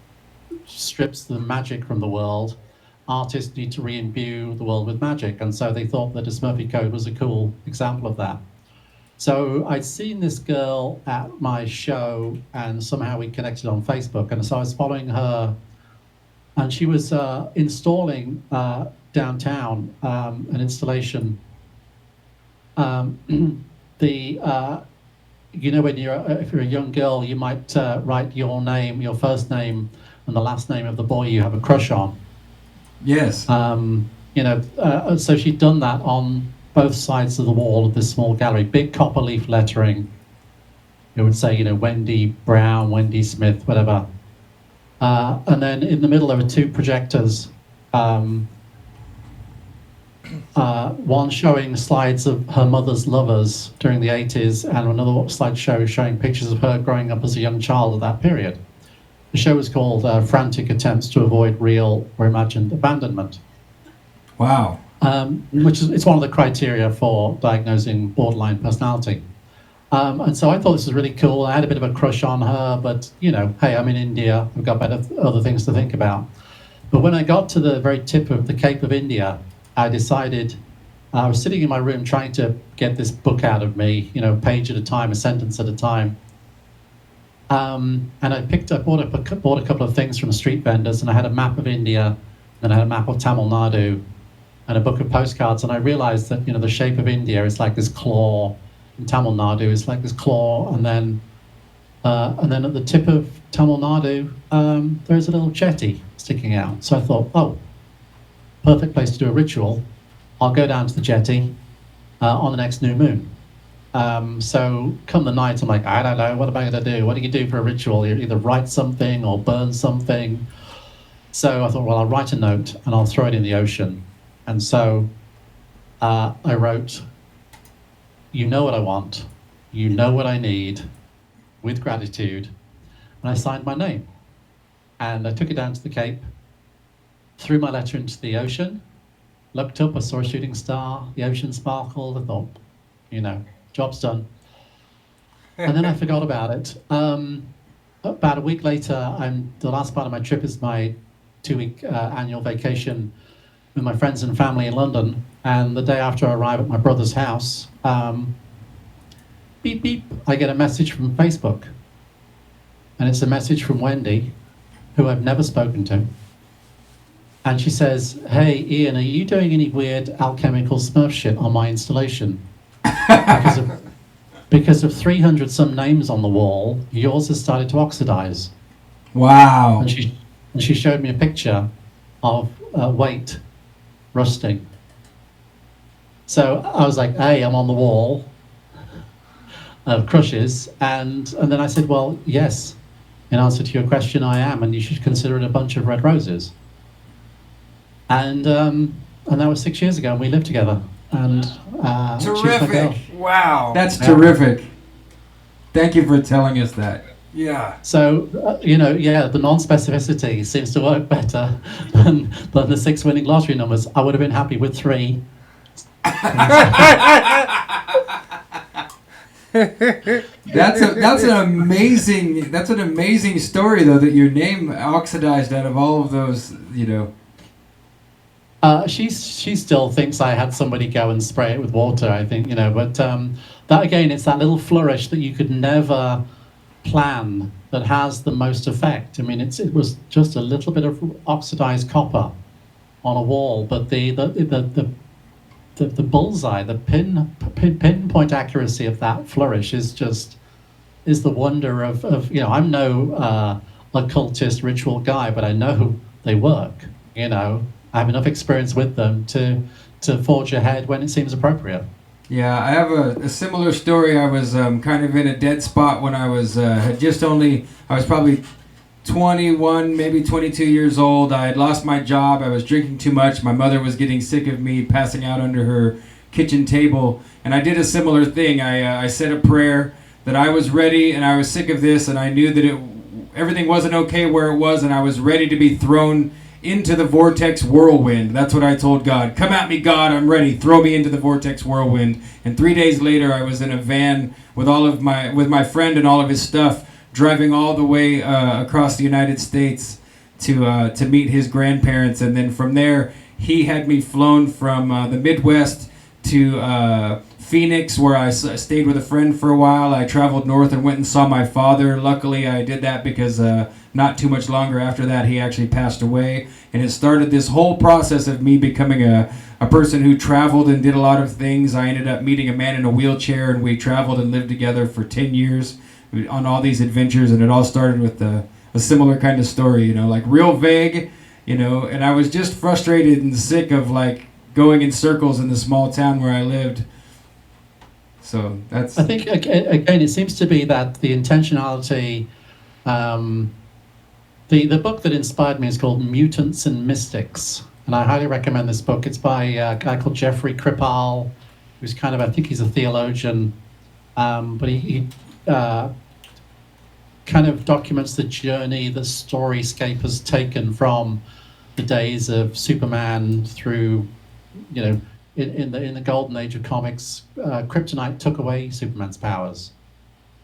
strips the magic from the world, artists need to re-imbue the world with magic, and so they thought that the Smurfi Code was a cool example of that. So I'd seen this girl at my show, and somehow we connected on Facebook, and so I was following her, and she was installing downtown an installation. You know, when if you're a young girl, you might write your name, your first name, and the last name of the boy you have a crush on. Yes. So she'd done that on both sides of the wall of this small gallery, big copper leaf lettering. It would say, Wendy Brown, Wendy Smith, whatever. And then in the middle there were two projectors. One showing slides of her mother's lovers during the 80s, and another slideshow showing pictures of her growing up as a young child at that period. The show was called Frantic Attempts to Avoid Real or Imagined Abandonment. Wow. It's one of the criteria for diagnosing borderline personality. And so I thought this was really cool. I had a bit of a crush on her, but, hey, I'm in India. I've got other things to think about. But when I got to the very tip of the Cape of India, I decided, I was sitting in my room trying to get this book out of me, page at a time, a sentence at a time. And I bought a couple of things from street vendors, and I had a map of India, and I had a map of Tamil Nadu, and a book of postcards, and I realized that, the shape of India is like this claw, and Tamil Nadu is like this claw, and then at the tip of Tamil Nadu, there's a little jetty sticking out. So I thought, oh, perfect place to do a ritual. I'll go down to the jetty on the next new moon. So come the night, I'm like, I don't know, what am I going to do? What do you do for a ritual? You either write something or burn something. So I thought, well, I'll write a note and I'll throw it in the ocean. And so I wrote, you know what I want, you know what I need, with gratitude. And I signed my name. And I took it down to the Cape, threw my letter into the ocean, looked up, I saw a shooting star, the ocean sparkled, I thought, job's done. And then I forgot about it. About a week later, the last part of my trip is my 2-week annual vacation with my friends and family in London. And the day after I arrive at my brother's house, beep, beep, I get a message from Facebook. And it's a message from Wendy, who I've never spoken to. And she says, hey, Ian, are you doing any weird alchemical Smurf shit on my installation? Because of 300 some names on the wall, yours has started to oxidize. Wow. And she showed me a picture of weight rusting. So I was like, hey, I'm on the wall of crushes. And then I said, well, yes, in answer to your question, I am, and you should consider it a bunch of red roses. And that was 6 years ago, and we lived together. And terrific! Wow, that's terrific. Thank you for telling us that. Yeah. So the non-specificity seems to work better than the 6 winning lottery numbers. I would have been happy with 3. That's an amazing story, though, that your name oxidized out of all of those, She still thinks I had somebody go and spray it with water, I think, but that again, it's that little flourish that you could never plan that has the most effect. I mean, it was just a little bit of oxidized copper on a wall, but the bullseye, the pinpoint accuracy of that flourish is just is the wonder of I'm no occultist ritual guy, but I know they work. I have enough experience with them to forge ahead when it seems appropriate. Yeah, I have a similar story. I was kind of in a dead spot when I was I was probably 21, maybe 22 years old. I had lost my job. I was drinking too much. My mother was getting sick of me passing out under her kitchen table. And I did a similar thing. I said a prayer that I was ready and I was sick of this and I knew that everything wasn't okay where it was and I was ready to be thrown into the vortex whirlwind. That's what I told God. Come at me, God. I'm ready. Throw me into the vortex whirlwind. And 3 days later, I was in a van with my friend and all of his stuff, driving all the way across the United States to meet his grandparents. And then from there, he had me flown from the Midwest to Phoenix, where I stayed with a friend for a while. I traveled north and went and saw my father. Luckily, I did that because not too much longer after that, he actually passed away. And it started this whole process of me becoming a person who traveled and did a lot of things. I ended up meeting a man in a wheelchair, and we traveled and lived together for 10 years on all these adventures. And it all started with a similar kind of story, like real vague, and I was just frustrated and sick of like going in circles in the small town where I lived. So that's... I think, again, it seems to be that the intentionality... The book that inspired me is called Mutants and Mystics, and I highly recommend this book. It's by a guy called Jeffrey Kripal, who's I think he's a theologian, but he kind of documents the journey the Storyscape has taken from the days of Superman through, in the golden age of comics. Kryptonite took away Superman's powers,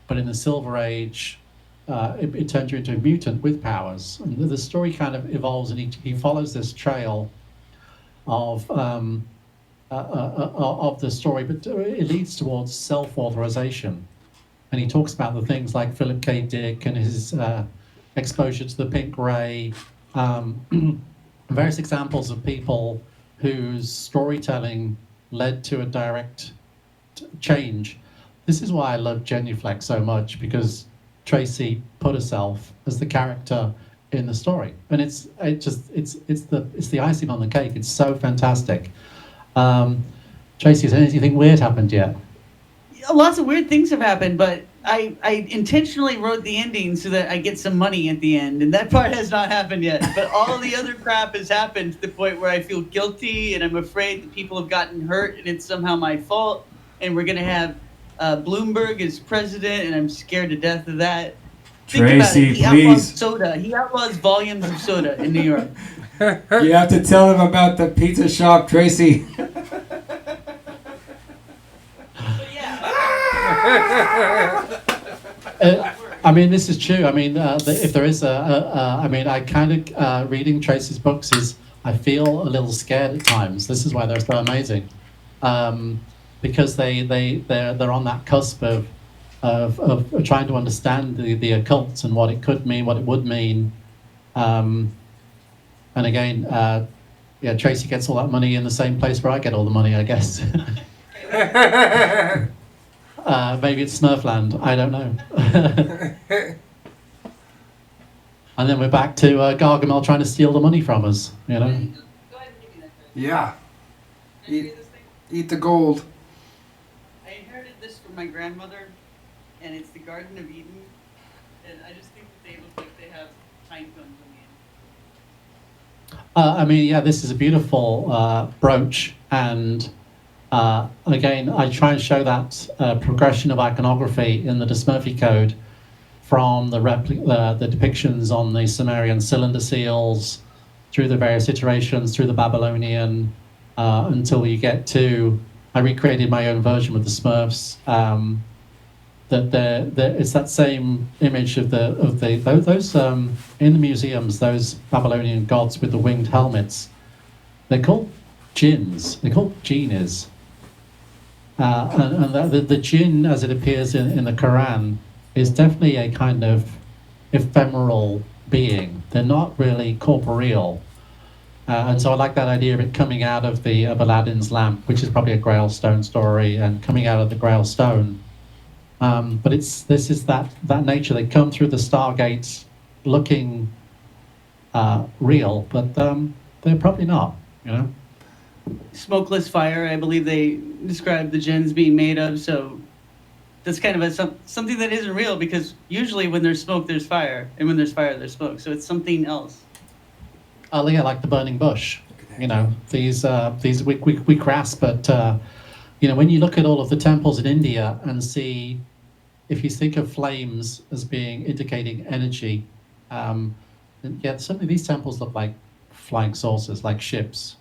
but in the Silver Age, it turns you into a mutant with powers. And the story kind of evolves, and he follows this trail of the story, but it leads towards self-authorization. And he talks about the things like Philip K. Dick and his exposure to the pink ray, various examples of people whose storytelling led to a direct change. This is why I love Genuflex so much, because Tracy put herself as the character in the story, and it's the icing on the cake. It's so fantastic. Tracy, has anything weird happened yet? Lots of weird things have happened, but I intentionally wrote the ending so that I get some money at the end, and that part has not happened yet. But all the other crap has happened to the point where I feel guilty, and I'm afraid that people have gotten hurt, and it's somehow my fault. And we're gonna have Bloomberg as president, and I'm scared to death of that. Think Tracy, about it. He outlaws please. soda. He outlaws volumes of soda in New York. You have to tell him about the pizza shop, Tracy. I mean, this is true. I mean, if there is I mean, I kind of reading Tracy's books is I feel a little scared at times. This is why they're so amazing, because they're on that cusp of trying to understand the occult and what it could mean, what it would mean, and again, Tracy gets all that money in the same place where I get all the money, I guess. Maybe it's Smurfland, I don't know. And then we're back to Gargamel trying to steal the money from us, Go ahead and give me that. Yeah. Can I give you this thing? Eat the gold. I inherited this from my grandmother, and it's the Garden of Eden, and I just think that they look like they have pine cones on the end. I mean, yeah, this is a beautiful brooch, and again, I try and show that progression of iconography in the Smurfi Code from the depictions on the Sumerian cylinder seals, through the various iterations, through the Babylonian, until you get to, I recreated my own version with the Smurfs. It's that same image of those in the museums, those Babylonian gods with the winged helmets. They're called jinns. They're called genies. And the jinn, as it appears in the Quran, is definitely a kind of ephemeral being. They're not really corporeal. And so I like that idea of it coming out of Aladdin's lamp, which is probably a Grail stone story, and coming out of the Grail stone But this is that nature. They come through the Stargates looking real, but they're probably not. You know. Smokeless fire, I believe they described the gens being made of. So that's kind of something that isn't real, because usually when there's smoke, there's fire, and when there's fire, there's smoke. So it's something else. Oh yeah, like the burning bush. You know, these we grasp, but you know, when you look at all of the temples in India and see, if you think of flames as being indicating energy, yeah, some of these temples look like flying saucers, like ships.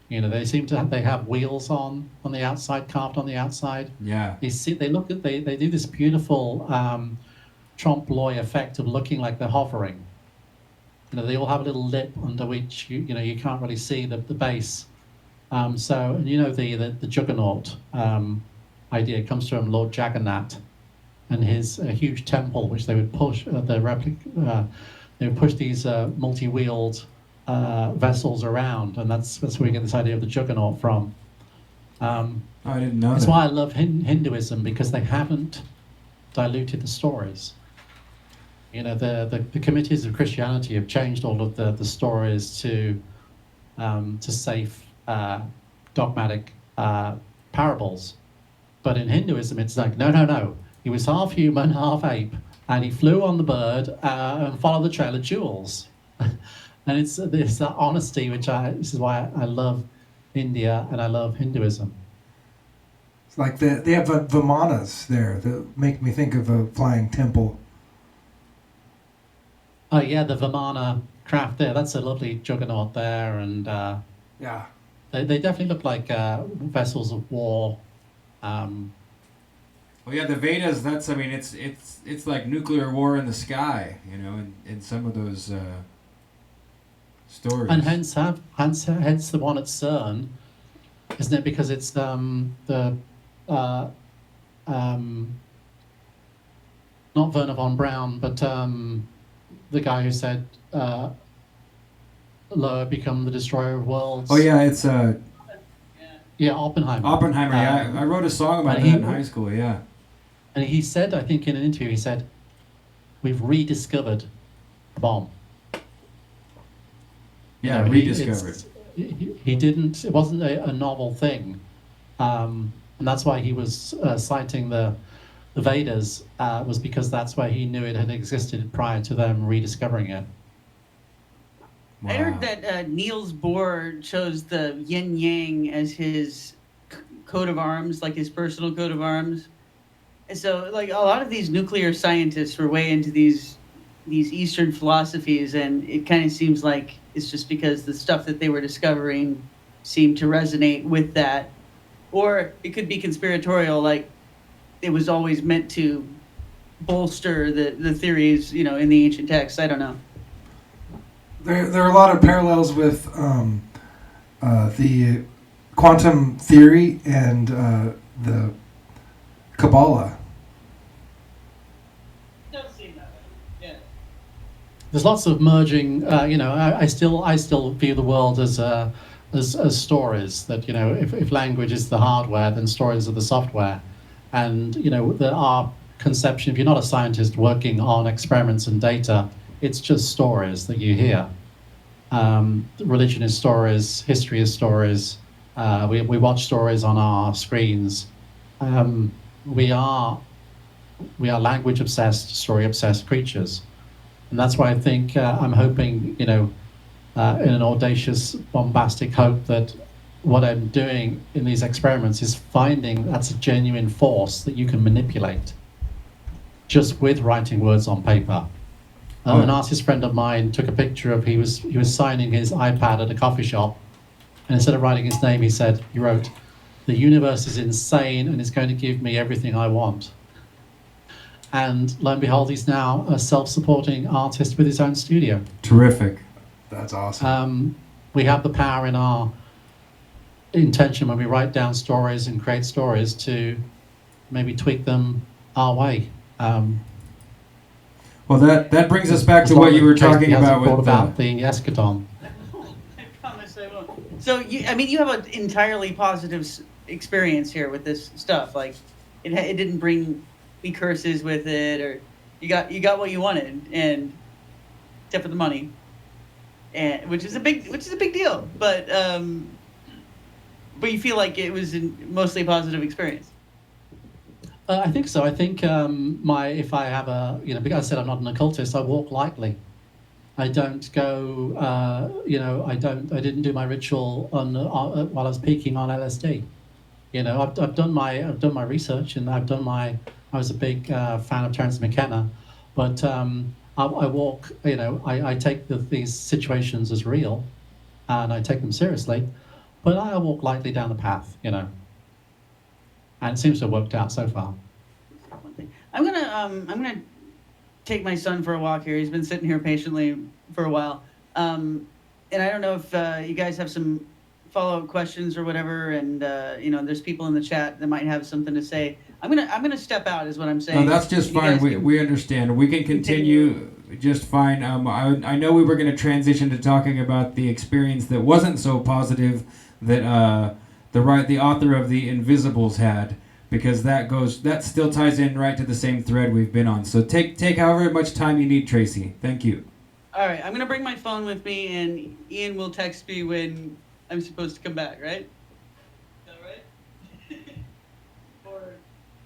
You know, they seem to they have wheels on the outside, carved on the outside. Yeah. They do this beautiful trompe l'oeil effect of looking like they're hovering. You know, they all have a little lip under which you know you can't really see the base. So, and you know, the juggernaut idea comes from Lord Jagannath and his huge temple, which they would push they would push these multi-wheeled vessels around, and that's where we get this idea of the juggernaut from. I didn't know That's that. why I love Hinduism, because they haven't diluted the stories. You know, the committees of Christianity have changed all of the stories to safe dogmatic parables, but in Hinduism it's like no, he was half human, half ape, and he flew on the bird and followed the trail of jewels. And it's that honesty this is why I love India and I love Hinduism. It's like they have Vimanas there that make me think of a flying temple. Oh yeah, the Vimana craft there. That's a lovely juggernaut there, and Yeah. they definitely look like vessels of war. Well, yeah, the Vedas. It's like nuclear war in the sky. You know, in some of those stories. And hence the one at CERN, isn't it? Because it's not Werner von Braun, but the guy who said, "Lower become the destroyer of worlds." Oh yeah, it's Yeah, Oppenheimer. Oppenheimer. Yeah, I wrote a song about that in high school. Yeah. And he said, I think in an interview, he said, "We've rediscovered the bomb." Yeah, You know, rediscovered. He didn't. It wasn't a novel thing, and that's why he was citing the Vedas, was because that's why he knew it had existed prior to them rediscovering it. I heard that Niels Bohr chose the yin yang as his coat of arms, like his personal coat of arms. And so, like, a lot of these nuclear scientists were way into these Eastern philosophies, and it kind of seems like it's just because the stuff that they were discovering seemed to resonate with that. Or it could be conspiratorial, like it was always meant to bolster the theories, you know, in the ancient texts. I don't know. There are a lot of parallels with the quantum theory and the Kabbalah. Don't seem that way. Yeah. There's lots of merging. You know, I still view the world as stories. That, you know, if language is the hardware, then stories are the software. And, you know, our conception, if you're not a scientist working on experiments and data, it's just stories that you hear. Religion is stories, history is stories. We watch stories on our screens. We are language obsessed, story obsessed creatures, and that's why I think I'm hoping, you know, in an audacious, bombastic hope that what I'm doing in these experiments is finding that's a genuine force that you can manipulate just with writing words on paper. An artist friend of mine took a picture of he was signing his iPad at a coffee shop, and instead of writing his name, he wrote, "The universe is insane and it's going to give me everything I want." And lo and behold, he's now a self-supporting artist with his own studio. Terrific. That's awesome. We have the power in our intention when we write down stories and create stories to maybe tweak them our way. Well, that brings us back to what you were talking about with the eschaton. I promise I won't. So, you have an entirely positive experience here with this stuff. Like, it didn't bring any curses with it, or you got what you wanted, and except for the money, and which is a big deal. But you feel like it was mostly a positive experience. I think so. I think if I have because I said I'm not an occultist, I walk lightly. I don't go, I didn't do my ritual while I was peaking on LSD. I've done my research, and I was a big fan of Terence McKenna, but I walk, I take these situations as real, and I take them seriously, but I walk lightly down the path, and it seems to have worked out so far. I'm gonna take my son for a walk here. He's been sitting here patiently for a while, and I don't know if you guys have some follow-up questions or whatever, and there's people in the chat that might have something to say. I'm gonna step out, is what I'm saying. No, that's just fine. We understand. We can continue just fine. I know we were going to transition to talking about the experience that wasn't so positive that the author of the Invisibles had, because that still ties in right to the same thread we've been on. So take however much time you need, Tracy. Thank you. All right, I'm gonna bring my phone with me, and Ian will text me when I'm supposed to come back, right? Is that right? Or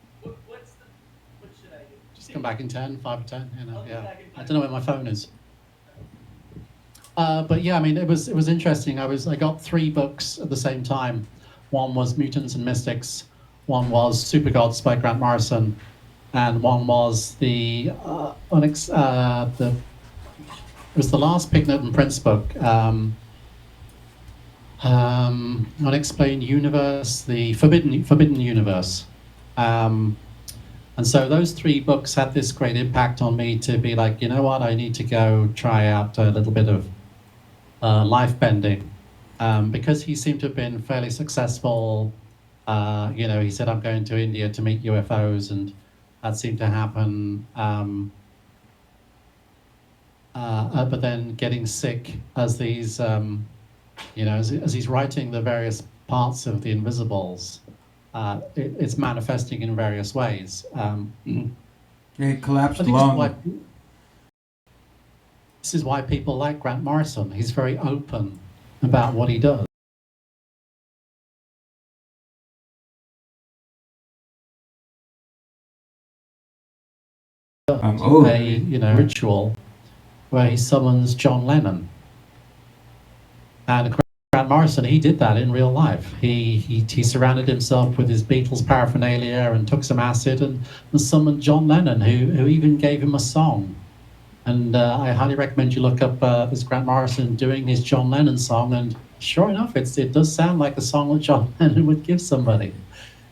what should I do? Just come back in 10, 5 or 10, I'll yeah. come back in 5. I don't know where my phone is. But yeah, I mean, it was interesting. I got 3 books at the same time. One was Mutants and Mystics, one was Super Gods by Grant Morrison, and one was the last Pignut and Prince book, Unexplained Universe, the Forbidden Universe. And so those 3 books had this great impact on me to be like, you know what, I need to go try out a little bit of life bending, because he seemed to have been fairly successful. He said, I'm going to India to meet UFOs, and that seemed to happen. But then getting sick as these, as he's writing the various parts of the Invisibles, it's manifesting in various ways. It collapsed I think lung. This is why people like Grant Morrison. He's very open about what he does. A ritual where he summons John Lennon. And Grant Morrison, he did that in real life. He surrounded himself with his Beatles paraphernalia and took some acid and summoned John Lennon, who even gave him a song. And I highly recommend you look up this Grant Morrison doing his John Lennon song, and sure enough, it does sound like a song that John Lennon would give somebody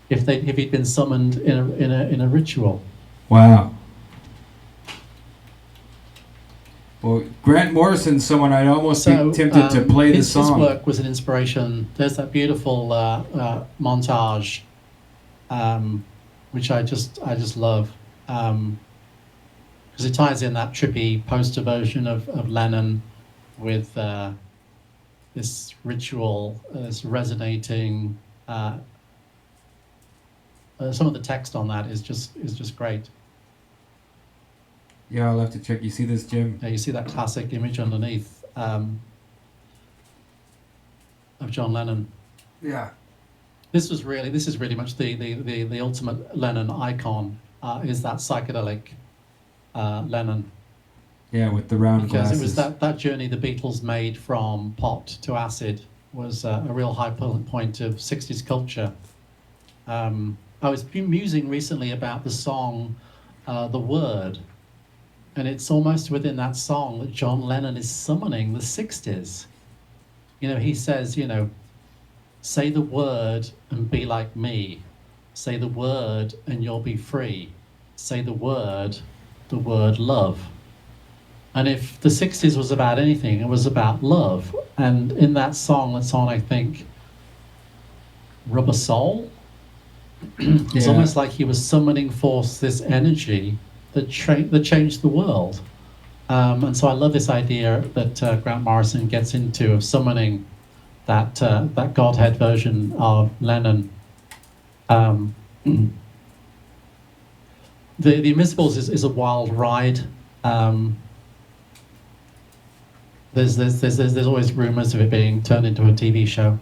if he'd been summoned in a ritual. Wow. Well, Grant Morrison's someone I'd almost be tempted to play the song. His work was an inspiration. There's that beautiful montage, which I just love, because it ties in that trippy poster version of Lennon with this ritual, this resonating. Some of the text on that is just great. Yeah, I'll have to check. You see this, Jim? Yeah, you see that classic image underneath of John Lennon. Yeah. This is really much the ultimate Lennon icon. Is that psychedelic Lennon? Yeah, with the round because glasses. It was that journey the Beatles made from pot to acid was a real high point of 60s culture. I was musing recently about the song The Word. And it's almost within that song that John Lennon is summoning the 60s. He says, say the word and be like me. Say the word and you'll be free. Say the word love. And if the 60s was about anything, it was about love. And in that song that's on, I think, Rubber Soul, it's almost like he was summoning forth this energy that changed the world. And so I love this idea that Grant Morrison gets into of summoning that Godhead version of Lennon. The Invisibles is a wild ride. There's always rumours of it being turned into a TV show.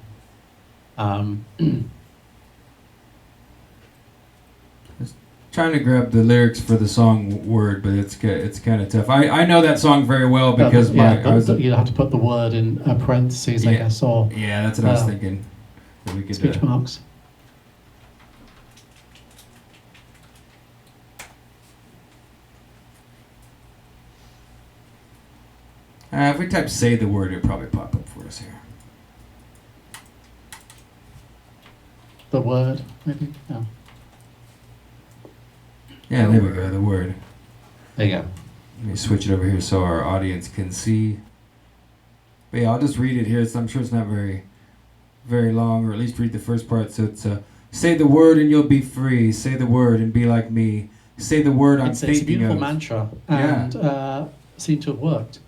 Trying to grab the lyrics for the song word, but it's kind of tough. I know that song very well because you'd have to put the word in parentheses, I guess, or yeah, that's what I was thinking. That we could, speech marks. If we type "say the word," it'll probably pop up for us here. The word, maybe. No. Yeah, there we go. The word. There you go. Let me switch it over here so our audience can see. But yeah, I'll just read it here. I'm sure it's not very long, or at least read the first part. So it's say the word and you'll be free. Say the word and be like me. Say the word I'm thinking of. It's a beautiful mantra, and seemed to have worked.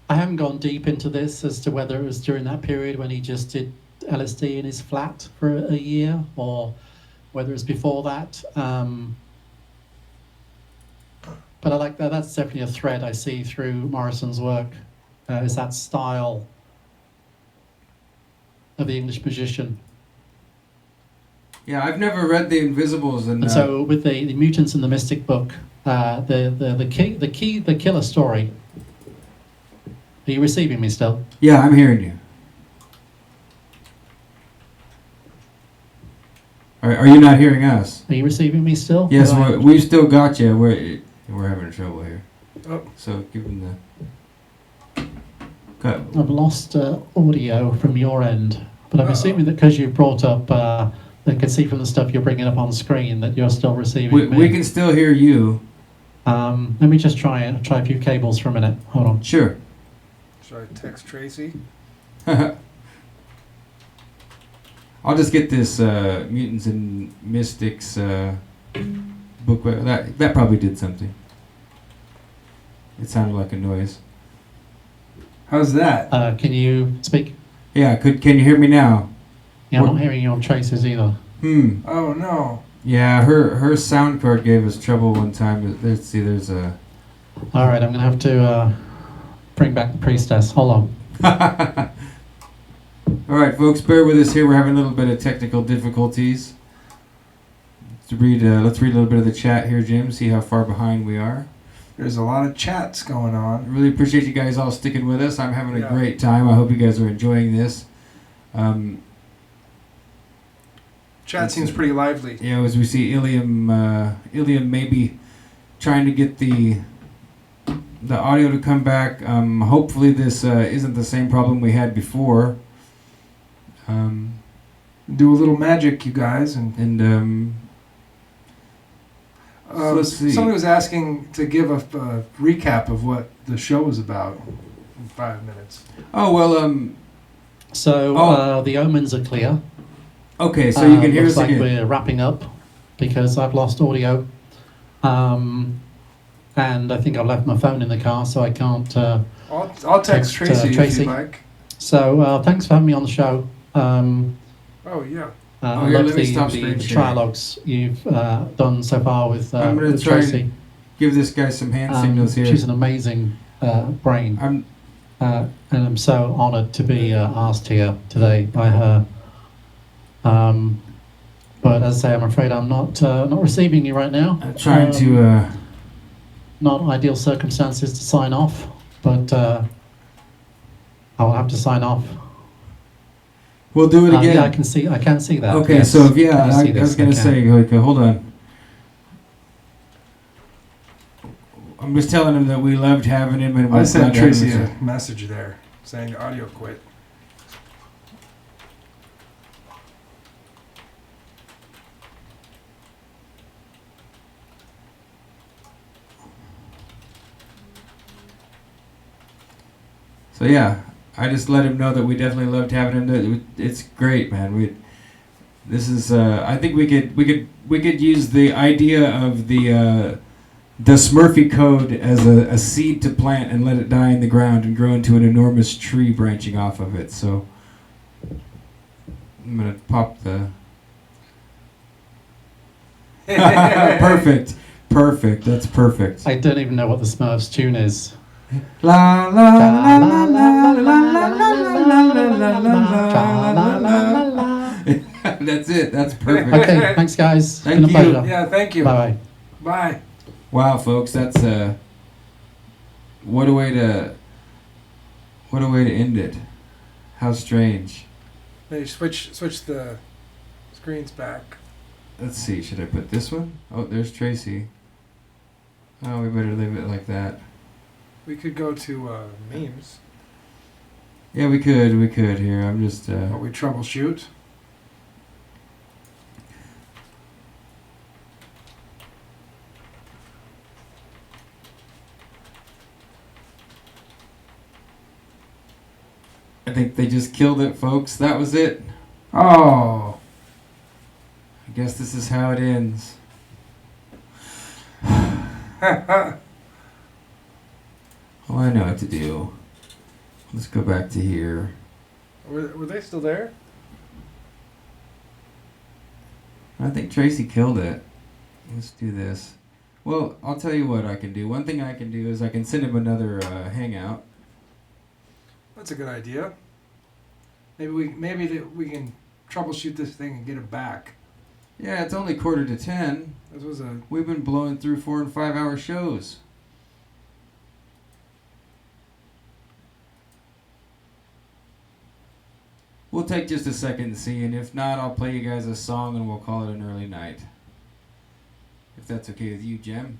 I haven't gone deep into this as to whether it was during that period when he just did LSD in his flat for a year, or whether it's before that. But I like that. That's definitely a thread I see through Morrison's work. Is that style of the English magician. Yeah, I've never read The Invisibles, and so with the Mutants and the Mystic book, the killer story. Are you receiving me still? Yeah, I'm hearing you. Are you not hearing us? Are you receiving me still? Yes, we've still got you. We're having trouble here. Oh. So give them the cut. I've lost audio from your end, but I'm assuming that because you brought up, I can see from the stuff you're bringing up on screen that you're still receiving me. We can still hear you. Let me just try a few cables for a minute. Hold on. Sure. Should I text Tracy? I'll just get this Mutants and Mystics book. That probably did something. It sounded like a noise. How's that? Can you speak? Yeah, can you hear me now? Yeah, I'm not hearing you on traces either. Oh no. Yeah, her sound card gave us trouble one time. Let's see, there's a... Alright, I'm going to have to bring back the priestess. Hold on. Alright, folks, bear with us here. We're having a little bit of technical difficulties. Let's read a little bit of the chat here, Jim, see how far behind we are. There's a lot of chats going on. Really appreciate you guys all sticking with us. I'm having a great time. I hope you guys are enjoying this. Chat seems pretty lively. Yeah, as we see Illium Maybe trying to get the audio to come back. Hopefully this isn't the same problem we had before. Do a little magic, you guys, and so let's see. Somebody was asking to give a recap of what the show was about in 5 minutes. Oh well. So the omens are clear. Okay, so you can hear us like again. We're wrapping up because I've lost audio, and I think I've left my phone in the car, so I can't. I'll text Tracy if you like. So thanks for having me on the show. Oh yeah. I love the trialogues you've done so far with I'm going to try Tracy. and give this guy some hand signals here. She's an amazing brain, and I'm so honoured to be asked here today by her. But as I say, I'm afraid I'm not receiving you right now. I'm trying to... Not ideal circumstances to sign off, but I'll have to sign off. We'll do it again. Yeah, I can see that. Okay, yes. so I was going to say, okay, hold on. I'm just telling him that we loved having him. And I sent Tracy a message there saying audio quit. So yeah, I just let him know that we definitely loved having him. It's great, man. This is. I think we could use the idea of the Smurfi Code as a seed to plant and let it die in the ground and grow into an enormous tree branching off of it. So I'm gonna pop the. Perfect. Perfect. That's perfect. I don't even know what the Smurfs tune is. La la la la la la la la la. That's it. That's perfect. Okay, thanks guys. Thank Been a you. pleasure. Yeah, thank you. Bye-bye. Bye. Wow, folks, that's what a way to end it. How strange. Maybe switch the screens back. Let's see. Should I put this one? Oh, there's Tracy. Oh, we better leave it like that. We could go to memes. Yeah, we could. We could. Here, I'm just. Or we troubleshoot. I think they just killed it, folks. That was it. Oh. I guess this is how it ends. Oh, I know what to do. Let's go back to here. Were they still there? I think Tracy killed it. Let's do this. Well, I'll tell you what I can do. One thing I can do is I can send him another hangout. That's a good idea. Maybe we can troubleshoot this thing and get it back. Yeah, it's only 9:45. This was a. We've been blowing through 4 and 5 hour shows. We'll take just a second to see, and if not, I'll play you guys a song and we'll call it an early night. If that's okay with you, Jem.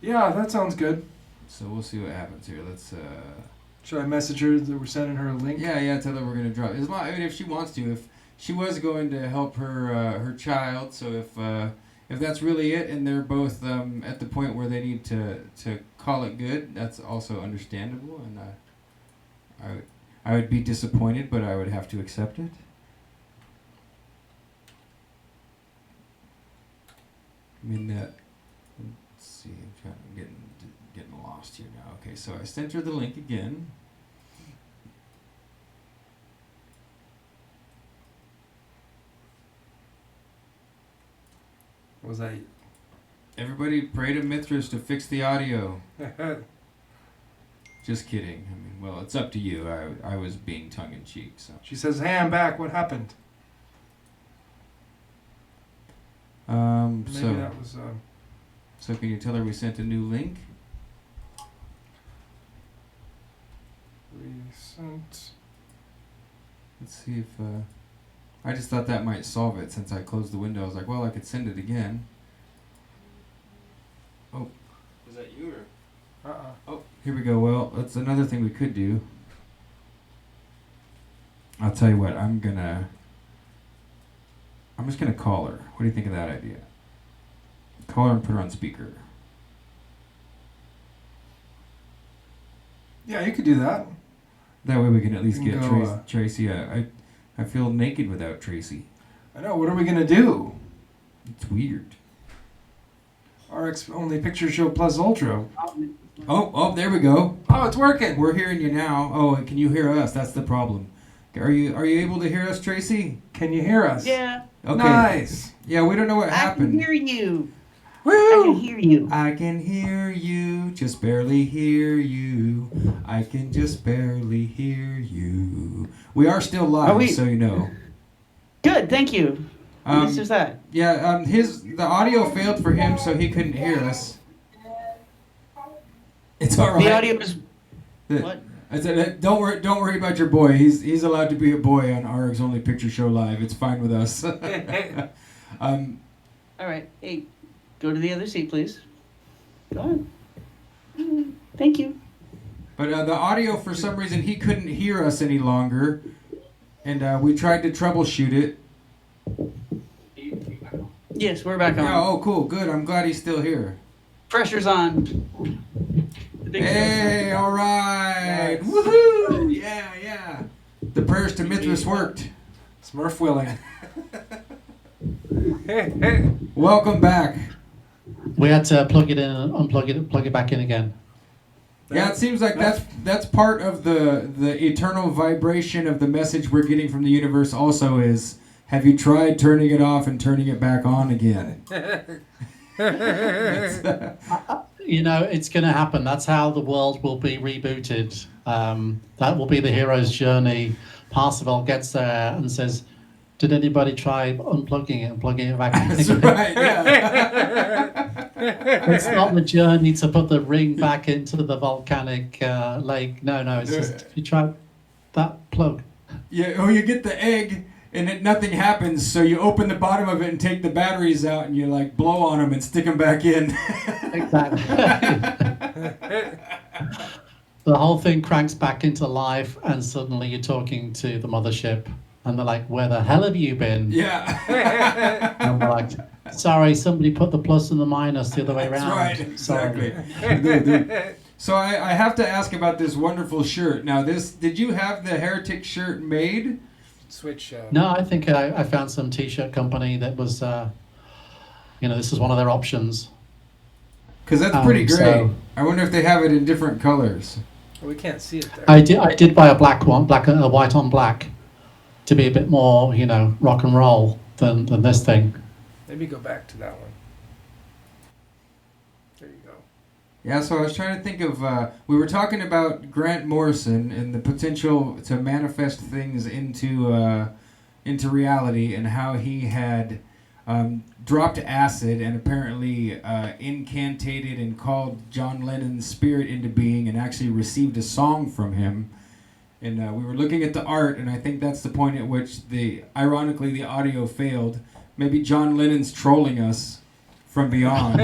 Yeah, that sounds good. So we'll see what happens here. Let's. Should I message her that we're sending her a link? Yeah. Tell her we're gonna drop. I mean, if she wants to, if she was going to help her child, so if that's really it, and they're both at the point where they need to call it good, that's also understandable, and I would be disappointed, but I would have to accept it. I mean that. Let's see. I'm getting lost here now. Okay, so I sent her the link again. What was that? Everybody pray to Mithras to fix the audio. Just kidding. I mean, well, it's up to you. I was being tongue-in-cheek. So. She says, "Hey, I'm back. What happened?" Maybe that was. So can you tell her we sent a new link? Recent. Let's see if. I just thought that might solve it since I closed the window. I was like, well, I could send it again. Oh, was that you or? Oh, here we go. Well, that's another thing we could do. I'll tell you what. I'm just gonna call her. What do you think of that idea? Call her and put her on speaker. Yeah, you could do that. That way we can at least get go, Tracy. I feel naked without Tracy. I know. What are we gonna do? It's weird. RX Only Picture Show Plus Ultra. Oh, there we go. Oh, it's working. We're hearing you now. Oh, and can you hear us? That's the problem. Are you able to hear us, Tracy? Can you hear us? Yeah. Okay. Nice. Yeah, we don't know what happened. I can hear you. Woo! I can hear you. I can hear you, just barely hear you. I can just barely hear you. We are still live, so you know. Good, thank you. At least there's that. Yeah, the audio failed for him, so he couldn't hear us. It's all right. The audio was. What? I said, don't worry about your boy. He's allowed to be a boy on RX Only Picture Show Live. It's fine with us. All right. Hey, go to the other seat, please. Go on. Thank you. But the audio, for some reason, he couldn't hear us any longer, and we tried to troubleshoot it. Yes, we're back on. Yeah, oh, cool, good. I'm glad he's still here. Pressure's on. Hey, all right. Nice. Woohoo! Yeah. The prayers to Mithras worked. Smurf willing. Welcome back. We had to plug it in, unplug it, plug it back in again. Yeah, it seems like that's part of the eternal vibration of the message we're getting from the universe also is, have you tried turning it off and turning it back on again? You know, it's going to happen. That's how the world will be rebooted. That will be the hero's journey. Parzival gets there and says, "Did anybody try unplugging it and plugging it back in?" That's right. Yeah. It's not the journey to put the ring back into the volcanic lake. No, it's just you try that plug. Yeah. Or you get the egg. And nothing happens, so you open the bottom of it and take the batteries out, and you like blow on them and stick them back in. Exactly. The whole thing cranks back into life, and suddenly you're talking to the mothership, and they're like, "Where the hell have you been?" Yeah. And we're like, "Sorry, somebody put the plus and the minus the other way That's around." right. Exactly. So I have to ask about this wonderful shirt. Now, did you have the heretic shirt made? Switch. No, I think I found some T-shirt company that was, this is one of their options. Because that's pretty great. So I wonder if they have it in different colors. We can't see it there. I did buy a black one, white on black, to be a bit more, rock and roll than this thing. Maybe go back to that one. There you go. Yeah, so I was trying to think of, we were talking about Grant Morrison and the potential to manifest things into reality, and how he had dropped acid and apparently incantated and called John Lennon's spirit into being and actually received a song from him. And we were looking at the art, and I think that's the point at which, ironically, the audio failed. Maybe John Lennon's trolling us from beyond.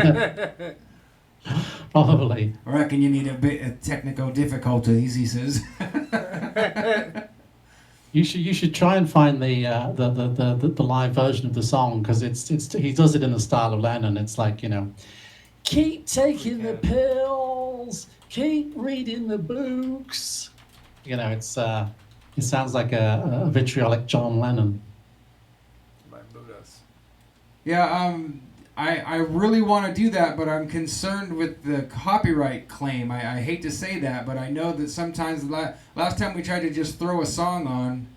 Probably. I reckon you need a bit of technical difficulties, he says. You should try and find the live version of the song, because he does it in the style of Lennon. It's like, keep taking the pills, keep reading the books. It sounds like a vitriolic John Lennon. Might boot us. Yeah, I really want to do that, but I'm concerned with the copyright claim. I hate to say that, but I know that sometimes, last time we tried to just throw a song on,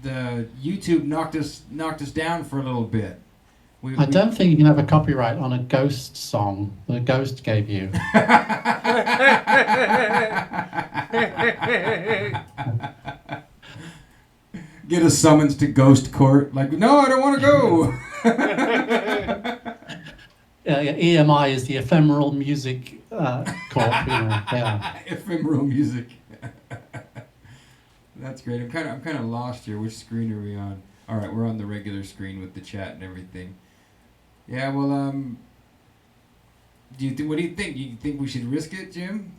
the YouTube knocked us down for a little bit. I don't think you can have a copyright on a Ghost song that a ghost gave you. Get a summons to ghost court. Like, no, I don't want to go. EMI is the ephemeral music court. Yeah. Ephemeral music. That's great. I'm kind of lost here. Which screen are we on? All right, we're on the regular screen with the chat and everything. Yeah. Well, what do you think? You think we should risk it, Jim?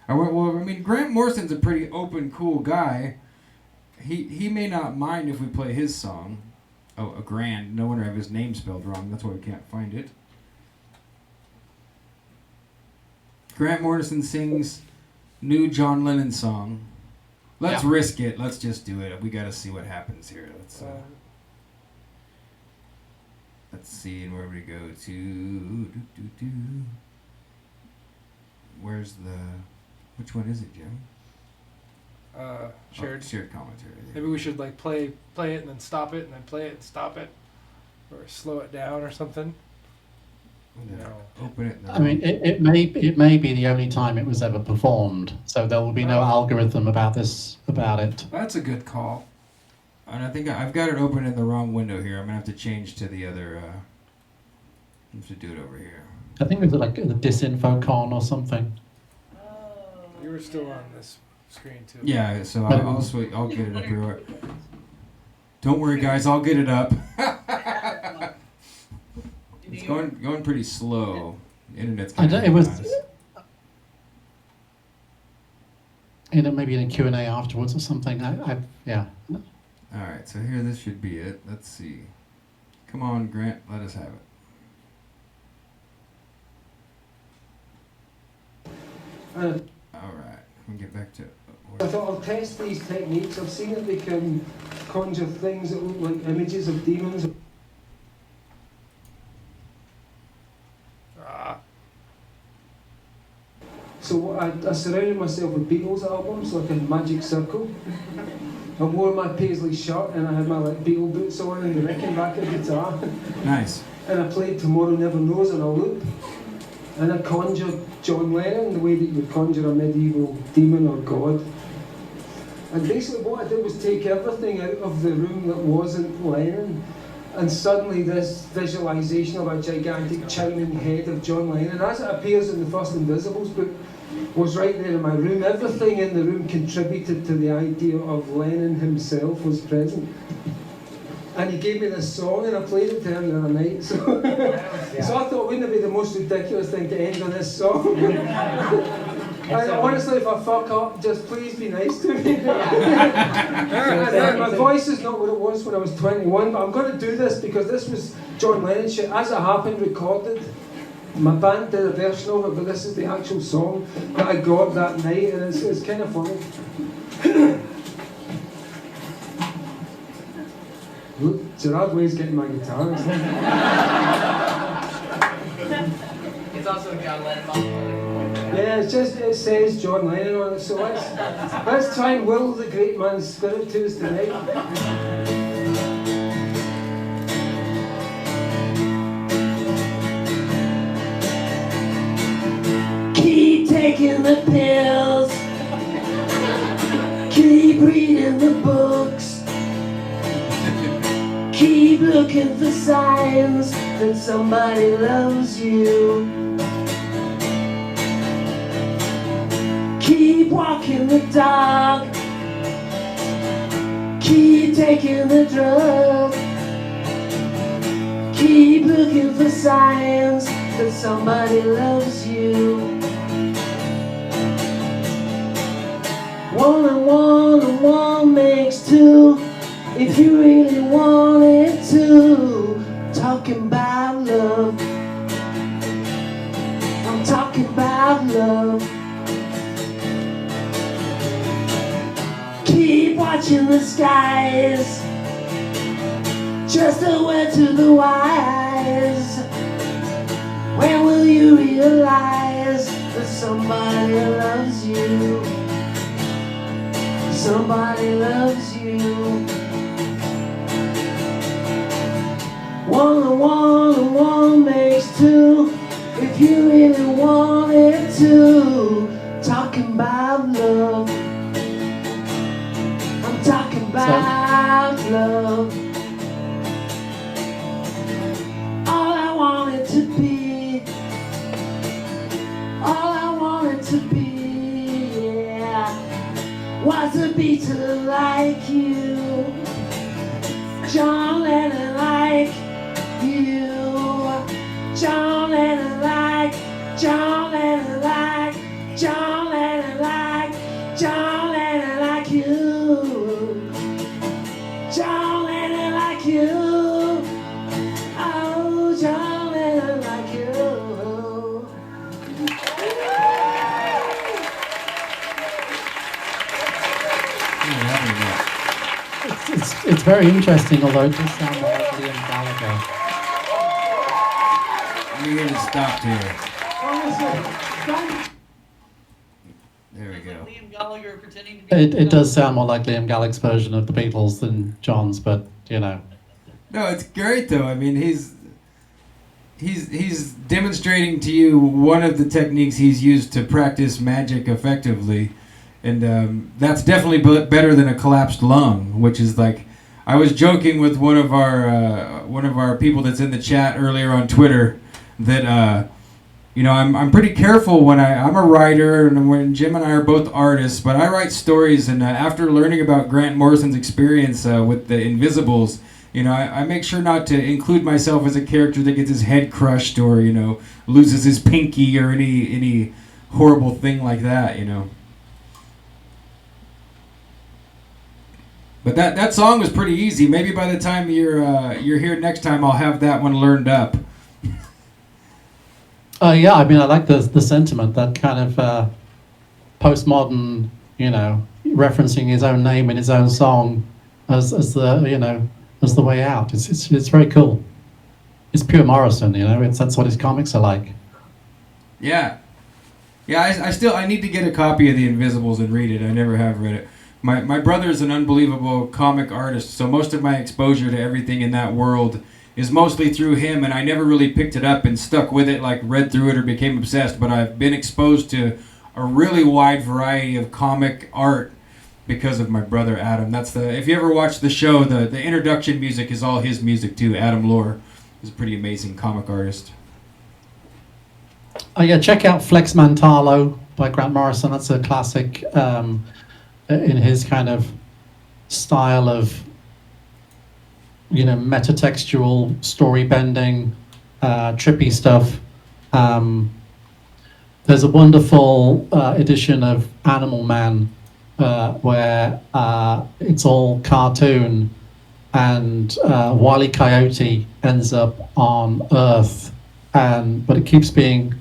Well, I mean, Grant Morrison's a pretty open, cool guy. He may not mind if we play his song. Oh, a grand. No wonder I have his name spelled wrong. That's why we can't find it. Grant Morrison sings new John Lennon song. Let's risk it. Let's just do it. We got to see what happens here. Let's see, and where we go to. Where's which one is it, Jim? Shared commentary. Maybe we should play it and then stop it, and then play it and stop it, or slow it down or something. Open it. I mean, it may be the only time it was ever performed, so there will be no algorithm about it. That's a good call. And I think I've got it open in the wrong window here. I'm gonna have to change to the other. I have to do it over here. I think it was like the Disinfocon or something. You were still on this screen too. Yeah, so I'll get it up here. Don't worry, guys, I'll get it up. It's going pretty slow. The internet's kind of maybe in a Q&A afterwards or something. Yeah. All right, so here, this should be it. Let's see. Come on, Grant, let us have it. All right, we'll get back to it. I thought I'll test these techniques. I've seen that they can conjure things that look like images of demons. So So I surrounded myself with Beatles albums, like a magic circle. I wore my paisley shirt and I had my like Beatle boots on and the Rickenbacker guitar. Nice. And I played Tomorrow Never Knows on a loop. And I conjured John Lennon the way that you would conjure a medieval demon or god. And basically what I did was take everything out of the room that wasn't Lennon, and suddenly this visualization of a gigantic chiming head of John Lennon, as it appears in the first Invisibles book, was right there in my room. Everything in the room contributed to the idea of Lennon himself was present. And he gave me this song and I played it to him the other night. So, so I thought, wouldn't it be the most ridiculous thing to end on this song? And honestly, if I fuck up, just please be nice to me. My voice is not what it was when I was 21, but I'm going to do this because this was John Lennon shit. As it happened, recorded. My band did a version of it, but this is the actual song that I got that night, and it's kind of funny. Look, Gerard Way's getting my guitar. It's also a John Lennon album. Yeah, it says John Lennon on it, so let's try and will the great man's spirit to us tonight. Keep taking the pills, keep reading the books, keep looking for signs that somebody loves you. Keep walking the dog, keep taking the drug, keep looking for signs that somebody loves you. One and one makes two, if you really wanted to. Talking about love, I'm talking about love. Keep watching the skies, just a word to the wise. When will you realize that somebody loves you? Somebody loves you. One and one makes two, if you really wanted to. Talking about love, I'm talking about love. All I wanted to be, all I wanted to be, yeah, was to be to like you, John Lennon like you, John Lennon like, John Lennon like, John Lennon like, John Lennon like you, John Lennon like you, oh, John Lennon like you. It's very interesting, although it does sound more like Liam Gallagher. We're going to stop here. There we go. Liam Gallagher pretending to be. It does sound more like Liam Gallagher's version of the Beatles than John's, but you know. No, it's great though. I mean, he's demonstrating to you one of the techniques he's used to practice magic effectively, and that's definitely better than a collapsed lung, which is like, I was joking with one of our people that's in the chat earlier on Twitter that you know, I'm pretty careful when I'm a writer, and when Jim and I are both artists, but I write stories, and after learning about Grant Morrison's experience with the Invisibles, you know, I make sure not to include myself as a character that gets his head crushed or, you know, loses his pinky or any horrible thing like that, you know. But that song was pretty easy. Maybe by the time you're here next time, I'll have that one learned up. Yeah, I mean, I like the sentiment, that kind of postmodern, you know, referencing his own name in his own song as the, you know, as the way out. It's very cool. It's pure Morrison, you know. That's what his comics are like. Yeah. Yeah, I need to get a copy of The Invisibles and read it. I never have read it. My brother is an unbelievable comic artist, so most of my exposure to everything in that world is mostly through him, and I never really picked it up and stuck with it, like read through it or became obsessed, but I've been exposed to a really wide variety of comic art because of my brother Adam. If you ever watch the show, the introduction music is all his music too. Adam Lohr is a pretty amazing comic artist. Oh yeah, check out Flex Mantalo by Grant Morrison. That's a classic in his kind of style of, metatextual story bending, trippy stuff. There's a wonderful edition of Animal Man where it's all cartoon, and Wile E. Coyote ends up on Earth, but it keeps being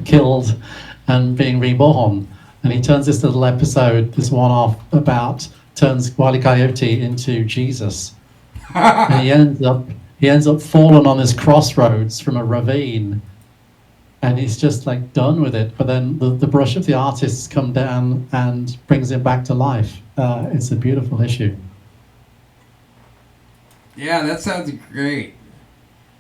killed and being reborn. And he turns this little episode, this one-off, turns Wile E. Coyote into Jesus. And he ends up falling on his crossroads from a ravine, and he's just like done with it. But then the brush of the artists come down and brings him back to life. It's a beautiful issue. Yeah, that sounds great.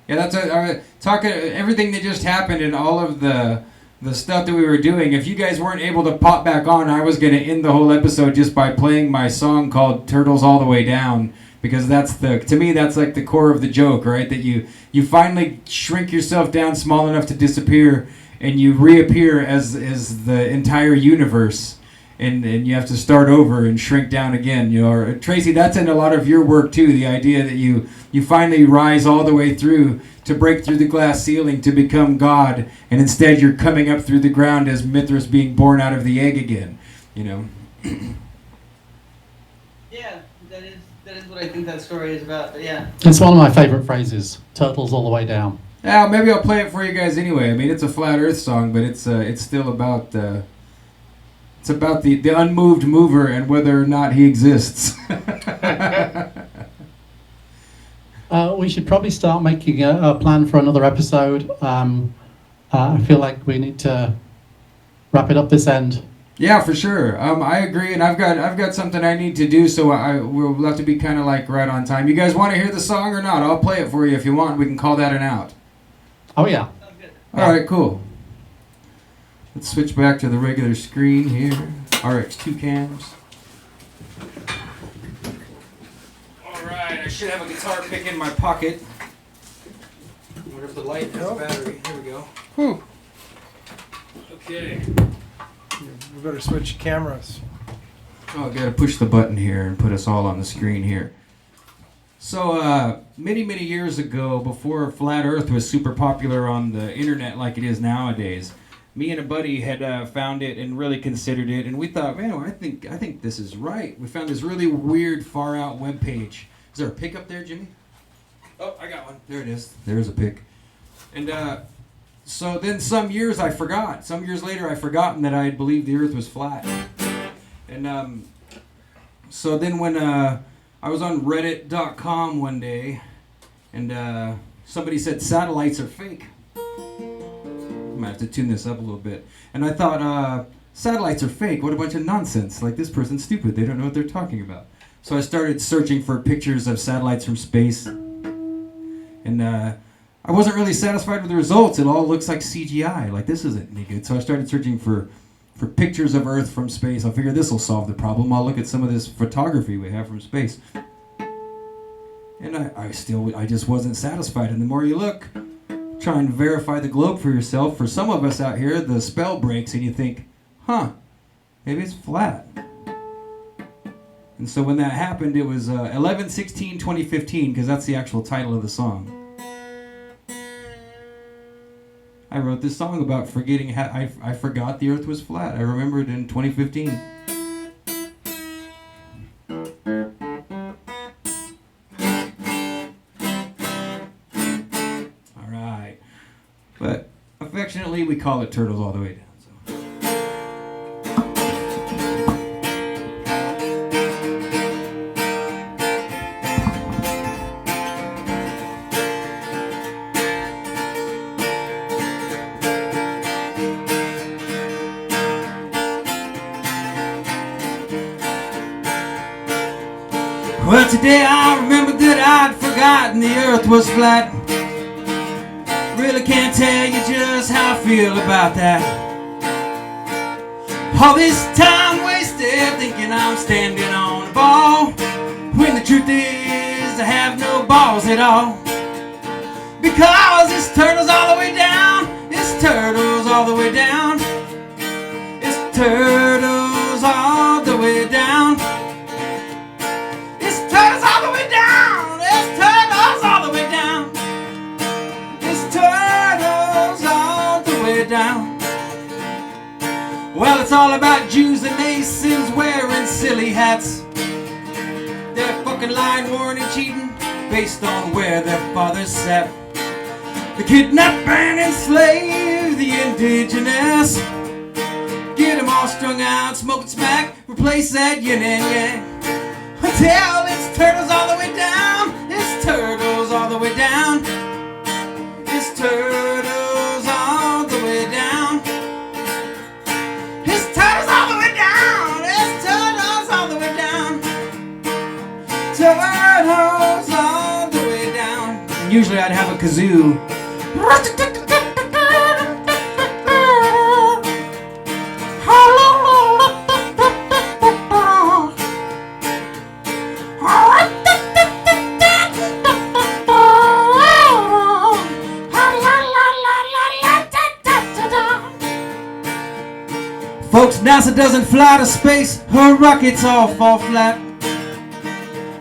Yeah, that's talking everything that just happened and all of the stuff that we were doing. If you guys weren't able to pop back on, I was going to end the whole episode just by playing my song called Turtles All the Way Down, because to me that's like the core of the joke, right? That you finally shrink yourself down small enough to disappear, and you reappear as the entire universe, and you have to start over and shrink down again. Tracy, that's in a lot of your work too, the idea that you finally rise all the way through to break through the glass ceiling to become God, and instead you're coming up through the ground as Mithras being born out of the egg again, Yeah, that is what I think that story is about, but yeah. It's one of my favorite phrases, turtles all the way down. Yeah, maybe I'll play it for you guys anyway. I mean, it's a flat earth song, but it's still about it's about the unmoved mover and whether or not he exists. We should probably start making a plan for another episode. I feel like we need to wrap it up this end. Yeah, for sure. I agree, and I've got something I need to do, so we'll have to be kind of like right on time. You guys want to hear the song or not? I'll play it for you if you want. We can call that an out. Oh yeah. All right, cool. Let's switch back to the regular screen here. RX2 cams. All right, I should have a guitar pick in my pocket. I wonder if the light has a battery. Here we go. Whew. Okay. We better switch cameras. Oh, I gotta push the button here and put us all on the screen here. So, many years ago, before Flat Earth was super popular on the internet like it is nowadays, me and a buddy had found it and really considered it, and we thought, man, I think this is right. We found this really weird, far-out webpage. Is there a pick up there, Jimmy? Oh, I got one. There it is. There's a pick. And so then some years later, I forgotten that I had believed the Earth was flat. And so then when I was on Reddit.com one day, and somebody said satellites are fake. I might have to tune this up a little bit. And I thought, satellites are fake. What a bunch of nonsense. Like, this person's stupid. They don't know what they're talking about. So I started searching for pictures of satellites from space. And I wasn't really satisfied with the results. It all looks like CGI. Like, this isn't any good. So I started searching for pictures of Earth from space. I figured this will solve the problem. I'll look at some of this photography we have from space. And I just wasn't satisfied. And the more you look, try and verify the globe for yourself. For some of us out here, the spell breaks and you think, maybe it's flat. And so when that happened, it was 11/16/2015, because that's the actual title of the song. I wrote this song about forgetting I forgot the Earth was flat. I remembered in 2015. All right. But affectionately, we call it Turtles All the Way Down. Well, today I remembered that I'd forgotten the earth was flat. Really can't tell you just how I feel about that. All this time wasted thinking I'm standing on a ball, when the truth is I have no balls at all. Because this turtle's all the way down, this turtle's all the way down, this turtle's all the way down, this turtle's all the way down, this turtle's all the way down, this turtle's all the way down. Well, it's all about Jews and Masons wearing silly hats. They're fucking lying, warning, and cheating based on where their fathers sat. They kidnap and enslave the indigenous, get them all strung out, smoking smack, replace that yin and yang. Until it's turtles all the way down, it's turtles all the way down, it's turtles all the way down, it's turtles all the way down, it's turtles all the way down, turtles all the way down. And usually I'd have a kazoo. Folks, NASA doesn't fly to space, her rockets all fall flat.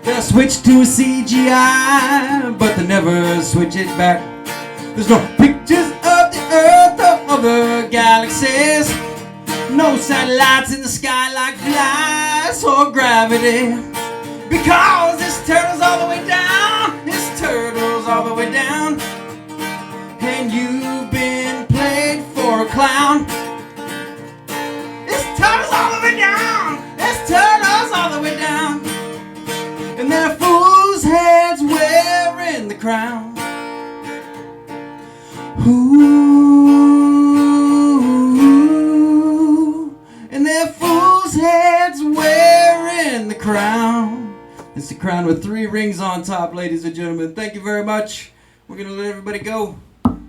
They'll switch to CGI, but they never switch it back. There's no pictures of the Earth or other galaxies, no satellites in the sky like flies or gravity. Because this turtle's all the way down, this turtle's all the way down, and you've been played for a clown. This turtle's all the way down, this turtle's all the way down, and their fools' heads wearing the crown. Ooh, and their fools' heads wearing the crown. It's the crown with 3 rings on top, ladies and gentlemen. Thank you very much. We're going to let everybody go.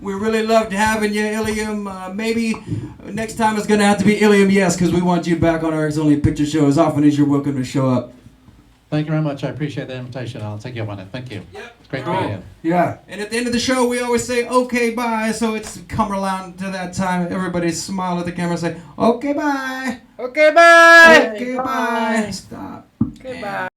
We really loved having you, ILLIUM. Maybe next time it's going to have to be ILLIUM Yes, because we want you back on our ON Picture Show as often as you're welcome to show up. Thank you very much. I appreciate the invitation. I'll take you up on it. Thank you. Yep. It's great to be here. Yeah. And at the end of the show, we always say, okay, bye. So it's come around to that time. Everybody smile at the camera and say, okay, bye. Okay, bye. Okay, bye. Stop. Okay, bye.